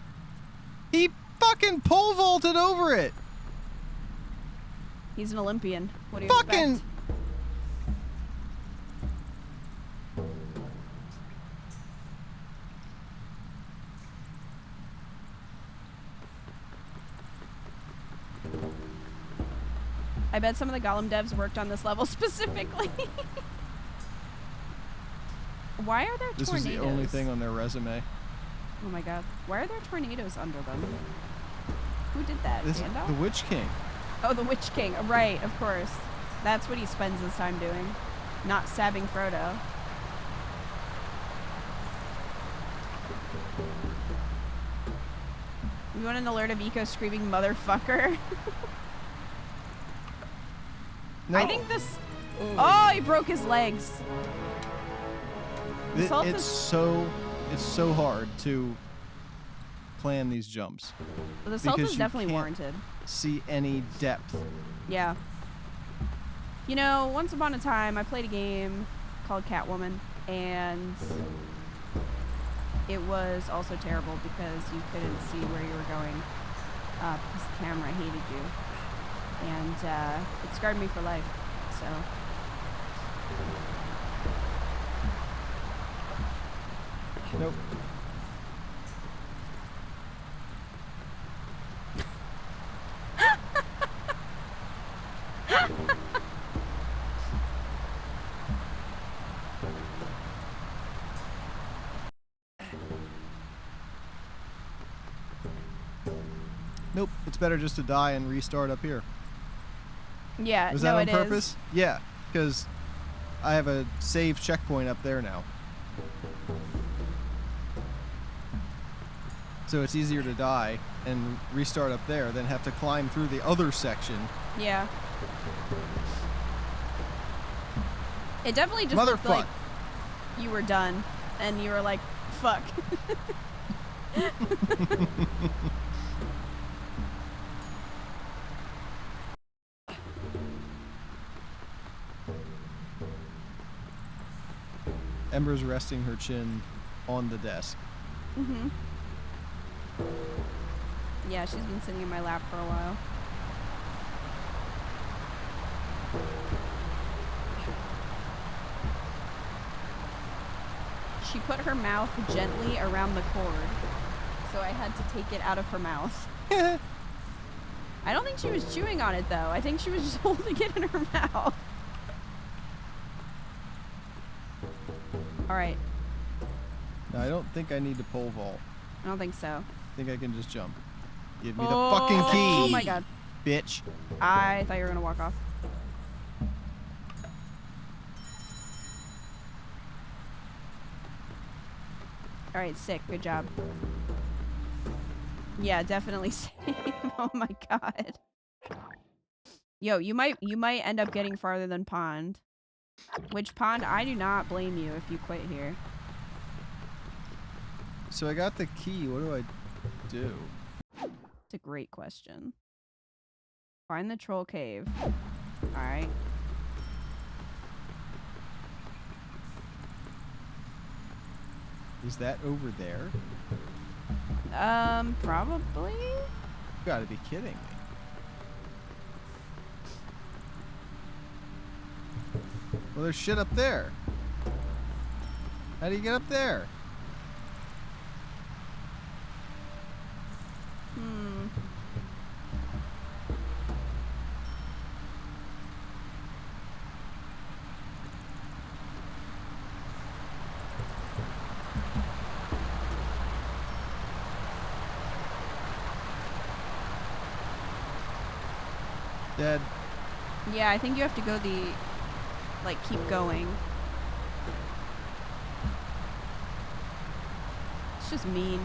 He fucking pole vaulted over it. He's an Olympian. What do you fucking expect? I bet some of the Gollum devs worked on this level specifically. Why are there tornadoes? This was the only thing on their resume. Oh my god. Why are there tornadoes under them? Who did that? This is Gandalf? the Witch King. Oh, the Witch King. Right, of course. That's what he spends his time doing. Not stabbing Frodo. You want an alert of Eco screaming motherfucker? No. I think this... Oh, he broke his legs. It's so hard to plan these jumps. The salt is definitely warranted. See any depth. Yeah. You know, once upon a time, I played a game called Catwoman, and it was also terrible because you couldn't see where you were going because the camera hated you. And it scarred me for life, so... Nope. Nope, it's better just to die and restart up here. Yeah, was that on purpose? Yeah, because I have a save checkpoint up there now. So it's easier to die and restart up there than have to climb through the other section. Yeah. It definitely just looked like you were done, and you were like, fuck. Ember's resting her chin on the desk. Mm-hmm. Yeah, she's been sitting in my lap for a while. She put her mouth gently around the cord, so I had to take it out of her mouth. I don't think she was chewing on it, though. I think she was just holding it in her mouth. Alright. No, I don't think I need to pole vault. I don't think so. I think I can just jump. Give me the fucking key. Oh my god. bitch. I thought you were gonna walk off. All right, sick. Good job. Yeah, definitely same. Oh my god. Yo, you might end up getting farther than Pond. Which Pond? I do not blame you if you quit here. So I got the key. What do I do? It's a great question. Find the troll cave. All right. Is that over there? Probably. You gotta be kidding me. Well, there's shit up there. How do you get up there? Dead. Yeah, I think you have to go the, like, keep going. It's just mean.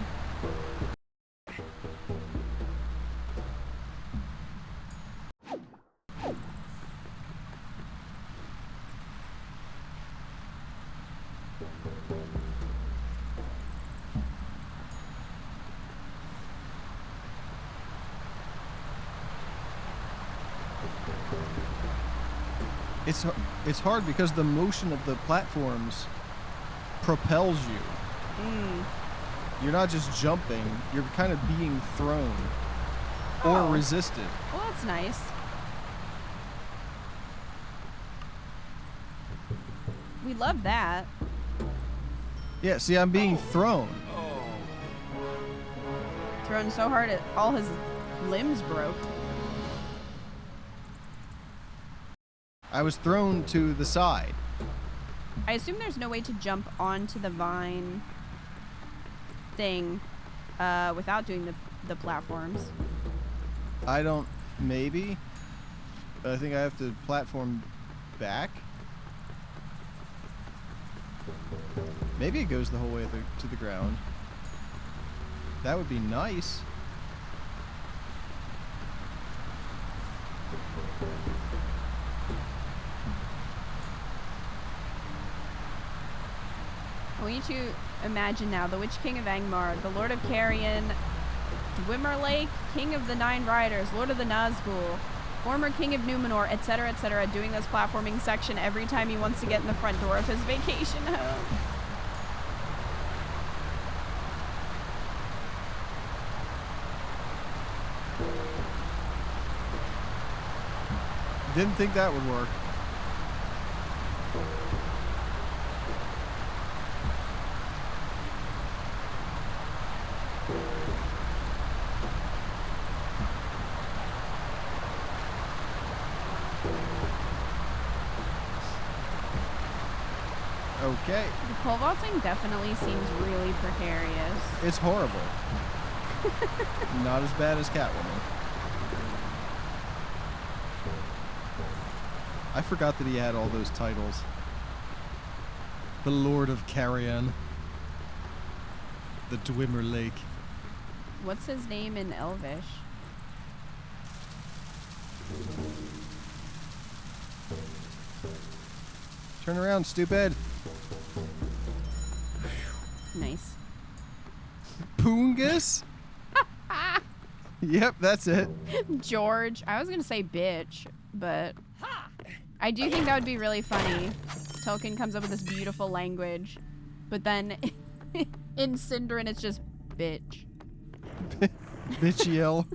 It's hard because the motion of the platforms propels you. You're not just jumping, you're kind of being thrown or resisted. Well, that's nice. We love that. Yeah, see, I'm being thrown. Thrown so hard all his limbs broke. I was thrown to the side. I assume there's no way to jump onto the vine thing without doing the platforms. I don't... Maybe? But I think I have to platform back. Maybe it goes the whole way to the ground. That would be nice. I want you to imagine now the Witch King of Angmar, the Lord of Carrion, Dwemer Lake, King of the Nine Riders, Lord of the Nazgul, former King of Numenor, etc., doing this platforming section every time he wants to get in the front door of his vacation home. Didn't think that would work. Okay. The pole vaulting definitely seems really precarious. It's horrible. Not as bad as Catwoman. I forgot that he had all those titles. The Lord of Carrion. The Dwemer Lake. What's his name in Elvish? Turn around, stupid. Nice. Poongus? Yep, that's it. George. I was gonna say bitch, but I do think that would be really funny. Tolkien comes up with this beautiful language, but then in Sindarin it's just bitch. Bitchiel.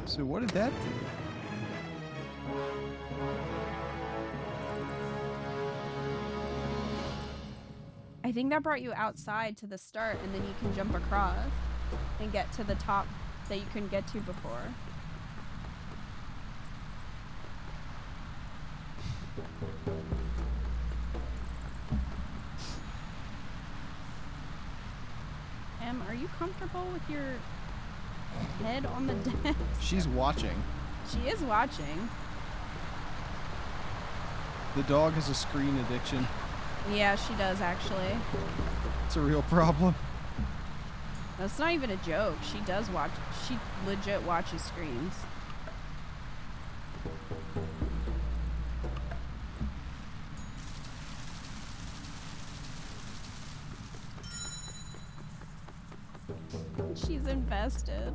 So what did that do? I think that brought you outside to the start, and then you can jump across and get to the top that you couldn't get to before. Em, are you comfortable with your head on the desk? She's watching. She is watching. The dog has a screen addiction. Yeah, she does actually. It's a real problem. That's not even a joke. She does watch. She legit watches screens. She's invested.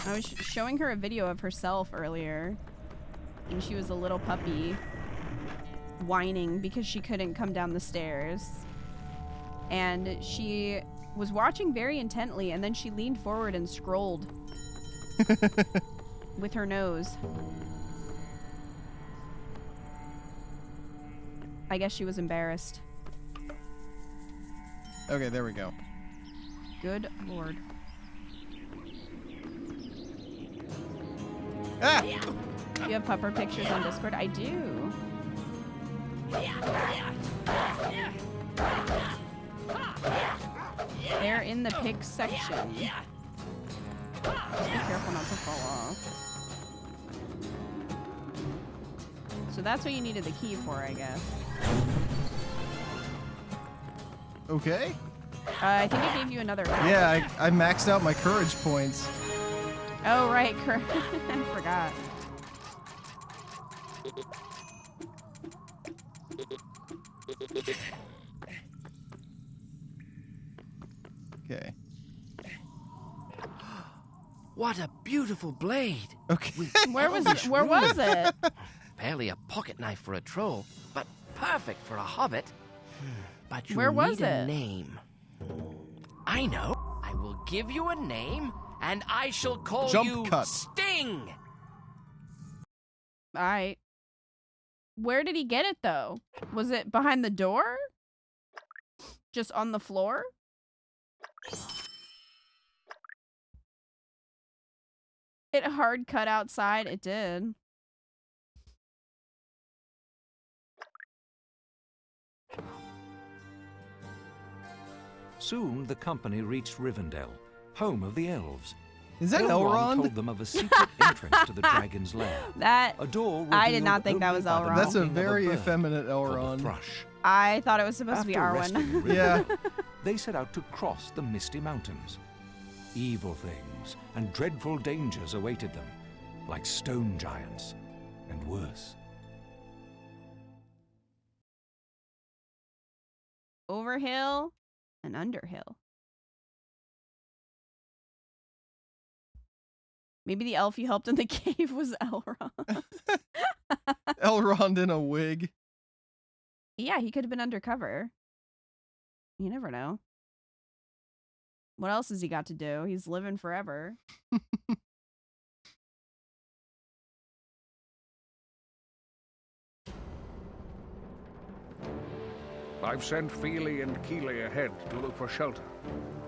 I was showing her a video of herself earlier, and she was a little puppy whining because she couldn't come down the stairs. And she was watching very intently, and then she leaned forward and scrolled with her nose. I guess she was embarrassed. Okay, there we go. Good lord. Ah! Do you have pupper pictures on Discord? I do. They're in the pics section. Just be careful not to fall off. So that's what you needed the key for, I guess. Okay. I think it gave you another. Yeah, I maxed out my courage points. Oh, right. I forgot. Okay. What a beautiful blade. Okay. Where was it? Barely a pocket knife for a troll, but perfect for a hobbit. But you Where was need a it? name. I know. I will give you a name, and I shall call Jump you cut. Sting. Alright. Where did he get it, though? Was it behind the door? Just on the floor? It hard cut outside. It did. Soon the company reached Rivendell, home of the elves. Is that Elrond? Told them of a secret entrance to the dragon's lair. That A door I did revealed not think that only was by the Elrond. That's a knocking of very bird effeminate called a Elrond. thrush. I thought it was supposed to be After rescuing Arwen. Rivendell, Yeah. They set out to cross the Misty Mountains. Evil things and dreadful dangers awaited them, like stone giants and worse. Over hill and under hill. Maybe the elf you helped in the cave was Elrond. Elrond in a wig. Yeah, he could have been undercover. You never know. What else has he got to do? He's living forever. I've sent Feely and Keely ahead to look for shelter.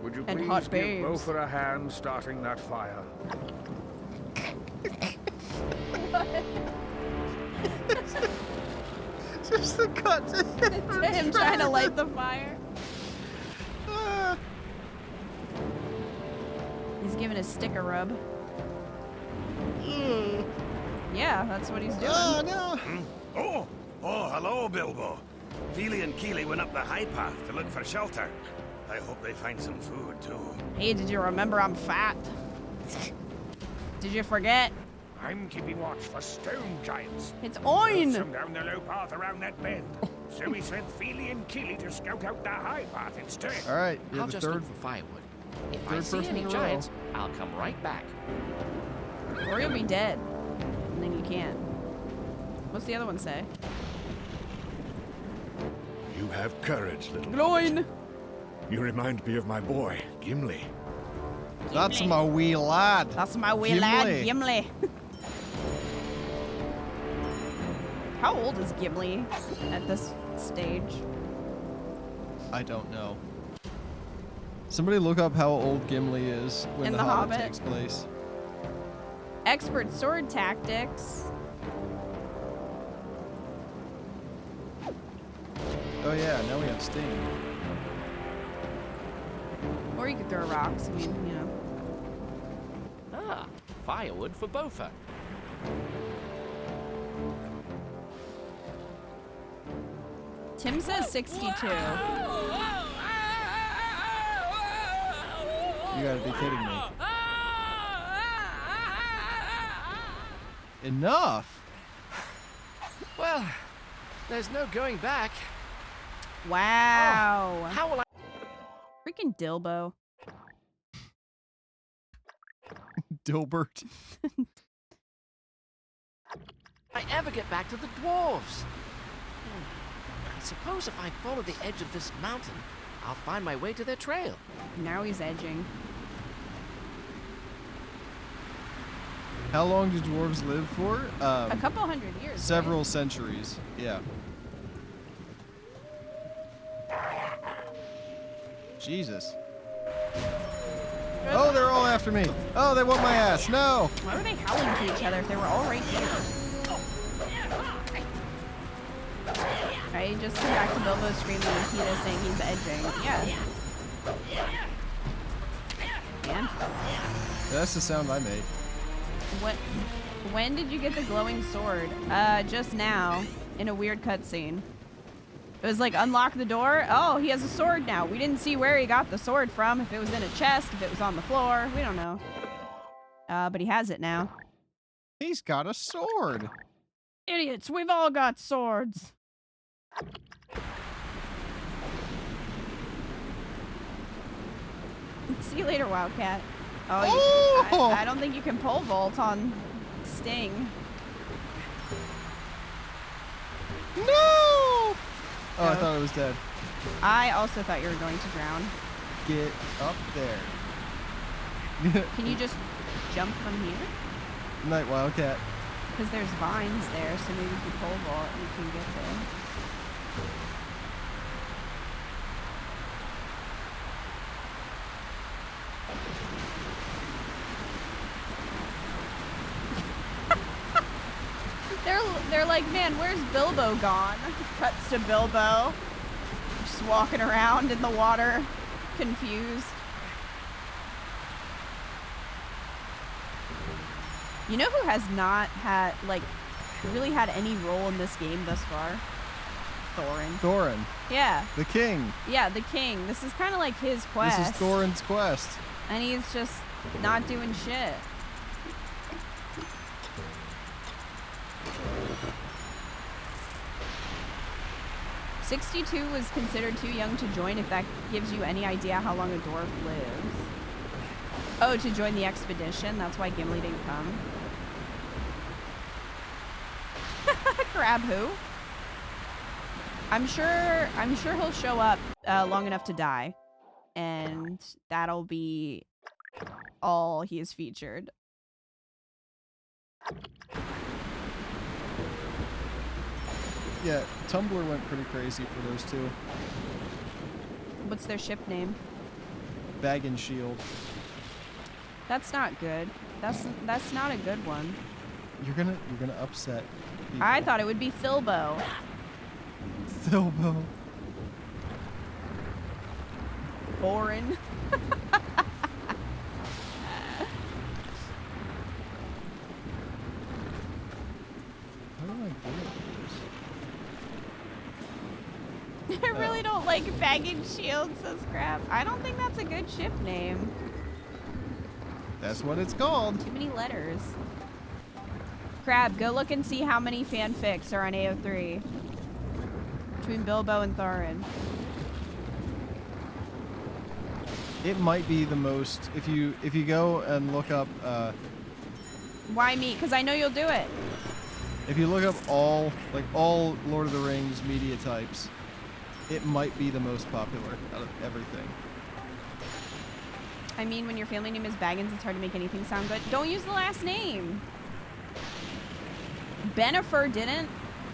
Would you And please hot give babes. both a hand starting that fire? Just the cut to Him trying to light the fire. He's giving his stick a rub. Yeah, that's what he's doing. Oh, no. Oh, hello, Bilbo. Feely and Keely went up the high path to look for shelter. I hope they find some food, too. Hey, did you remember I'm fat? Did you forget? I'm keeping watch for stone giants. It's Oin! Some down the low path around that bend. So we sent Feely and Keely to scout out the high path instead. All right, you're I'll the just third. look for firewood. If I third see person any in a row. giants, I'll come right back. Or you'll be dead. And then you can't. What's the other one say? You have courage, little Gloin! You remind me of my boy, Gimli. That's my wee lad. That's my wee lad, Gimli. How old is Gimli at this stage? I don't know. Somebody look up how old Gimli is when the Hobbit takes place. Expert sword tactics. Oh yeah, now we have Sting. Or you could throw rocks. I mean, you know. Ah, firewood for Bofa. Tim says 62. You gotta be kidding me. Enough! Well, there's no going back. Wow. Oh, how will I... Freaking Dilbo. Dilbert. I ever get back to the dwarves? I suppose if I follow the edge of this mountain, I'll find my way to their trail. Now he's edging. How long do dwarves live for? A couple hundred years. Several centuries. Yeah. Jesus. Oh, they're all after me. Oh, they want my ass. No. Why were they howling to each other if they were all right here? Right, just come back to Bilbo screaming and Kita saying he's edging. Yeah. And? That's the sound I made. When did you get the glowing sword? Just now, in a weird cutscene. It was like, unlock the door. Oh, he has a sword now. We didn't see where he got the sword from, if it was in a chest, if it was on the floor. We don't know. But he has it now. He's got a sword. Idiots, we've all got swords. See you later, Wildcat. Oh, I don't think you can pole vault on Sting. No! Oh, I thought it was dead. I also thought you were going to drown. Get up there. Can you just jump from here? Night, Wildcat. Because there's vines there, so maybe if you pole vault, you can get there. They're like, man, where's Bilbo gone? Cuts to Bilbo, just walking around in the water, confused. You know who has not had, like, really had any role in this game thus far? Thorin. Thorin. Yeah. The king. Yeah, the king. This is kind of like his quest. This is Thorin's quest. And he's just not doing shit. "62 was considered too young to join, if that gives you any idea how long a dwarf lives." Oh, to join the expedition? That's why Gimli didn't come. Crab who? I'm sure he'll show up long enough to die. And that'll be all he is featured. Yeah, Tumblr went pretty crazy for those two. What's their ship name? Bag and Shield. That's not good. That's not a good one. You're gonna upset people. I thought it would be Filbo. Filbo. Boring. How do I get this? I really don't like Bag and Shield, says Crab. I don't think that's a good ship name. That's what it's called. Too many letters. Crab, go look and see how many fanfics are on AO3 between Bilbo and Thorin. It might be the most. If you go and look up. Why me? Because I know you'll do it. If you look up all Lord of the Rings media types, it might be the most popular out of everything. I mean, when your family name is Baggins, it's hard to make anything sound good. Don't use the last name. Benifer didn't.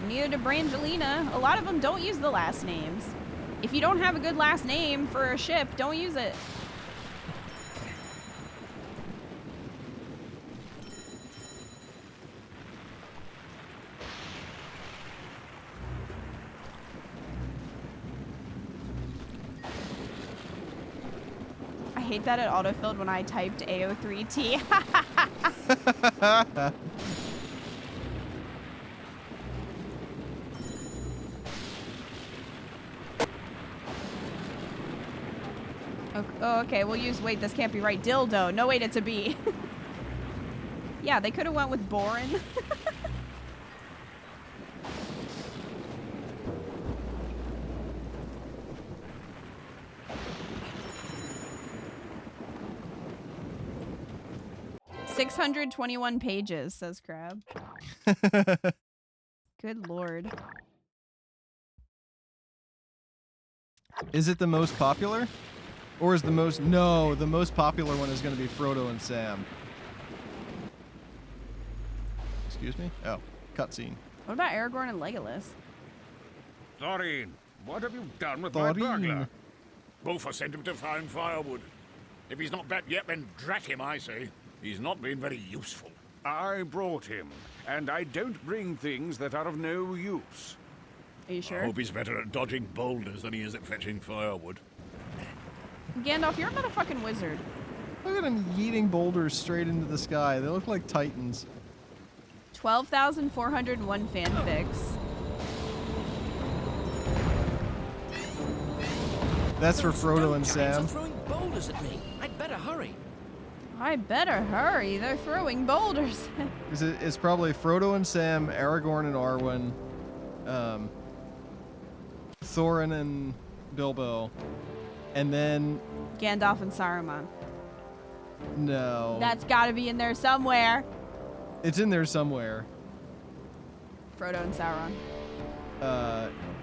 Neither did Brangelina. A lot of them don't use the last names. If you don't have a good last name for a ship, don't use it. I hate that it autofilled when I typed AO3T. Oh, okay, we'll use, wait, this can't be right. Dildo. No, wait, it's a B. Yeah, they could have went with Borin. "621 pages," says Crab. Good lord. Is it the most popular? Or is the most... No, the most popular one is going to be Frodo and Sam. Excuse me? Oh, cutscene. What about Aragorn and Legolas? Thorin, what have you done with my burglar? Bofa sent him to find firewood. If he's not back yet, then drat him, I say. He's not been very useful. I brought him, and I don't bring things that are of no use. Are you sure? I hope he's better at dodging boulders than he is at fetching firewood. Gandalf, you're a motherfucking wizard. Look at him yeeting boulders straight into the sky. They look like titans. 12,401 fanfics. That's for Frodo and Sam. Throwing boulders at me. I'd better hurry. I better hurry. They're throwing boulders. It's probably Frodo and Sam, Aragorn and Arwen, Thorin and Bilbo, and then Gandalf and Saruman. No. That's gotta be in there somewhere. It's in there somewhere. Frodo and Sauron.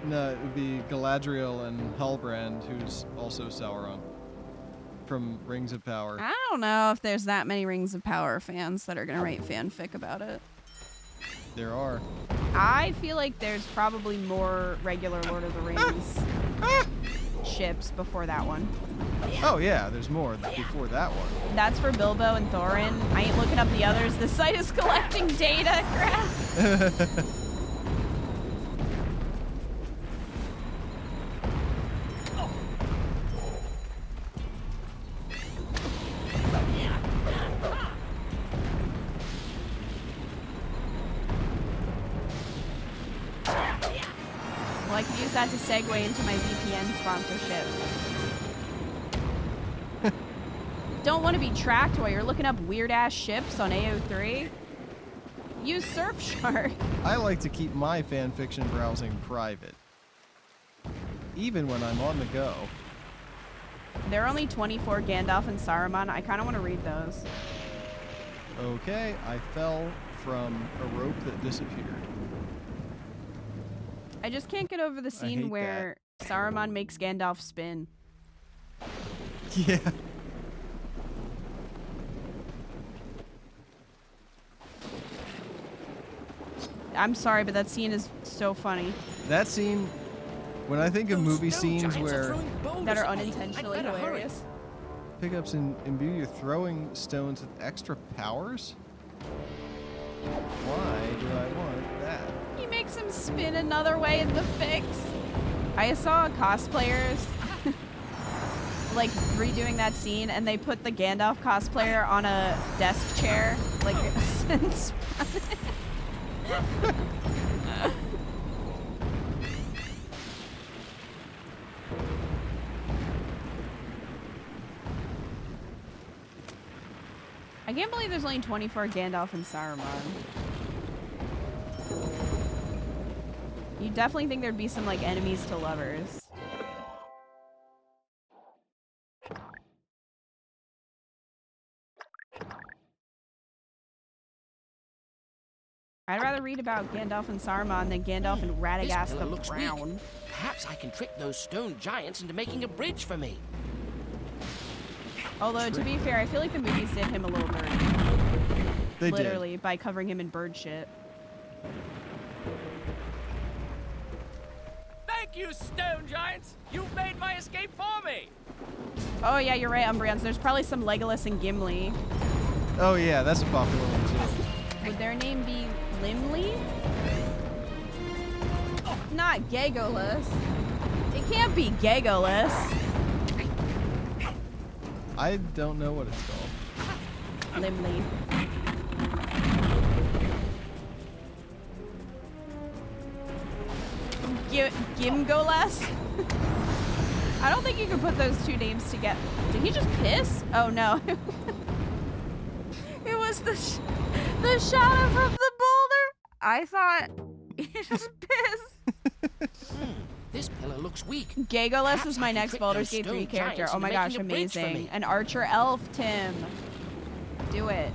No, it would be Galadriel and Halbrand, who's also Sauron from Rings of Power. I don't know if there's that many Rings of Power fans that are gonna write fanfic about it. There are. I feel like there's probably more regular Lord of the Rings ships before that one. Oh yeah, there's more before that one. That's for Bilbo and Thorin. I ain't looking up the others. The site is collecting data, crap. Well, I could use that to segue into my VPN sponsorship. Don't want to be tracked while you're looking up weird-ass ships on AO3? Use Surfshark. I like to keep my fanfiction browsing private, even when I'm on the go. There are only 24 Gandalf and Saruman. I kind of want to read those. Okay, I fell from a rope that disappeared. I just can't get over the scene where Saruman makes Gandalf spin. Yeah. I'm sorry, but that scene is so funny. That scene, when I think of movie scenes where that are unintentionally hilarious. pickups imbue you throwing stones with extra powers? Why do I want that? He makes him spin another way in the fix. I saw cosplayers like redoing that scene, and they put the Gandalf cosplayer on a desk chair, like and spun it. I can't believe there's only 24 Gandalf and Saruman. You definitely think there'd be some like enemies to lovers. I'd rather read about Gandalf and Saruman than Gandalf and Radagast the Brown. Perhaps I can trick those stone giants into making a bridge for me. Although, to be fair, I feel like the movies did him a little dirty. They Literally, by covering him in bird shit. Thank you, stone giants! You've made my escape for me! Oh yeah, you're right, Umbreons. There's probably some Legolas and Gimli. Oh yeah, that's a popular one too. Would their name be Limley? Not Gagolus. It can't be Gagolus. I don't know what it's called. Limley. Gimgolas? I don't think you can put those two names together. Did he just piss? Oh no. It was the shadow from the boulder. I thought he just pissed. This pillar looks weak. Gagolus is my next Baldur's Gate 3 character. Oh my gosh, amazing. An archer elf, Tim. Do it.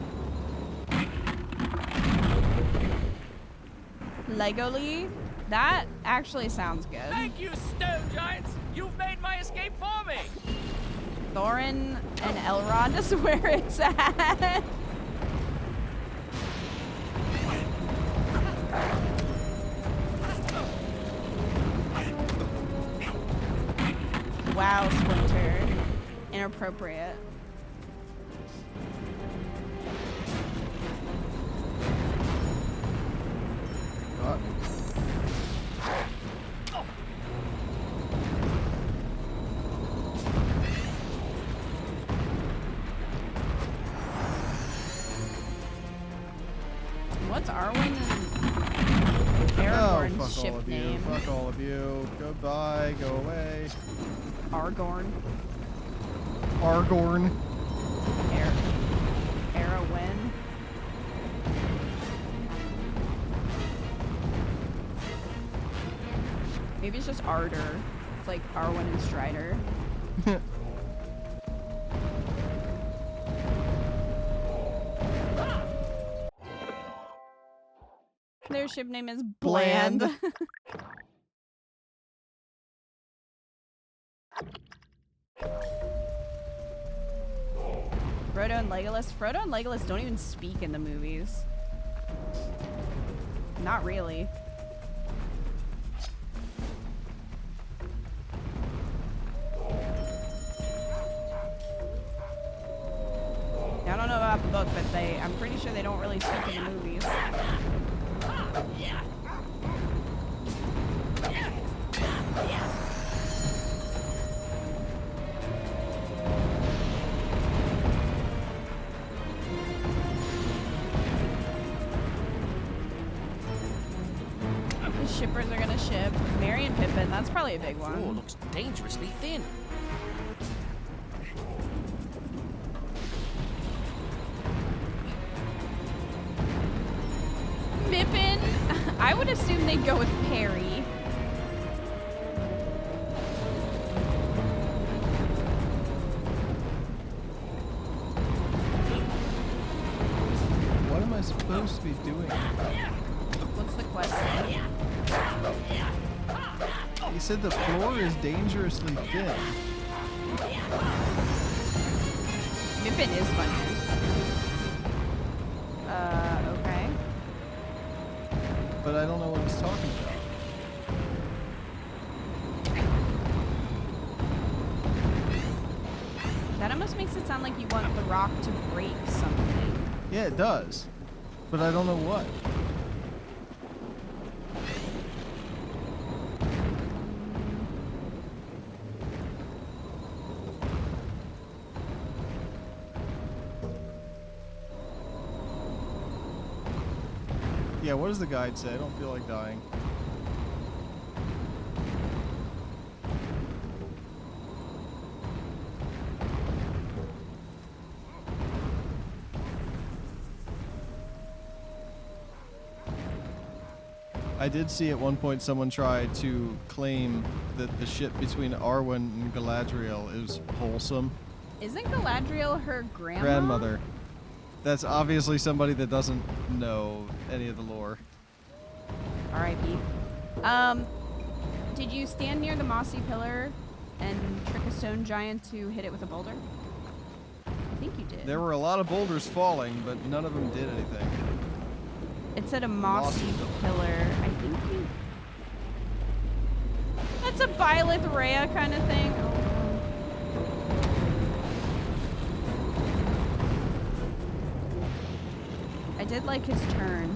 Legoli? That actually sounds good. Thank you, stone giants! You've made my escape for me! Thorin and Elrond is where it's at. Wow, Splinter. Inappropriate. What's Arwen and Aragorn's fuck ship all of name? you. Fuck all of you. Goodbye. Go away. Aragorn. Aragorn. Arwen. Maybe it's just Ardor. It's like Arwen and Strider. Their ship name is Bland. Frodo and Legolas. Frodo and Legolas don't even speak in the movies. Not really. I don't know about the book, but I'm pretty sure they don't really speak in the movies. The shippers are gonna ship Merry and Pippin. That's probably a big one. Oh, looks dangerously thin. Pippin? I would assume they'd go with Perry. What am I supposed to be doing? What's the question? He said the floor is dangerously thin. Pippin is funny. Okay. But I don't know what he's talking about. That almost makes it sound like you want the rock to break something. Yeah, it does. But I don't know what. Yeah, what does the guide say? I don't feel like dying. I did see at one point someone try to claim that the ship between Arwen and Galadriel is wholesome. Isn't Galadriel her Grandmother. That's obviously somebody that doesn't know any of the lore. R.I.P. Did you stand near the mossy pillar and trick a stone giant to hit it with a boulder? think you did. There were a lot of boulders falling, but none of them did anything. It said a mossy pillar. I think you... That's a Byleth Rhea kind of thing. I did like his turn.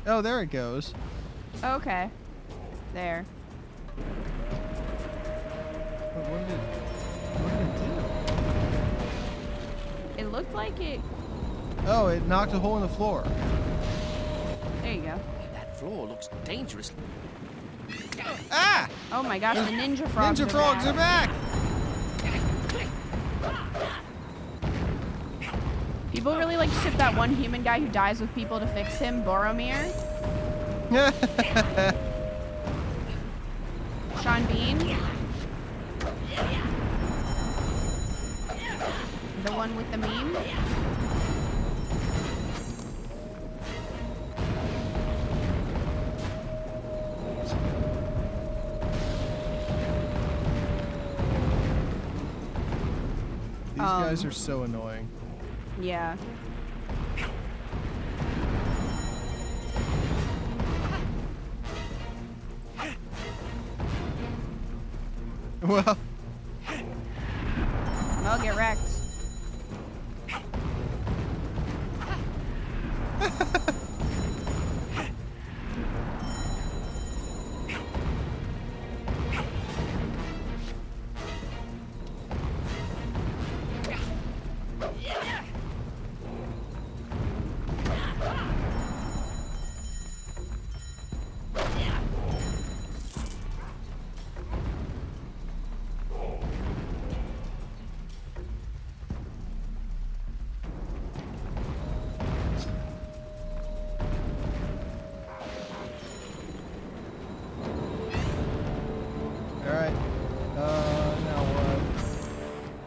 Oh, there it goes. Okay. There. What did it do? It looked like it... Oh, it knocked a hole in the floor. There you go. That floor looks dangerous. Ah! Oh my gosh, the ninja frogs Ninja frogs are back! People really like to ship that one human guy who dies with people to fix him, Boromir. Sean Bean. The one with the meme. These guys are so annoying. Yeah. Well. I'll get wrecked.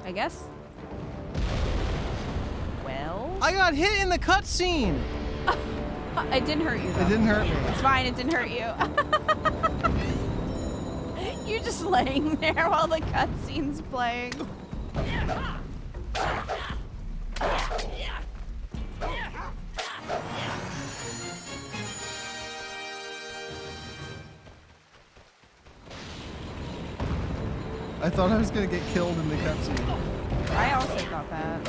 I guess. Well. I got hit in the cutscene. It didn't hurt you though. It didn't hurt me. It's fine. It didn't hurt you. You're just laying there while the cutscene's playing. I thought I was gonna get killed in the cutscene. I also thought that.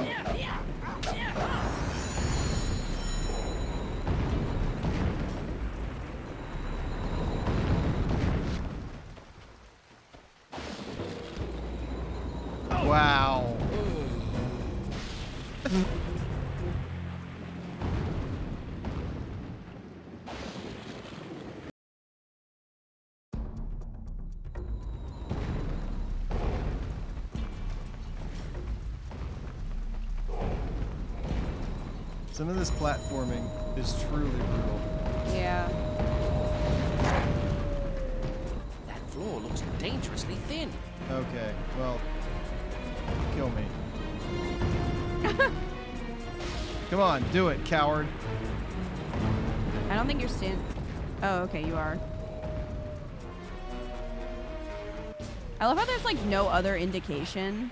Wow. Some of this platforming is truly brutal. Yeah. That floor looks dangerously thin. Okay, well, kill me. Come on, do it, coward. I don't think you're Oh, okay, you are. I love how there's like no other indication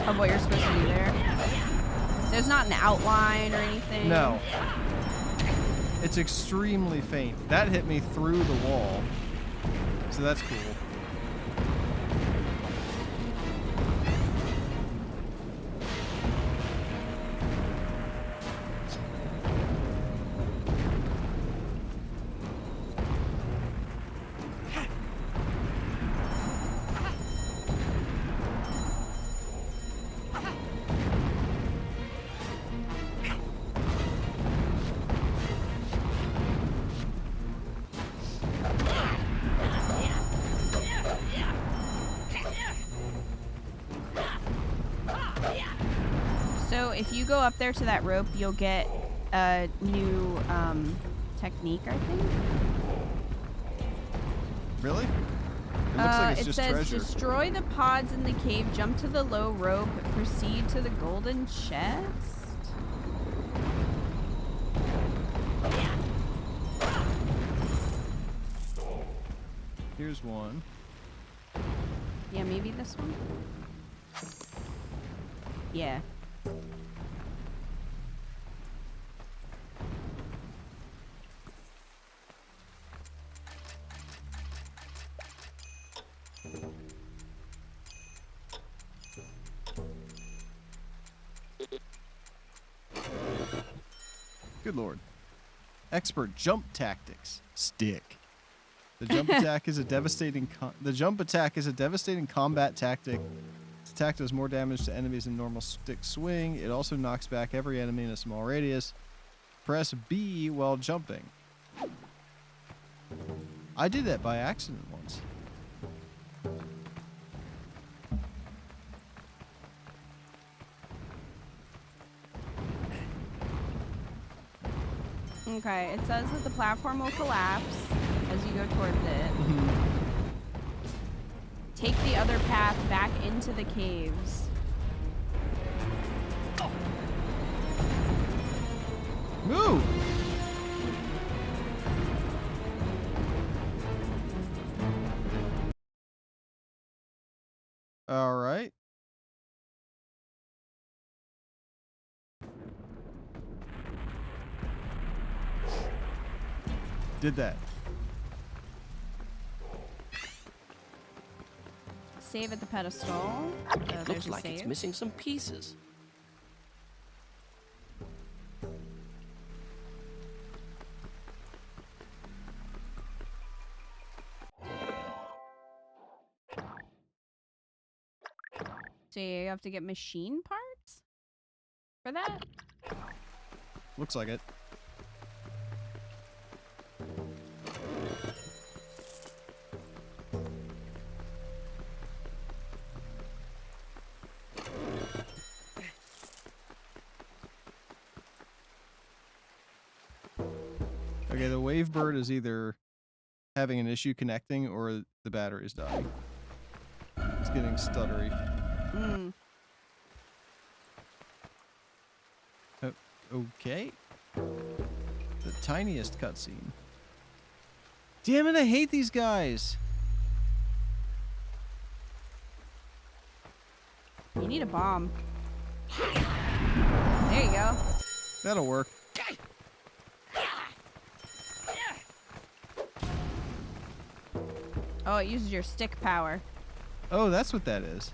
of what you're supposed to do there. There's not an outline or anything. No. It's extremely faint. That hit me through the wall. So that's cool. you go up there to that rope, you'll get a new technique, I think. Really? It looks like it's just says treasure. destroy the pods in the cave, jump to the low rope, proceed to the golden chest. Here's one. Yeah, maybe this one. Yeah. Good lord. Expert jump tactics. Stick. The jump attack is a devastating combat tactic. This attack does more damage to enemies than normal stick swing. It also knocks back every enemy in a small radius. Press B while jumping. I did that by accident once. Okay, it says that the platform will collapse as you go towards it. Take the other path back into the caves. Move! All right. Did that. Save at the pedestal. It looks like it's missing some pieces. So you have to get machine parts for that? Looks like it. Okay, the wave bird is either having an issue connecting or the battery's dying. It's getting stuttery. Hmm. Okay. The tiniest cutscene. Damn it, I hate these guys. You need a bomb. There you go. That'll work. Oh, it uses your stick power. Oh, that's what that is.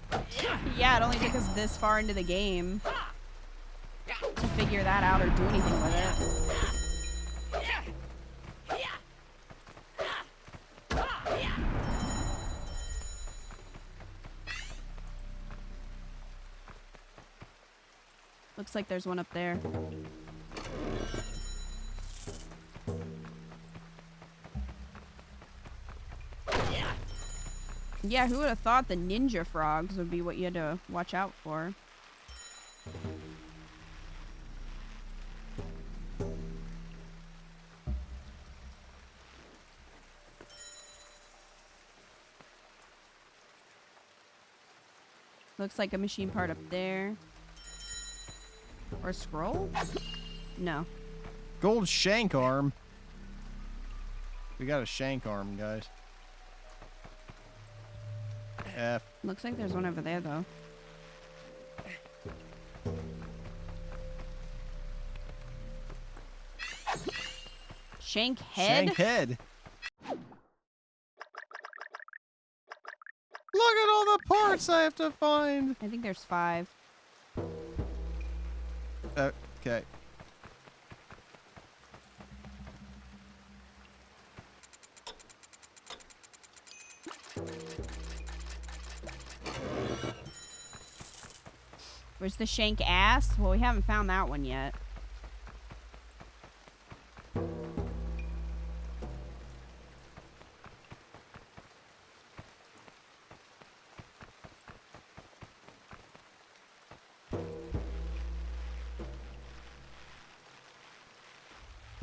Yeah, it only took us this far into the game to figure that out or do anything with it. Looks like there's one up there. Yeah, who would have thought the ninja frogs would be what you had to watch out for? Looks like a machine part up there. Or a scroll? No. Gold shank arm. We got a shank arm, guys. F. Looks like there's one over there, though. Shank head? Shank head. Look at all the parts I have to find. I think there's 5. Okay. Where's the shank ass? Well, we haven't found that one yet.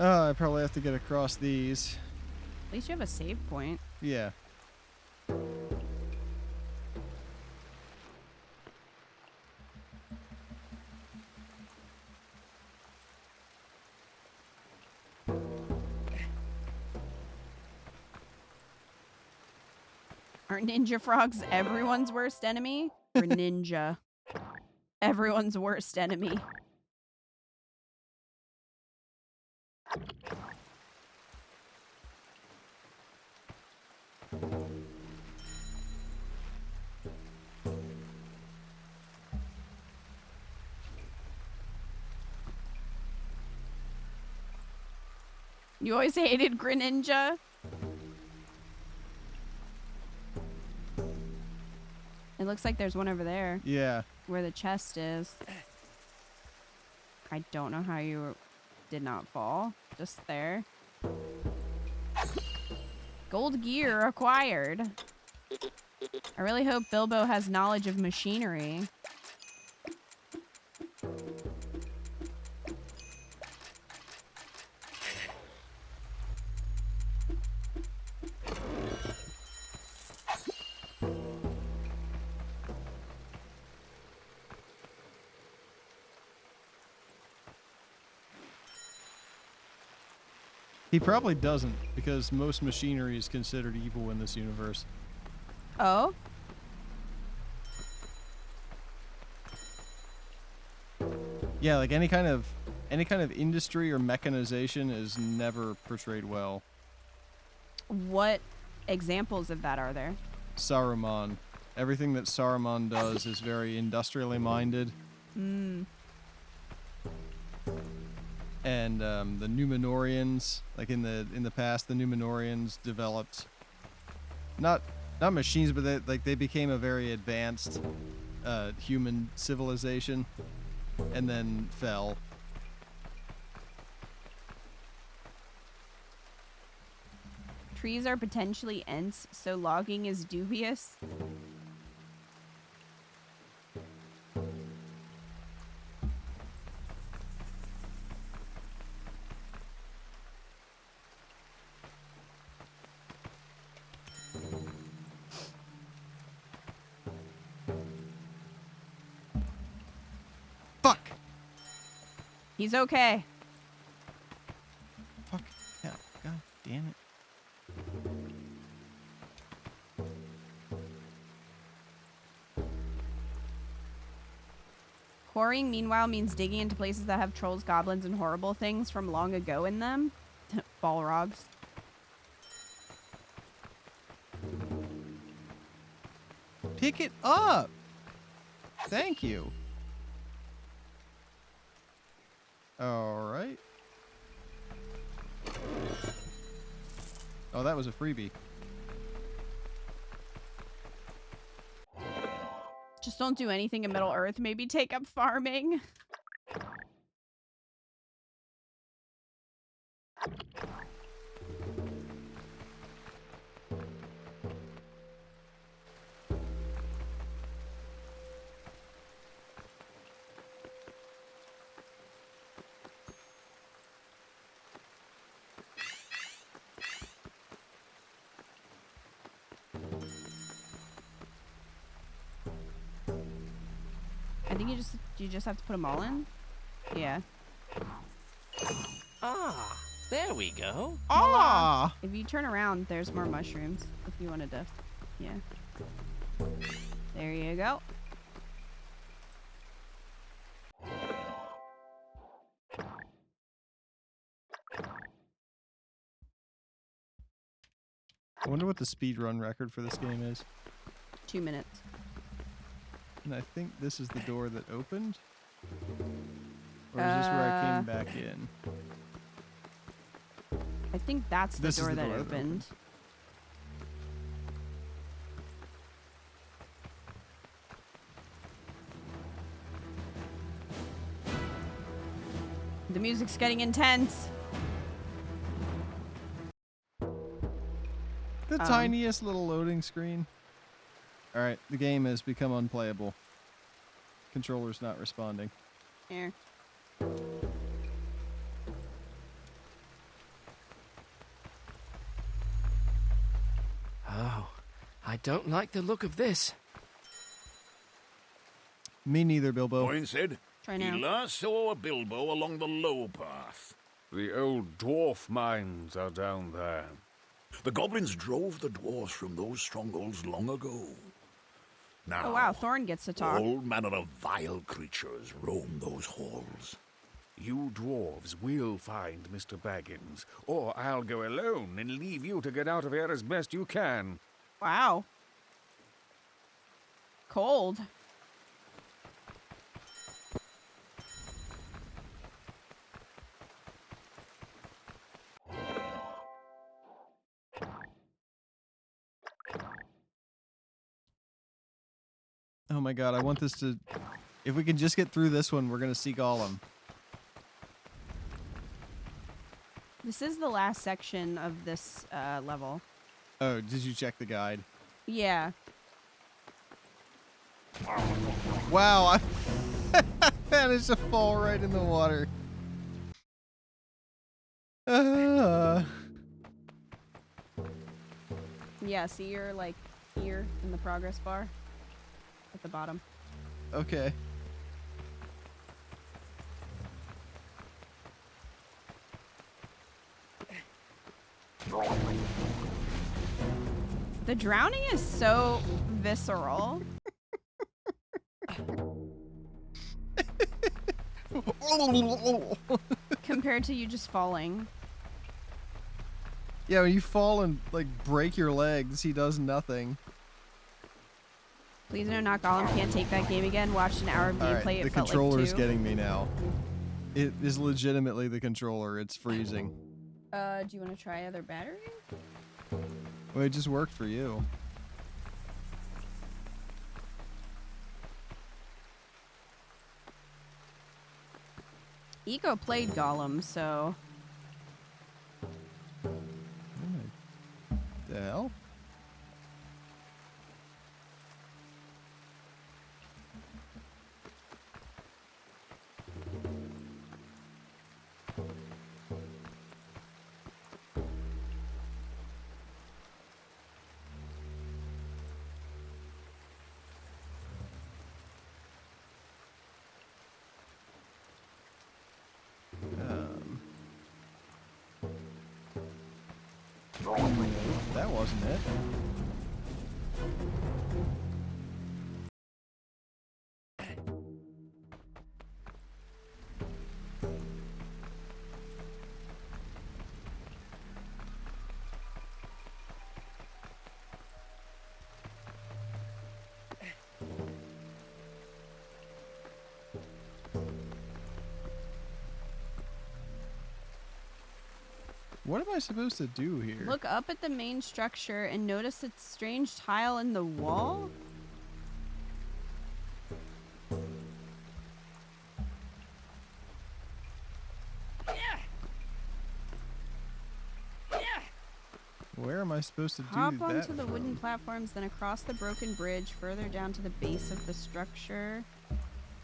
Oh, I probably have to get across these. At least you have a save point. Yeah. Are ninja frogs everyone's worst enemy? Or ninja? Everyone's worst enemy. You always hated Greninja? It looks like there's one over there. Yeah. Where the chest is. I don't know how you did not fall. Just there. Gold gear acquired. I really hope Bilbo has knowledge of machinery. He probably doesn't, because most machinery is considered evil in this universe. Oh? Yeah, like any kind of industry or mechanization is never portrayed well. What examples of that are there? Saruman. Everything that Saruman does is very industrially minded. Hmm. And the Numenorians, like in the past, the Numenorians developed not machines, but they became a very advanced human civilization, and then fell. Trees are potentially Ents, so logging is dubious. Fuck! He's okay. Fuck. Yeah. God damn it. Quarrying, meanwhile, means digging into places that have trolls, goblins, and horrible things from long ago in them. Balrogs. Pick it up! Thank you. Alright. Oh, that was a freebie. Just don't do anything in Middle Earth. Maybe take up farming. I think you just have to put them all in. Yeah. Ah, there we go. Ah! If you turn around, there's more mushrooms. If you wanted to, yeah. There you go. I wonder what the speedrun record for this game is. 2 minutes. And I think this is the door that opened? Or is this where I came back in? I think that's the door that opened. The music's getting intense. The tiniest little loading screen. Alright, the game has become unplayable. Controller's not responding. Here. I don't like the look of this. Me neither, Bilbo. Owen said Try now. he last saw Bilbo along the low path. The old dwarf mines are down there. The goblins drove the dwarves from those strongholds long ago. Now, Oh wow, Thorn gets to talk. all manner of vile creatures roam those halls. You dwarves will find Mr. Baggins, or I'll go alone and leave you to get out of here as best you can. Wow. Cold. Oh my god, I want this to... If we can just get through this one, we're gonna see Gollum. This is the last section of this level. Oh, did you check the guide? Yeah. Wow, I managed to fall right in the water. Yeah, see your, like, here in the progress bar? At the bottom. Okay. The drowning is so visceral. Compared to you just falling. Yeah, when you fall and, like, break your legs, he does nothing. Please no, not Gollum can't take that game again. Watched an hour of gameplay. Alright, the It felt controller's like 2. getting me now. It is legitimately the controller. It's freezing. Do you want to try other battery? Well, it just worked for you. Eco played Gollum, so... The hell? That wasn't it. What am I supposed to do here? Look up at the main structure and notice its strange tile in the wall. Where am I supposed to do Hop that? onto the wooden platforms, then across the broken bridge, further down to the base of the structure.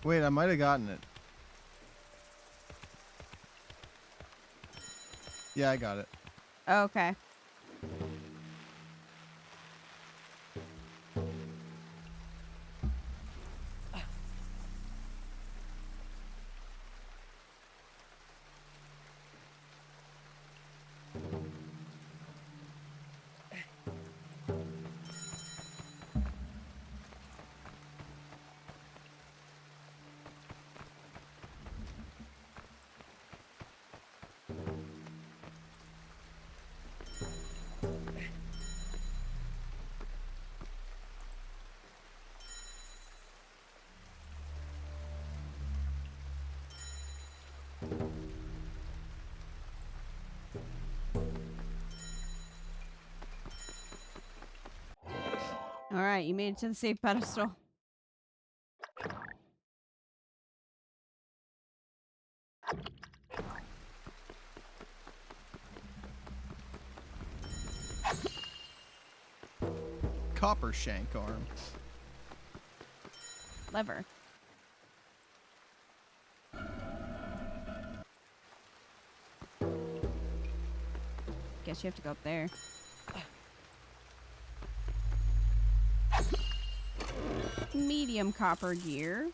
Wait, I might have gotten it. Yeah, I got it. Okay. Alright, you made it to the safe pedestal. Copper shank arm. Lever. Guess you have to go up there. medium copper gear.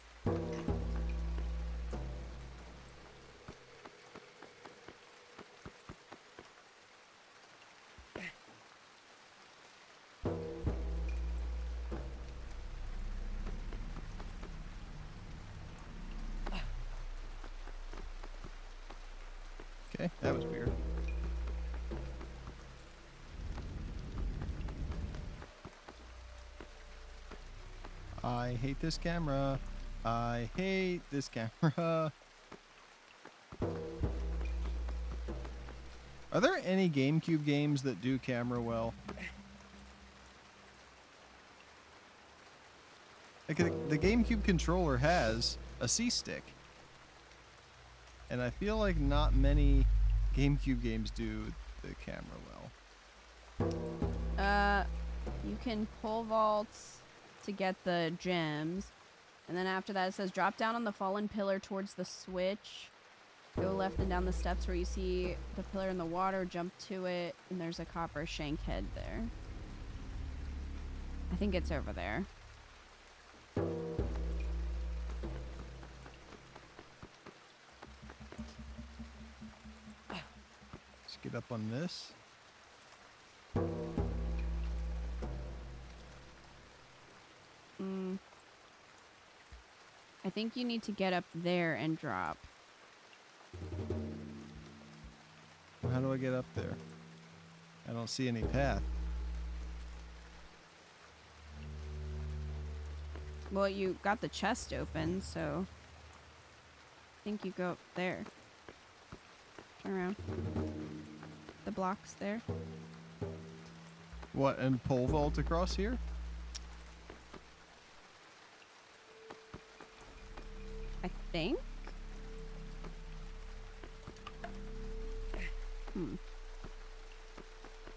Okay, that was weird. I hate this camera. I hate this camera. Are there any GameCube games that do camera well? Like the GameCube controller has a C-stick. And I feel like not many GameCube games do the camera well. You can pole vault to get the gems. And then after that it says drop down on the fallen pillar towards the switch. Go left and down the steps where you see the pillar in the water, jump to it, and there's a copper shank head there. I think it's over there. Let's get up on this. I think you need to get up there and drop. How do I get up there? I don't see any path. Well, you got the chest open, so I think you go up there. Turn around. The block's there. What, and pole vault across here? I think.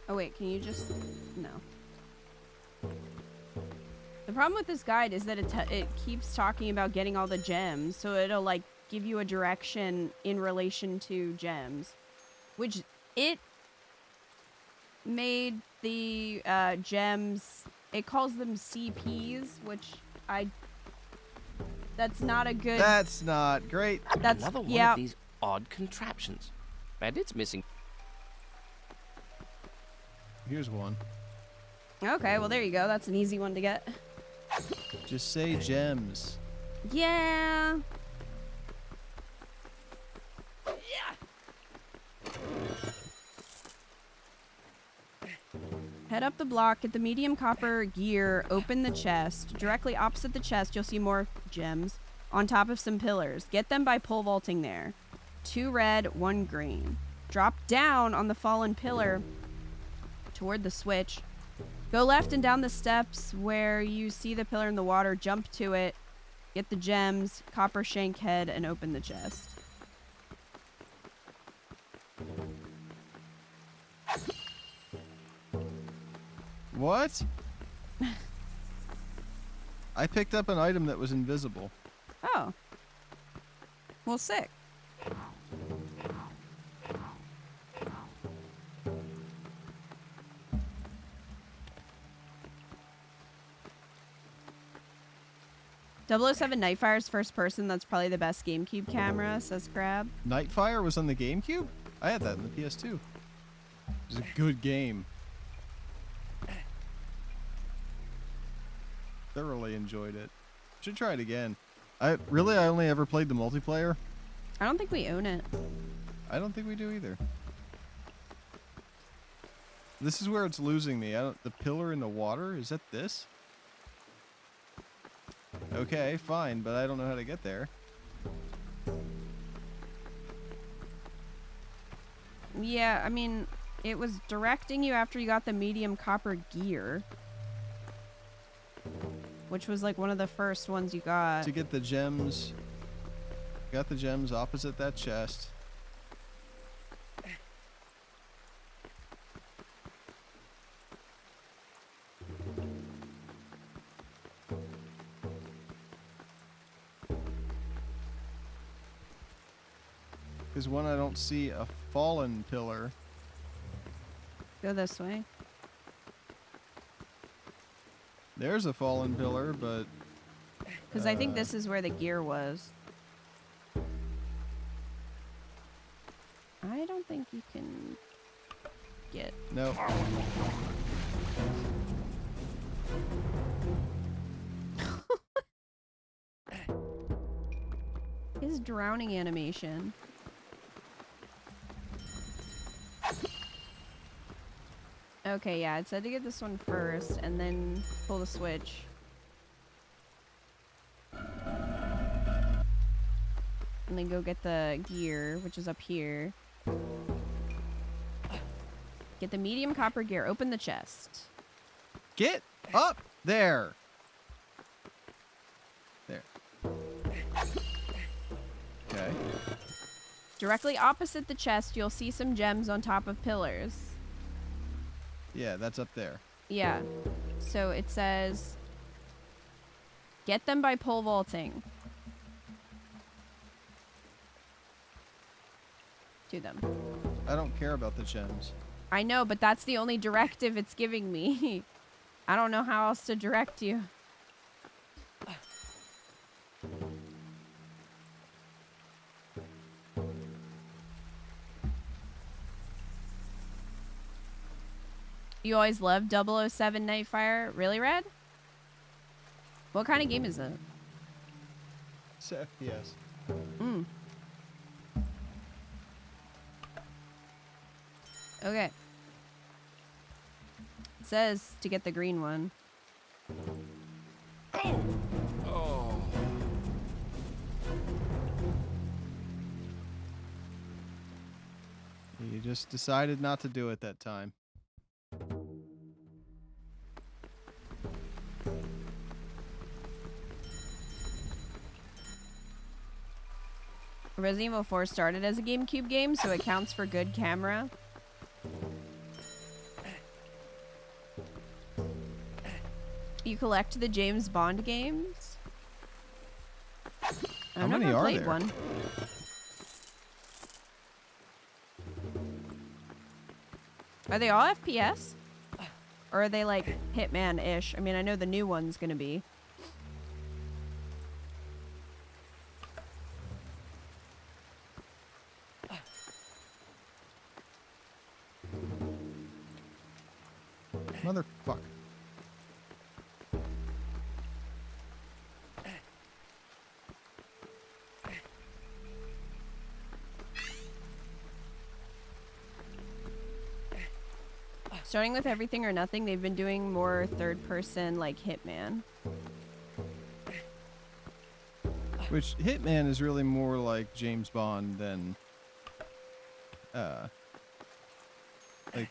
Oh wait, can you just... No. The problem with this guide is that it keeps talking about getting all the gems, so it'll like give you a direction in relation to gems. Which it made the gems, it calls them CPs, which that's not a good... That's not great. That's another one of these odd contraptions. And it's missing. Here's one. Okay, well there you go. That's an easy one to get. Just say gems. Yeah. Head up the block, get the medium copper gear, open the chest. Directly opposite the chest, you'll see more gems on top of some pillars. Get them by pole vaulting there. 2 red, 1 green. Drop down on the fallen pillar toward the switch. Go left and down the steps where you see the pillar in the water. Jump to it. Get the gems, copper shank head, and open the chest. What? I picked up an item that was invisible. Oh. Well, sick. .007 Nightfire's first person. That's probably the best GameCube camera, says Crab. Nightfire was on the GameCube? I had that in the PS2. It was a good game. Thoroughly enjoyed it. Should try it again. I only ever played the multiplayer. I don't think we own it. I don't think we do either. This is where it's losing me. The pillar in the water? Is that this? Okay, fine, but I don't know how to get there. Yeah, I mean, it was directing you after you got the medium copper gear. Which was like one of the first ones you got. To get the gems. Got the gems opposite that chest. Because one, I don't see a fallen pillar. Go this way. There's a fallen pillar, but Because I think this is where the gear was. I don't think you can get... Nope. His drowning animation. Okay, yeah, it said to get this one first and then pull the switch. And then go get the gear, which is up here. Get the medium copper gear. Open the chest. Get up there. There. Okay. Directly opposite the chest, you'll see some gems on top of pillars. Yeah, that's up there. Yeah. So it says, get them by pole vaulting. Do them. I don't care about the gems. I know, but that's the only directive it's giving me. I don't know how else to direct you. You always loved 007 Nightfire? Really, Red? What kind of game is it? It's FPS. Mm. Okay. It says to get the green one. Oh. You just decided not to do it that time. Resident Evil 4 started as a GameCube game, so it counts for good camera. You collect the James Bond games? How many are there? One. Are they all FPS? Or are they like Hitman-ish? I mean, I know the new one's gonna be. Motherfucker. Starting with Everything or Nothing, they've been doing more third-person, like Hitman. Which, Hitman is really more like James Bond than, like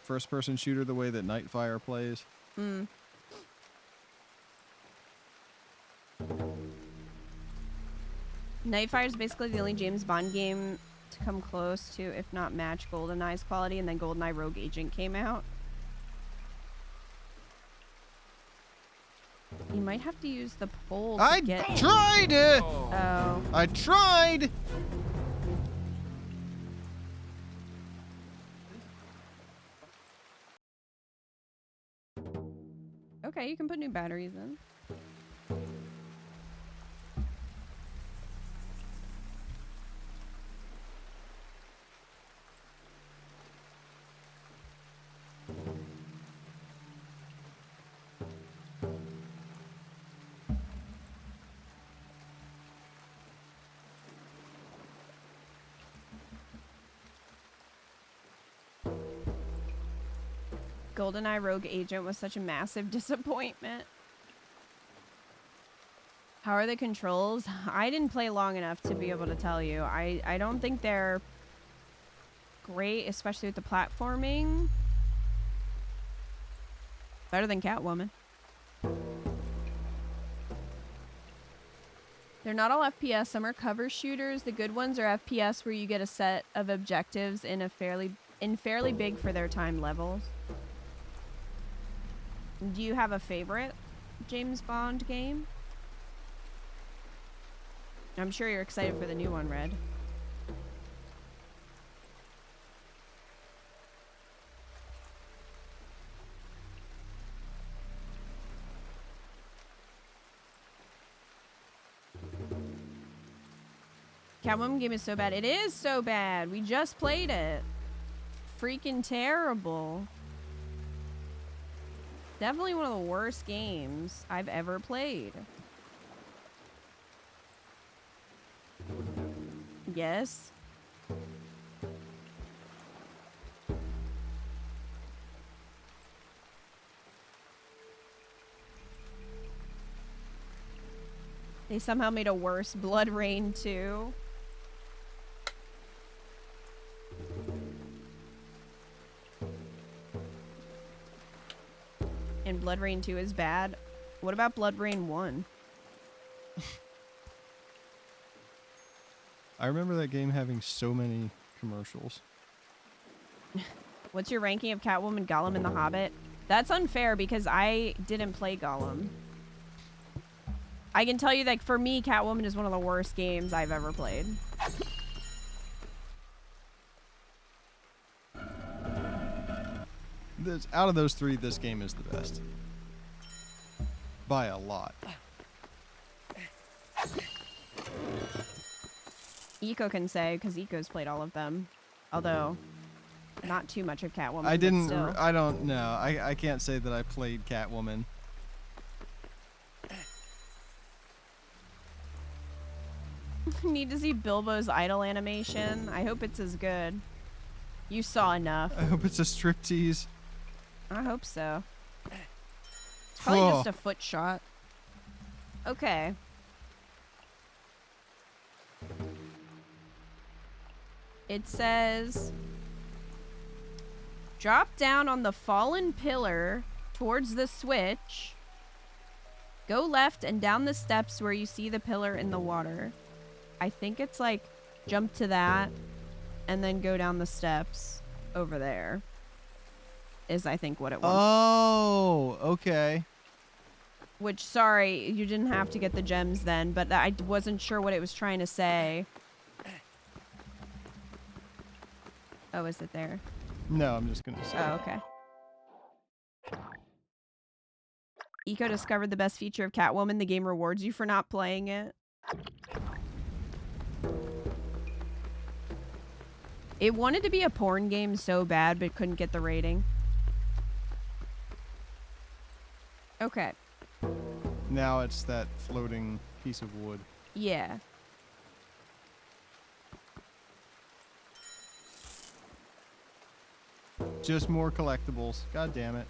first-person shooter the way that Nightfire plays. Mm. Nightfire is basically the only James Bond game to come close to, if not match, GoldenEye's quality, and then GoldenEye Rogue Agent came out. You might have to use the pole to get... tried it! Oh. I tried! Okay, you can put new batteries in. GoldenEye Rogue Agent was such a massive disappointment. How are the controls? I didn't play long enough to be able to tell you. I don't think they're great, especially with the platforming. Better than Catwoman. They're not all FPS. Some are cover shooters. The good ones are FPS where you get a set of objectives in fairly big for their time levels. Do you have a favorite James Bond game? I'm sure you're excited for the new one, Red. Catwoman game is so bad. It is so bad. We just played it. Freaking terrible. Definitely one of the worst games I've ever played. Yes. They somehow made a worse Blood Rain 2. And Blood Rain 2 is bad. What about Blood Rain 1? I remember that game having so many commercials. What's your ranking of Catwoman, Gollum, and the Hobbit? That's unfair because I didn't play Gollum. I can tell you that for me, Catwoman is one of the worst games I've ever played. Out of those three, this game is the best. By a lot. Eco can say, because Eco's played all of them. Although, not too much of Catwoman. I didn't, Still. I don't know. I can't say that I played Catwoman. Need to see Bilbo's idol animation. I hope it's as good. You saw enough. I hope it's a striptease. I hope so. It's probably just a foot shot. Okay. It says, drop down on the fallen pillar towards the switch. Go left and down the steps where you see the pillar in the water. I think it's like jump to that and then go down the steps over there. Is I think what it was. Oh, okay. Which, sorry, you didn't have to get the gems then, but I wasn't sure what it was trying to say. Oh, is it there? No, I'm just gonna say. Oh, okay. Eco discovered the best feature of Catwoman. The game rewards you for not playing it. It wanted to be a porn game so bad, but couldn't get the rating. Okay. Now it's that floating piece of wood. Yeah. Just more collectibles. God damn it.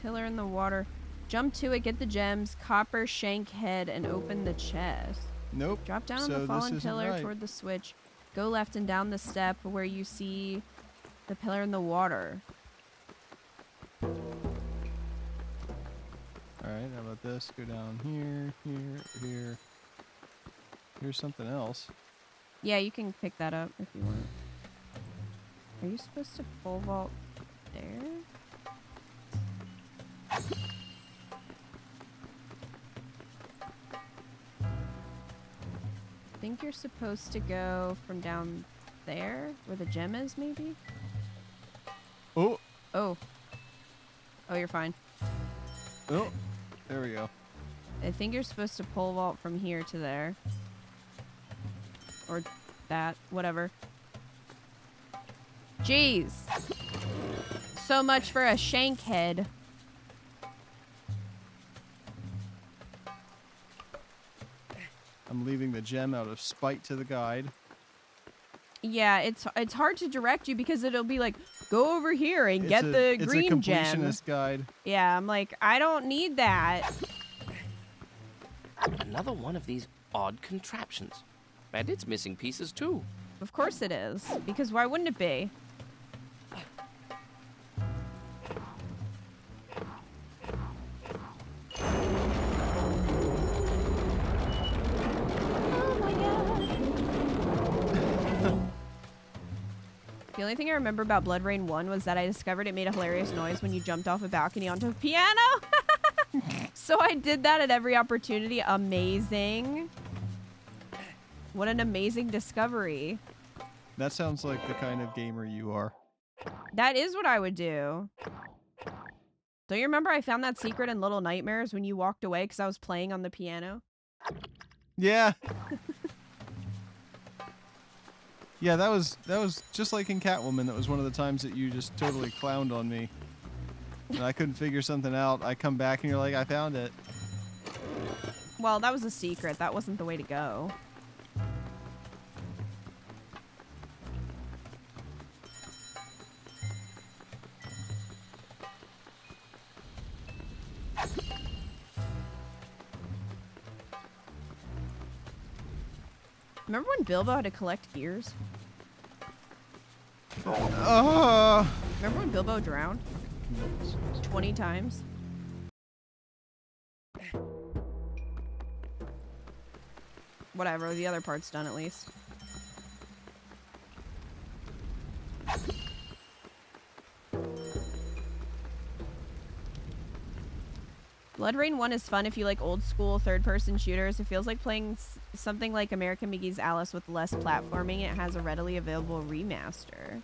Pillar in the water. Jump to it, get the gems, copper shank head, and open the chest. Nope. Drop down on So the fallen this isn't pillar right. toward the switch. Go left and down the step where you see the pillar in the water. Alright, how about this? Go down here, here, here. Here's something else. Yeah, you can pick that up if you want. Are you supposed to pole vault there? I think you're supposed to go from down there, where the gem is, maybe? Oh! Oh. Oh, you're fine. Oh! There we go. I think you're supposed to pole vault from here to there. Or that, whatever. Jeez! So much for a shank head. I'm leaving the gem out of spite to the guide. Yeah, it's hard to direct you because it'll be like, go over here and get the green gem. It's a completionist guide. Yeah, I'm like, I don't need that. Another one of these odd contraptions. And it's missing pieces too. Of course it is, because why wouldn't it be? The only thing I remember about Blood Rain 1 was that I discovered it made a hilarious noise when you jumped off a balcony onto a piano. So I did that at every opportunity. Amazing. What an amazing discovery. That sounds like the kind of gamer you are. That is what I would do. Don't you remember I found that secret in Little Nightmares when you walked away because I was playing on the piano? Yeah. Yeah, that was just like in Catwoman. That was one of the times that you just totally clowned on me. And I couldn't figure something out. I come back and you're like, I found it. Well, that was a secret. That wasn't the way to go. Remember when Bilbo had to collect gears? Remember when Bilbo drowned? 20 times? Whatever, the other part's done at least. Blood Rain 1 is fun if you like old school third-person shooters. It feels like playing something like American McGee's Alice with less platforming. It has a readily available remaster.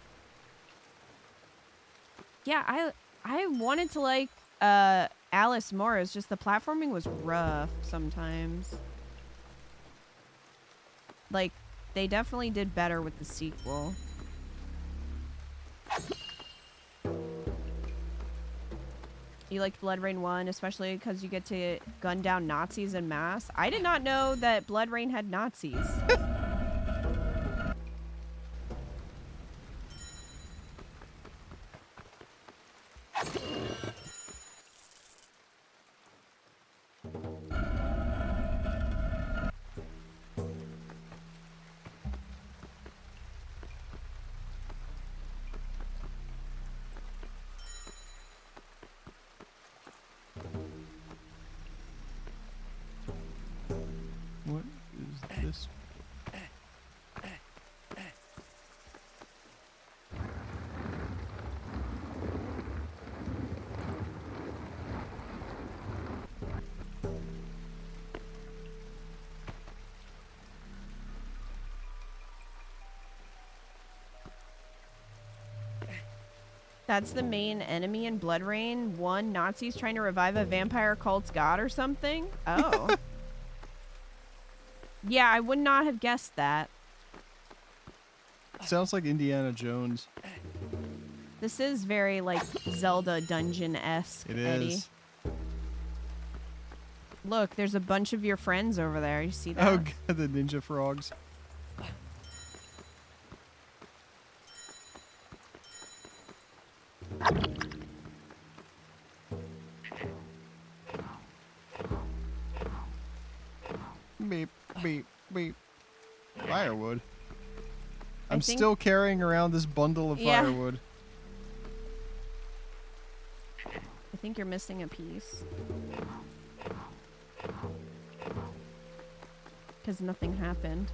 Yeah, I wanted to like Alice more. It's just the platforming was rough sometimes. Like, they definitely did better with the sequel. You liked Blood Rain 1, especially because you get to gun down Nazis en masse. I did not know that Blood Rain had Nazis. What is this? That's the main enemy in Blood Rain 1. Nazis trying to revive a vampire cult's god or something? Oh. Yeah, I would not have guessed that. Sounds like Indiana Jones. This is very, like, Zelda dungeon-esque, It Eddie. is. Look, there's a bunch of your friends over there. You see that? Oh, God, the ninja frogs. Beep, beep, beep. Firewood. I'm still carrying around this bundle of firewood. I think you're missing a piece. Because nothing happened.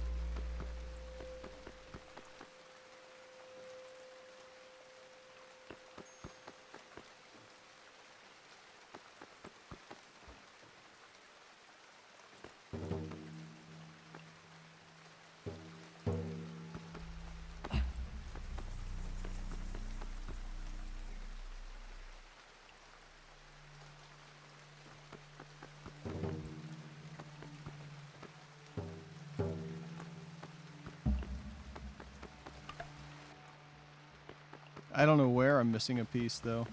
I don't know where I'm missing a piece, though.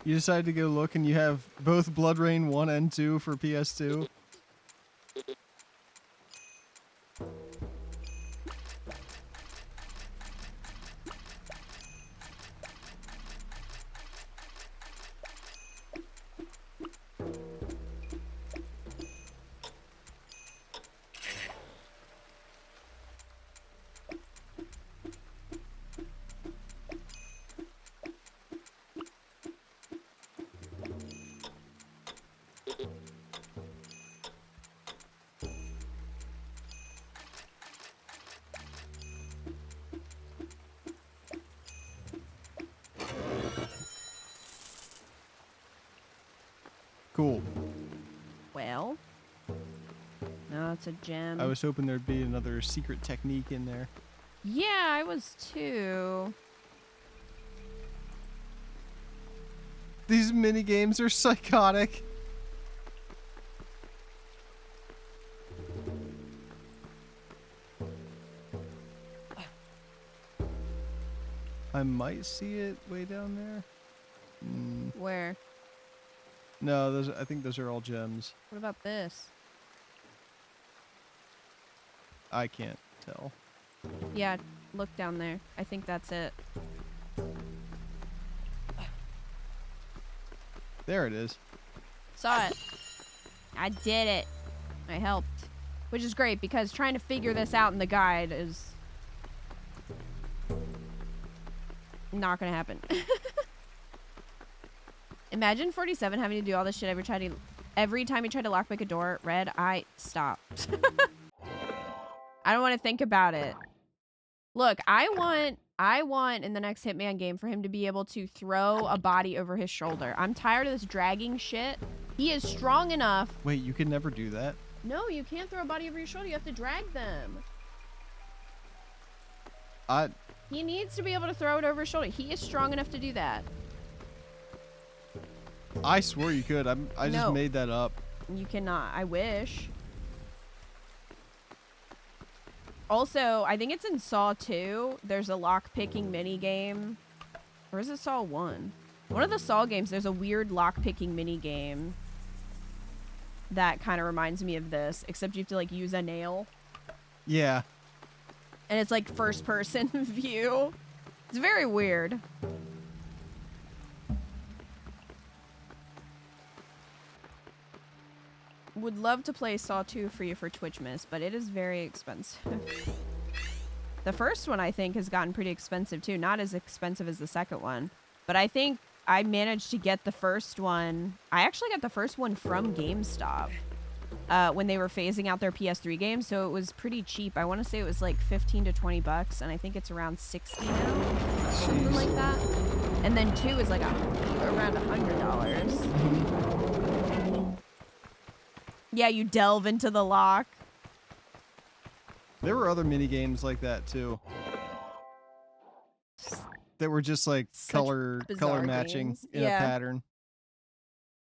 You decided to go look and you have both Blood Rain 1 and 2 for PS2. Cool. Well. No, it's a gem. I was hoping there'd be another secret technique in there. Yeah, I was too. These mini games are psychotic. I might see it way down there. Where? No, those. I think those are all gems. What about this? I can't tell. Yeah, look down there. I think that's it. There it is. Saw it. I did it. I helped. Which is great because trying to figure this out in the guide is not gonna happen. Imagine 47 having to do all this shit every time you try to lockpick a door. Red, stop. I don't want to think about it. Look, I want in the next Hitman game for him to be able to throw a body over his shoulder. I'm tired of this dragging shit. He is strong enough. Wait, you can never do that? No, you can't throw a body over your shoulder. You have to drag them. He needs to be able to throw it over his shoulder. He is strong enough to do that. I swore you could. I just made that up. You cannot. I wish. Also, I think it's in Saw 2. There's a lock-picking mini-game. Or is it Saw 1? One of the Saw games, there's a weird lock-picking mini-game that kind of reminds me of this, except you have to, like, use a nail. Yeah. And it's, like, first-person view. It's very weird. Would love to play Saw 2 for you for Twitch Miss, but it is very expensive. The first one, I think, has gotten pretty expensive, too. Not as expensive as the second one. But I think I managed to get the first one. I actually got the first one from GameStop when they were phasing out their PS3 games, so it was pretty cheap. I want to say it was like 15 to 20 bucks, and I think it's around 60 now. Something like that. And then 2 is like around $100. Yeah, you delve into the lock. There were other mini games like that too. That were just like color matching in a pattern.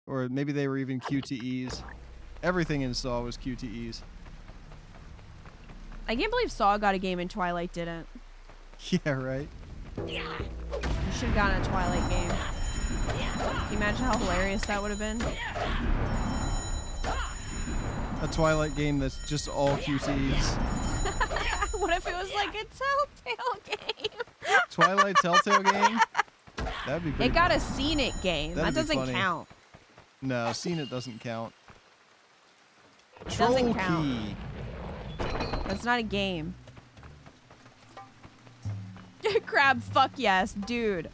Or maybe they were even QTEs. Everything in Saw was QTEs. I can't believe Saw got a game and Twilight didn't. Yeah, right. You should have gotten a Twilight game. Can you imagine how hilarious that would have been? A Twilight game that's just all QTEs. What if it was like a Telltale game? Twilight Telltale game? That'd be great. It got a Seen It game. That'd that doesn't funny. count. No, Seen It doesn't count. Doesn't Troll count. Key. That's not a game. Crab, fuck yes, dude.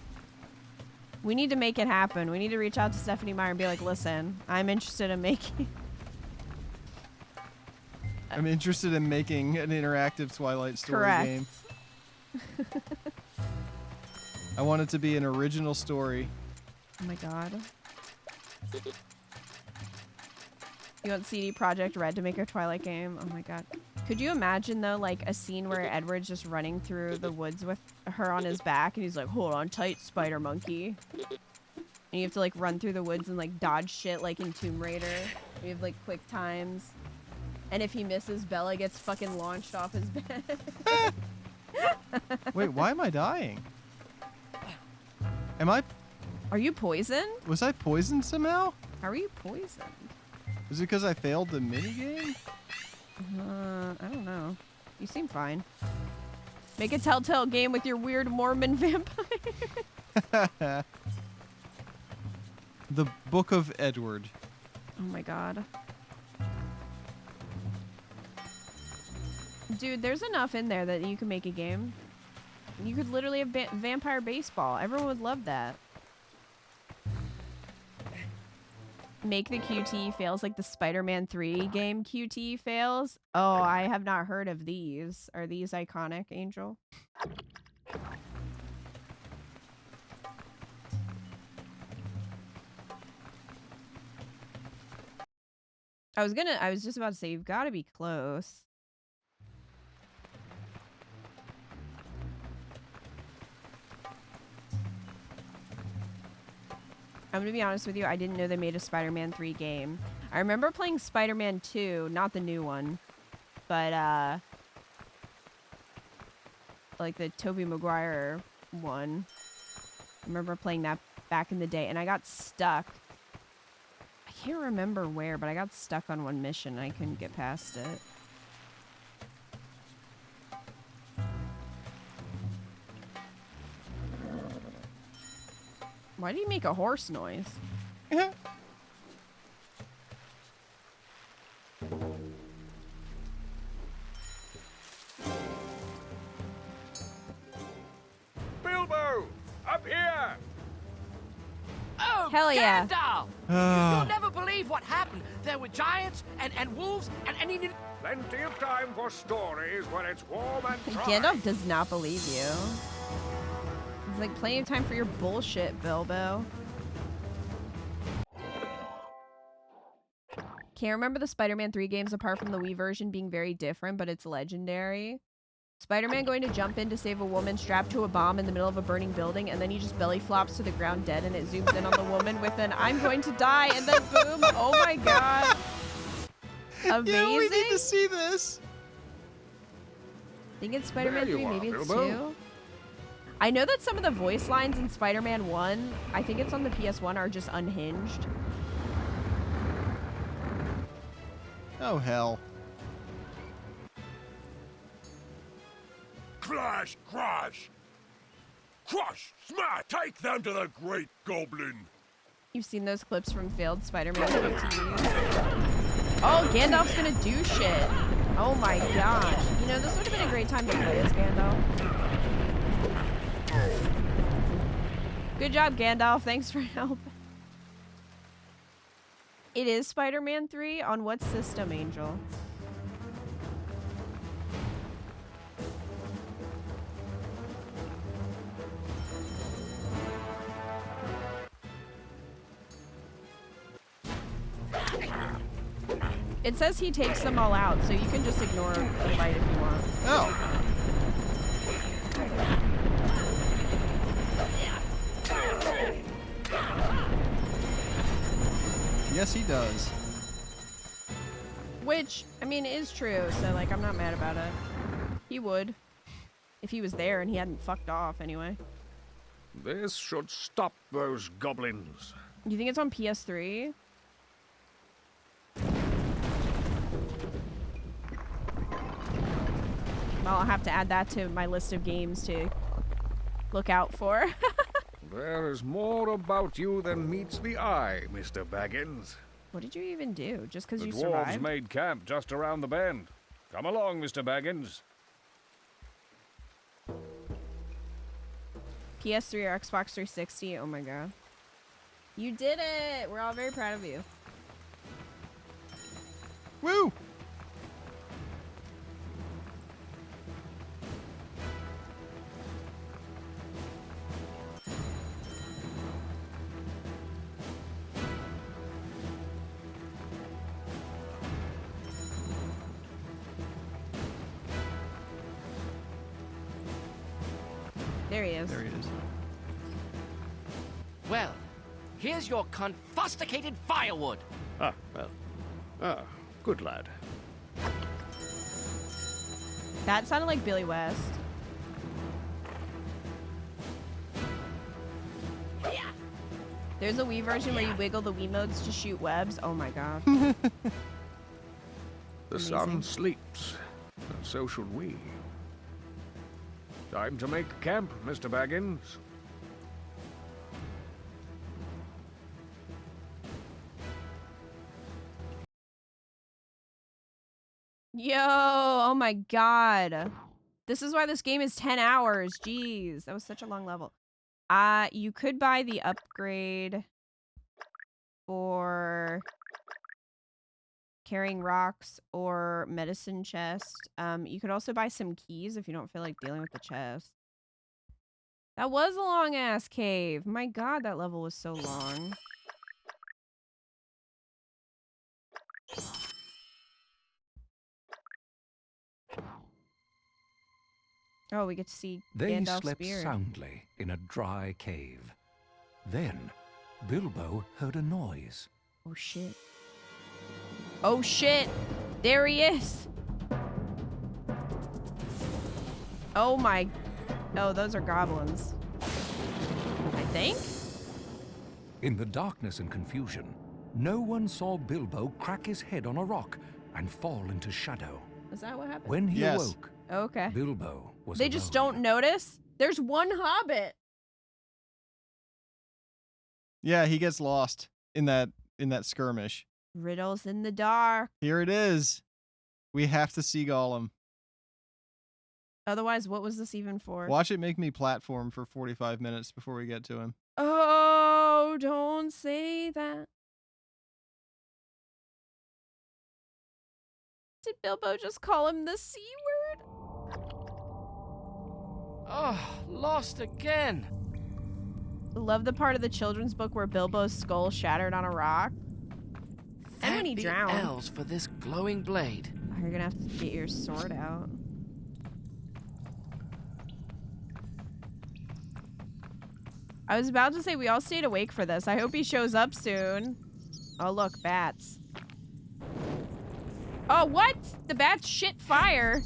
We need to make it happen. We need to reach out to Stephanie Meyer and be like, listen, I'm interested in making... I'm interested in making an interactive Twilight story game. I want it to be an original story. Oh my god. You want CD Projekt Red to make a Twilight game? Oh my god. Could you imagine though, like a scene where Edward's just running through the woods with her on his back and he's like, hold on tight, spider monkey. And you have to like run through the woods and like dodge shit like in Tomb Raider. You have like quick times. And if he misses, Bella gets fucking launched off his bed. Wait, why am I dying? Are you poisoned? Was I poisoned somehow? How are you poisoned? Is it because I failed the minigame? I don't know. You seem fine. Make a Telltale game with your weird Mormon vampire. The Book of Edward. Oh my god. Dude, there's enough in there that you can make a game. You could literally have vampire baseball. Everyone would love that. Make the QT fails like the Spider-Man 3 game QT fails. Oh, I have not heard of these. Are these iconic, Angel? I was just about to say, you've got to be close. I'm gonna be honest with you, I didn't know they made a Spider-Man 3 game. I remember playing Spider-Man 2, not the new one, but like the Tobey Maguire one. I remember playing that back in the day, and I got stuck. I can't remember where, but I got stuck on one mission and I couldn't get past it. Why do you make a horse noise? Bilbo! Up here! Oh, Hell yeah. Gandalf! You'll never believe what happened. There were giants and wolves and he didn't... Plenty of time for stories when it's warm and dry. Gandalf does not believe you. It's like plenty of time for your bullshit, Bilbo. Can't remember the Spider-Man 3 games apart from the Wii version being very different, but it's legendary. Spider-Man going to jump in to save a woman strapped to a bomb in the middle of a burning building, and then he just belly flops to the ground dead, and it zooms in on the woman with an "I'm going to die," and then boom! Oh my god! Amazing. Yeah, we need to see this. I think it's Spider-Man 3, maybe it's Bilbo. 2. I know that some of the voice lines in Spider-Man 1, I think it's on the PS1, are just unhinged. Oh, hell. Clash, crash! Crush, smash, take them to the great goblin! You've seen those clips from failed Spider-Man TVs. Oh, Gandalf's gonna do shit. Oh my gosh. You know, this would have been a great time to play as Gandalf. Good job, Gandalf. Thanks for help. It is Spider-Man 3? On what system, Angel? It says he takes them all out, so you can just ignore the fight if you want. Oh. Yes, he does. Which, I mean, is true, so, like, I'm not mad about it. He would. If he was there and he hadn't fucked off, anyway. This should stop those goblins. You think it's on PS3? Well, I'll have to add that to my list of games to look out for. There is more about you than meets the eye, Mr. Baggins. What did you even do? Just because The you dwarves survived? made camp just around the bend. Come along, Mr. Baggins. PS3 or Xbox 360? Oh my god. You did it! We're all very proud of you. Woo! There he is. There he is. Well, here's your confusticated firewood. Ah, well. Ah, good lad. That sounded like Billy West. There's a Wii version where you wiggle the Wiimotes to shoot webs. Oh my god. The sun sleeps, and so should we. Time to make camp, Mr. Baggins. Yo, oh my god. This is why this game is 10 hours. Jeez, that was such a long level. You could buy the upgrade for carrying rocks or medicine chest. You could also buy some keys if you don't feel like dealing with the chest. That was a long ass cave. My god, that level was so long. Oh, we get to see They Gandalf's slept beard. soundly in a dry cave. Then, Bilbo heard a noise. Oh, shit. Oh, shit. There he is. Oh, my. Oh, those are goblins. I think? In the darkness and confusion, no one saw Bilbo crack his head on a rock and fall into shadow. Is that what happened? When he awoke, okay. Bilbo was They just alone. don't notice? There's one hobbit. Yeah, he gets lost in that skirmish. Riddles in the dark. Here it is. We have to see Gollum. Otherwise, what was this even for? Watch it make me platform for 45 minutes before we get to him. Oh, don't say that. Did Bilbo just call him the C word? Oh, lost again. Love the part of the children's book where Bilbo's skull shattered on a rock. And when he Thank the drowned. elves for this glowing blade. Oh, you're gonna have to get your sword out. I was about to say we all stayed awake for this. I hope he shows up soon. Oh, look, bats. Oh, what? The bats shit fire.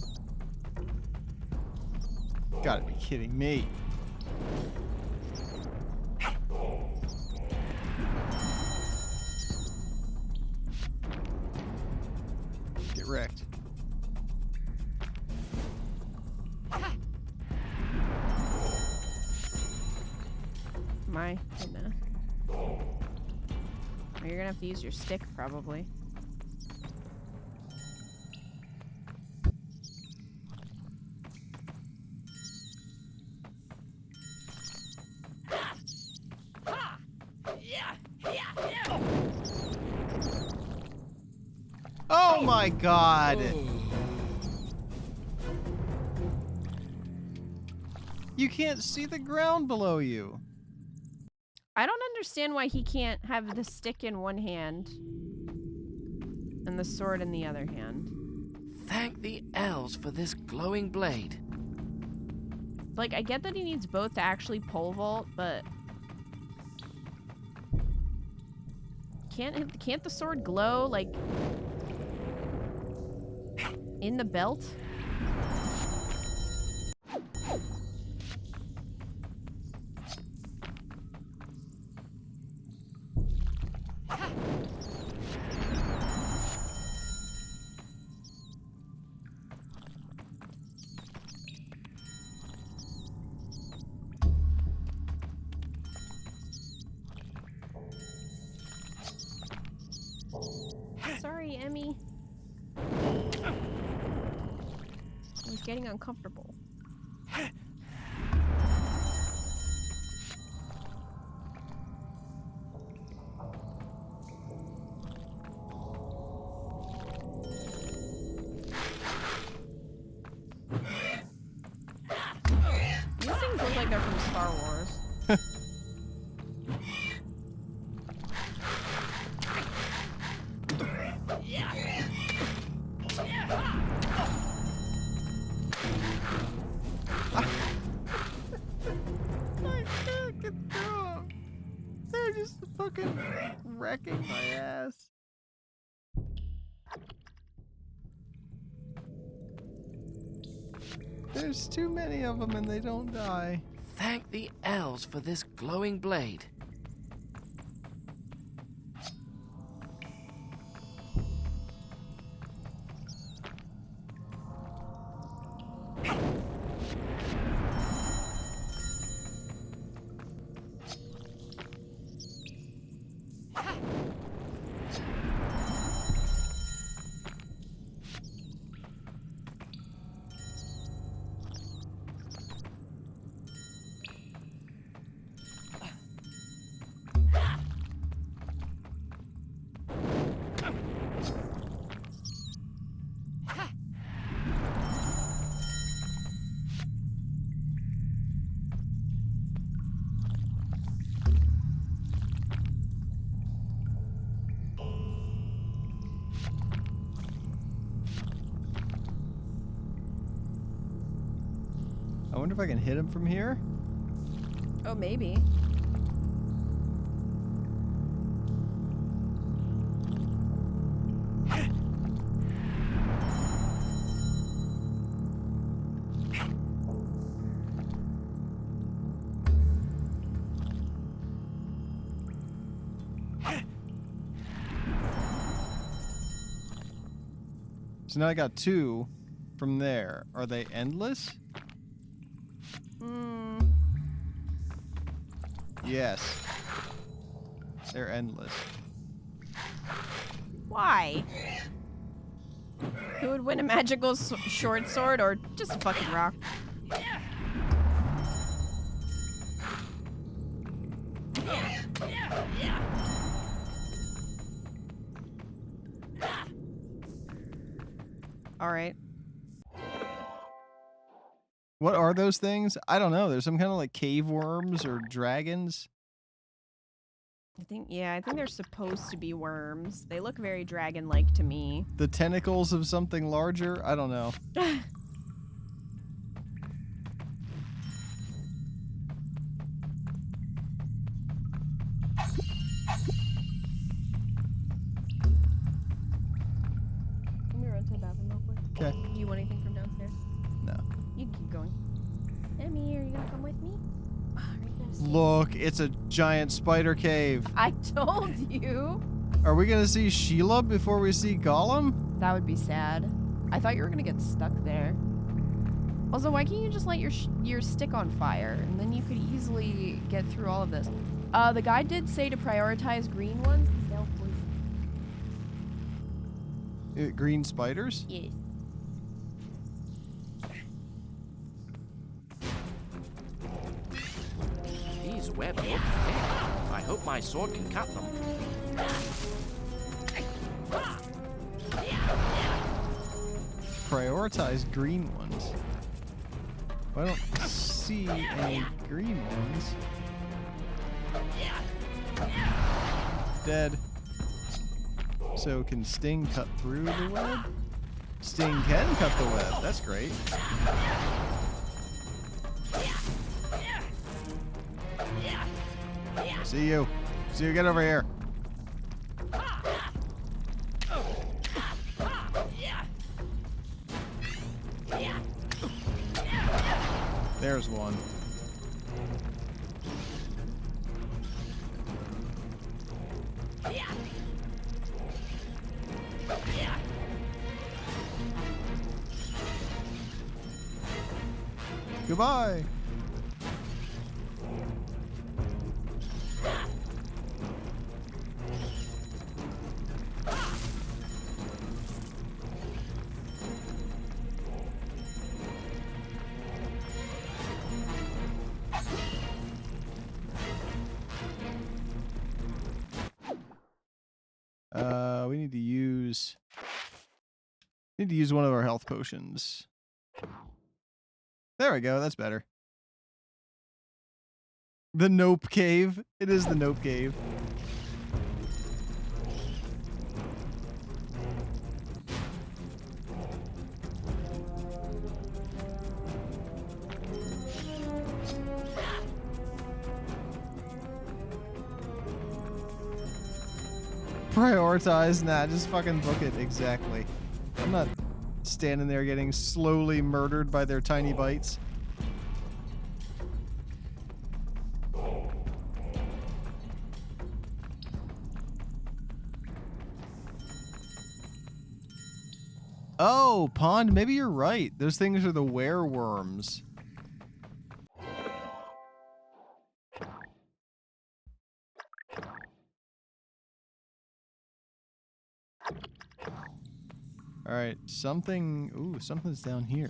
Gotta be kidding me. Get wrecked. My goodness. Well, you're gonna have to use your stick, probably. Oh my god! You can't see the ground below you. I don't understand why he can't have the stick in one hand and the sword in the other hand. Thank the elves for this glowing blade. Like, I get that he needs both to actually pole vault, but can't the sword glow like in the belt? Sorry, Emmy. I was getting uncomfortable. These things look like they're from Star Wars. I can't get through them. They're just fucking wrecking my ass. There's too many of them and they don't die. Thank the elves for this glowing blade. wonder if I can hit him from here? Oh, maybe. So now I got 2 from there. Are they endless? Yes. They're endless. Why? Who would win a magical short sword or just a fucking rock? All right. What are those things? I don't know. There's some kind of like cave worms or dragons. I think they're supposed to be worms. They look very dragon-like to me. The tentacles of something larger? I don't know. Let me run to the bathroom real quick. Okay. Do you want anything from downstairs? No. You can keep going. Emmy, are you gonna come with me? Look, it's a giant spider cave. I told you. Are we gonna see Sheila before we see Gollum? That would be sad. I thought you were gonna get stuck there. Also, why can't you just light your stick on fire, and then you could easily get through all of this? The guy did say to prioritize green ones because they'll poison. Green spiders? Yes. These webs look thick. I hope my sword can cut them. Prioritize green ones. I don't see any green ones. Dead. So can Sting cut through the web? Sting can cut the web. That's great. See you. See you. Get over here. There's one. Goodbye. We need to use one of our health potions. There we go. That's better. The Nope Cave. It is the Nope Cave. Prioritize? Nah, just fucking book it. Exactly. I'm not standing there getting slowly murdered by their tiny bites. Oh, Pond, maybe you're right. Those things are the wereworms. All right, something's down here.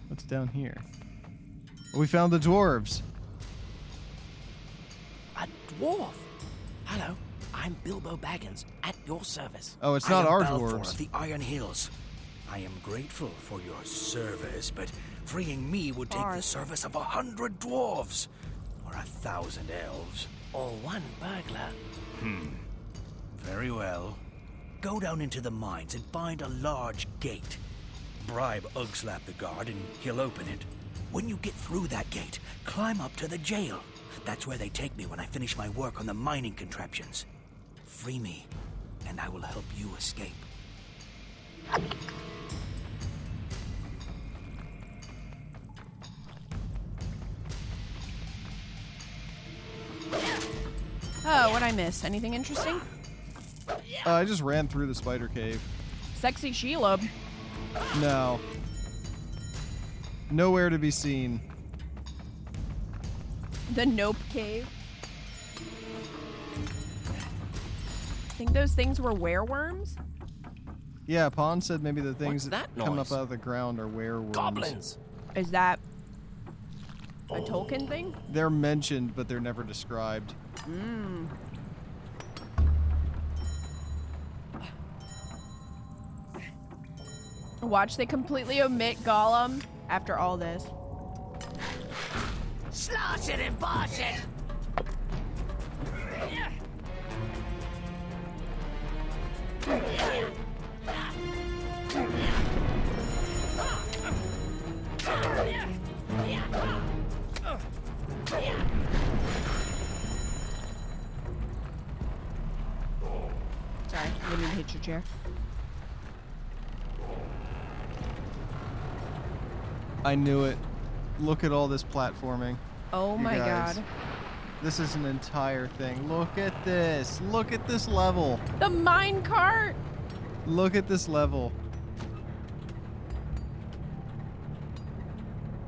What's down here? Oh, we found the dwarves. A dwarf? Hello, I'm Bilbo Baggins, at your service. Oh, it's not our Balfour dwarves. of the Iron Hills. I am grateful for your service, but freeing me would take the service of 100 dwarves. Or 1,000 elves. Or one burglar. Very well. Go down into the mines and find a large gate. Bribe Ugslap the guard and he'll open it. When you get through that gate, climb up to the jail. That's where they take me when I finish my work on the mining contraptions. Free me, and I will help you escape. Oh, what'd I miss? Anything interesting? I just ran through the spider cave. Sexy Sheila. No. Nowhere to be seen. The Nope Cave. Think those things were wereworms? Yeah, Pond said maybe the things What's that come noise? up out of the ground are wereworms. Goblins. Is that a Tolkien thing? They're mentioned, but they're never described. Mm. Watch, they completely omit Gollum after all this. Slosh it and bosh it! Sorry, I didn't mean to hit your chair. I knew it. Look at all this platforming. Oh you my guys. god. This is an entire thing. Look at this. Look at this level. The mine cart! Look at this level.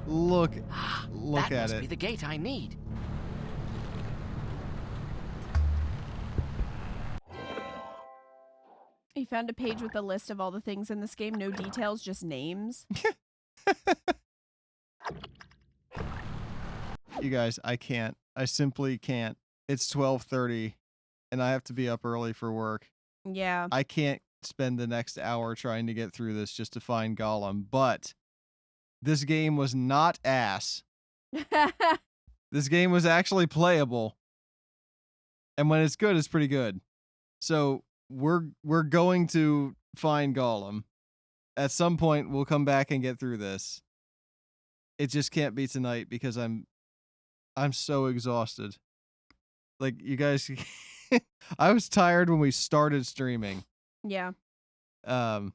Look That at must it. be the gate I need. He found a page with a list of all the things in this game. No details, just names. You guys, I can't. I simply can't. It's 12:30 and I have to be up early for work. Yeah. I can't spend the next hour trying to get through this just to find Gollum, but this game was not ass. This game was actually playable. And when it's good, it's pretty good. So we're going to find Gollum. At some point, we'll come back and get through this. It just can't be tonight because I'm so exhausted. Like, you guys, I was tired when we started streaming. Yeah. Because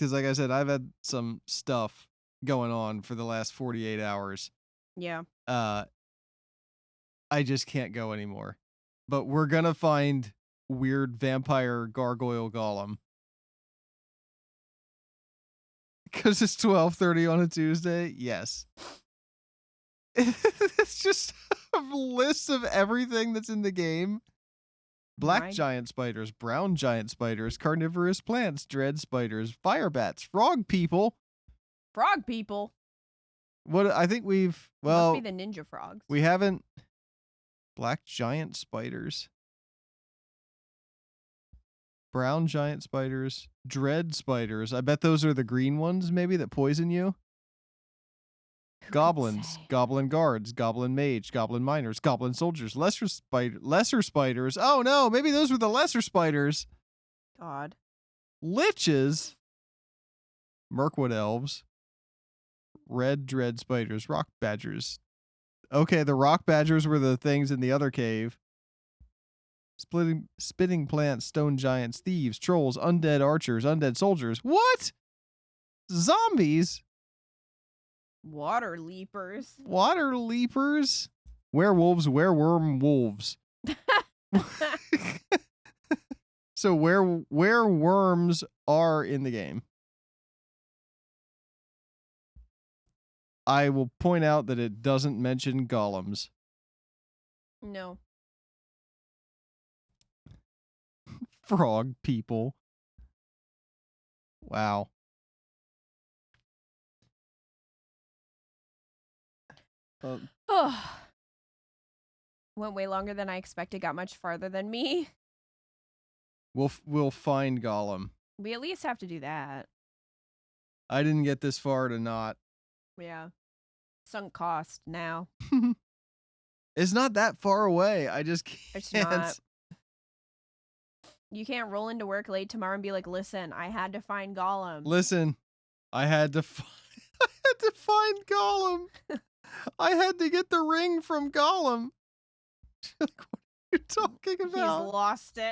like I said, I've had some stuff going on for the last 48 hours. Yeah. I just can't go anymore. But we're gonna find weird vampire gargoyle Gollum. Because it's 12:30 on a Tuesday? Yes. It's just a list of everything that's in the game. Black giant spiders, brown giant spiders, carnivorous plants, dread spiders, fire bats, frog people. Frog people? What I think we've well Must be the ninja frogs. we haven't black giant spiders. Brown giant spiders, dread spiders. I bet those are the green ones maybe that poison you. Goblins, goblin guards, goblin mage, goblin miners, goblin soldiers, lesser spiders. Oh no, maybe those were the lesser spiders. God. Liches, Mirkwood elves, red dread spiders, rock badgers. Okay, the rock badgers were the things in the other cave. Spitting plants, stone giants, thieves, trolls, undead archers, undead soldiers. What? Zombies? Water leapers. Water leapers? Werewolves, wereworm wolves. So where worms are in the game. I will point out that it doesn't mention golems. No. Frog people. Wow. Oh. Went way longer than I expected, got much farther than me. We'll find Gollum. We at least have to do that. I didn't get this far to not. Yeah. Sunk cost now. It's not that far away. I just can't. It's not. You can't roll into work late tomorrow and be like, listen, I had to find Gollum. Listen, I had to to find Gollum. I had to get the ring from Gollum. Like, what are you talking about? He's lost it.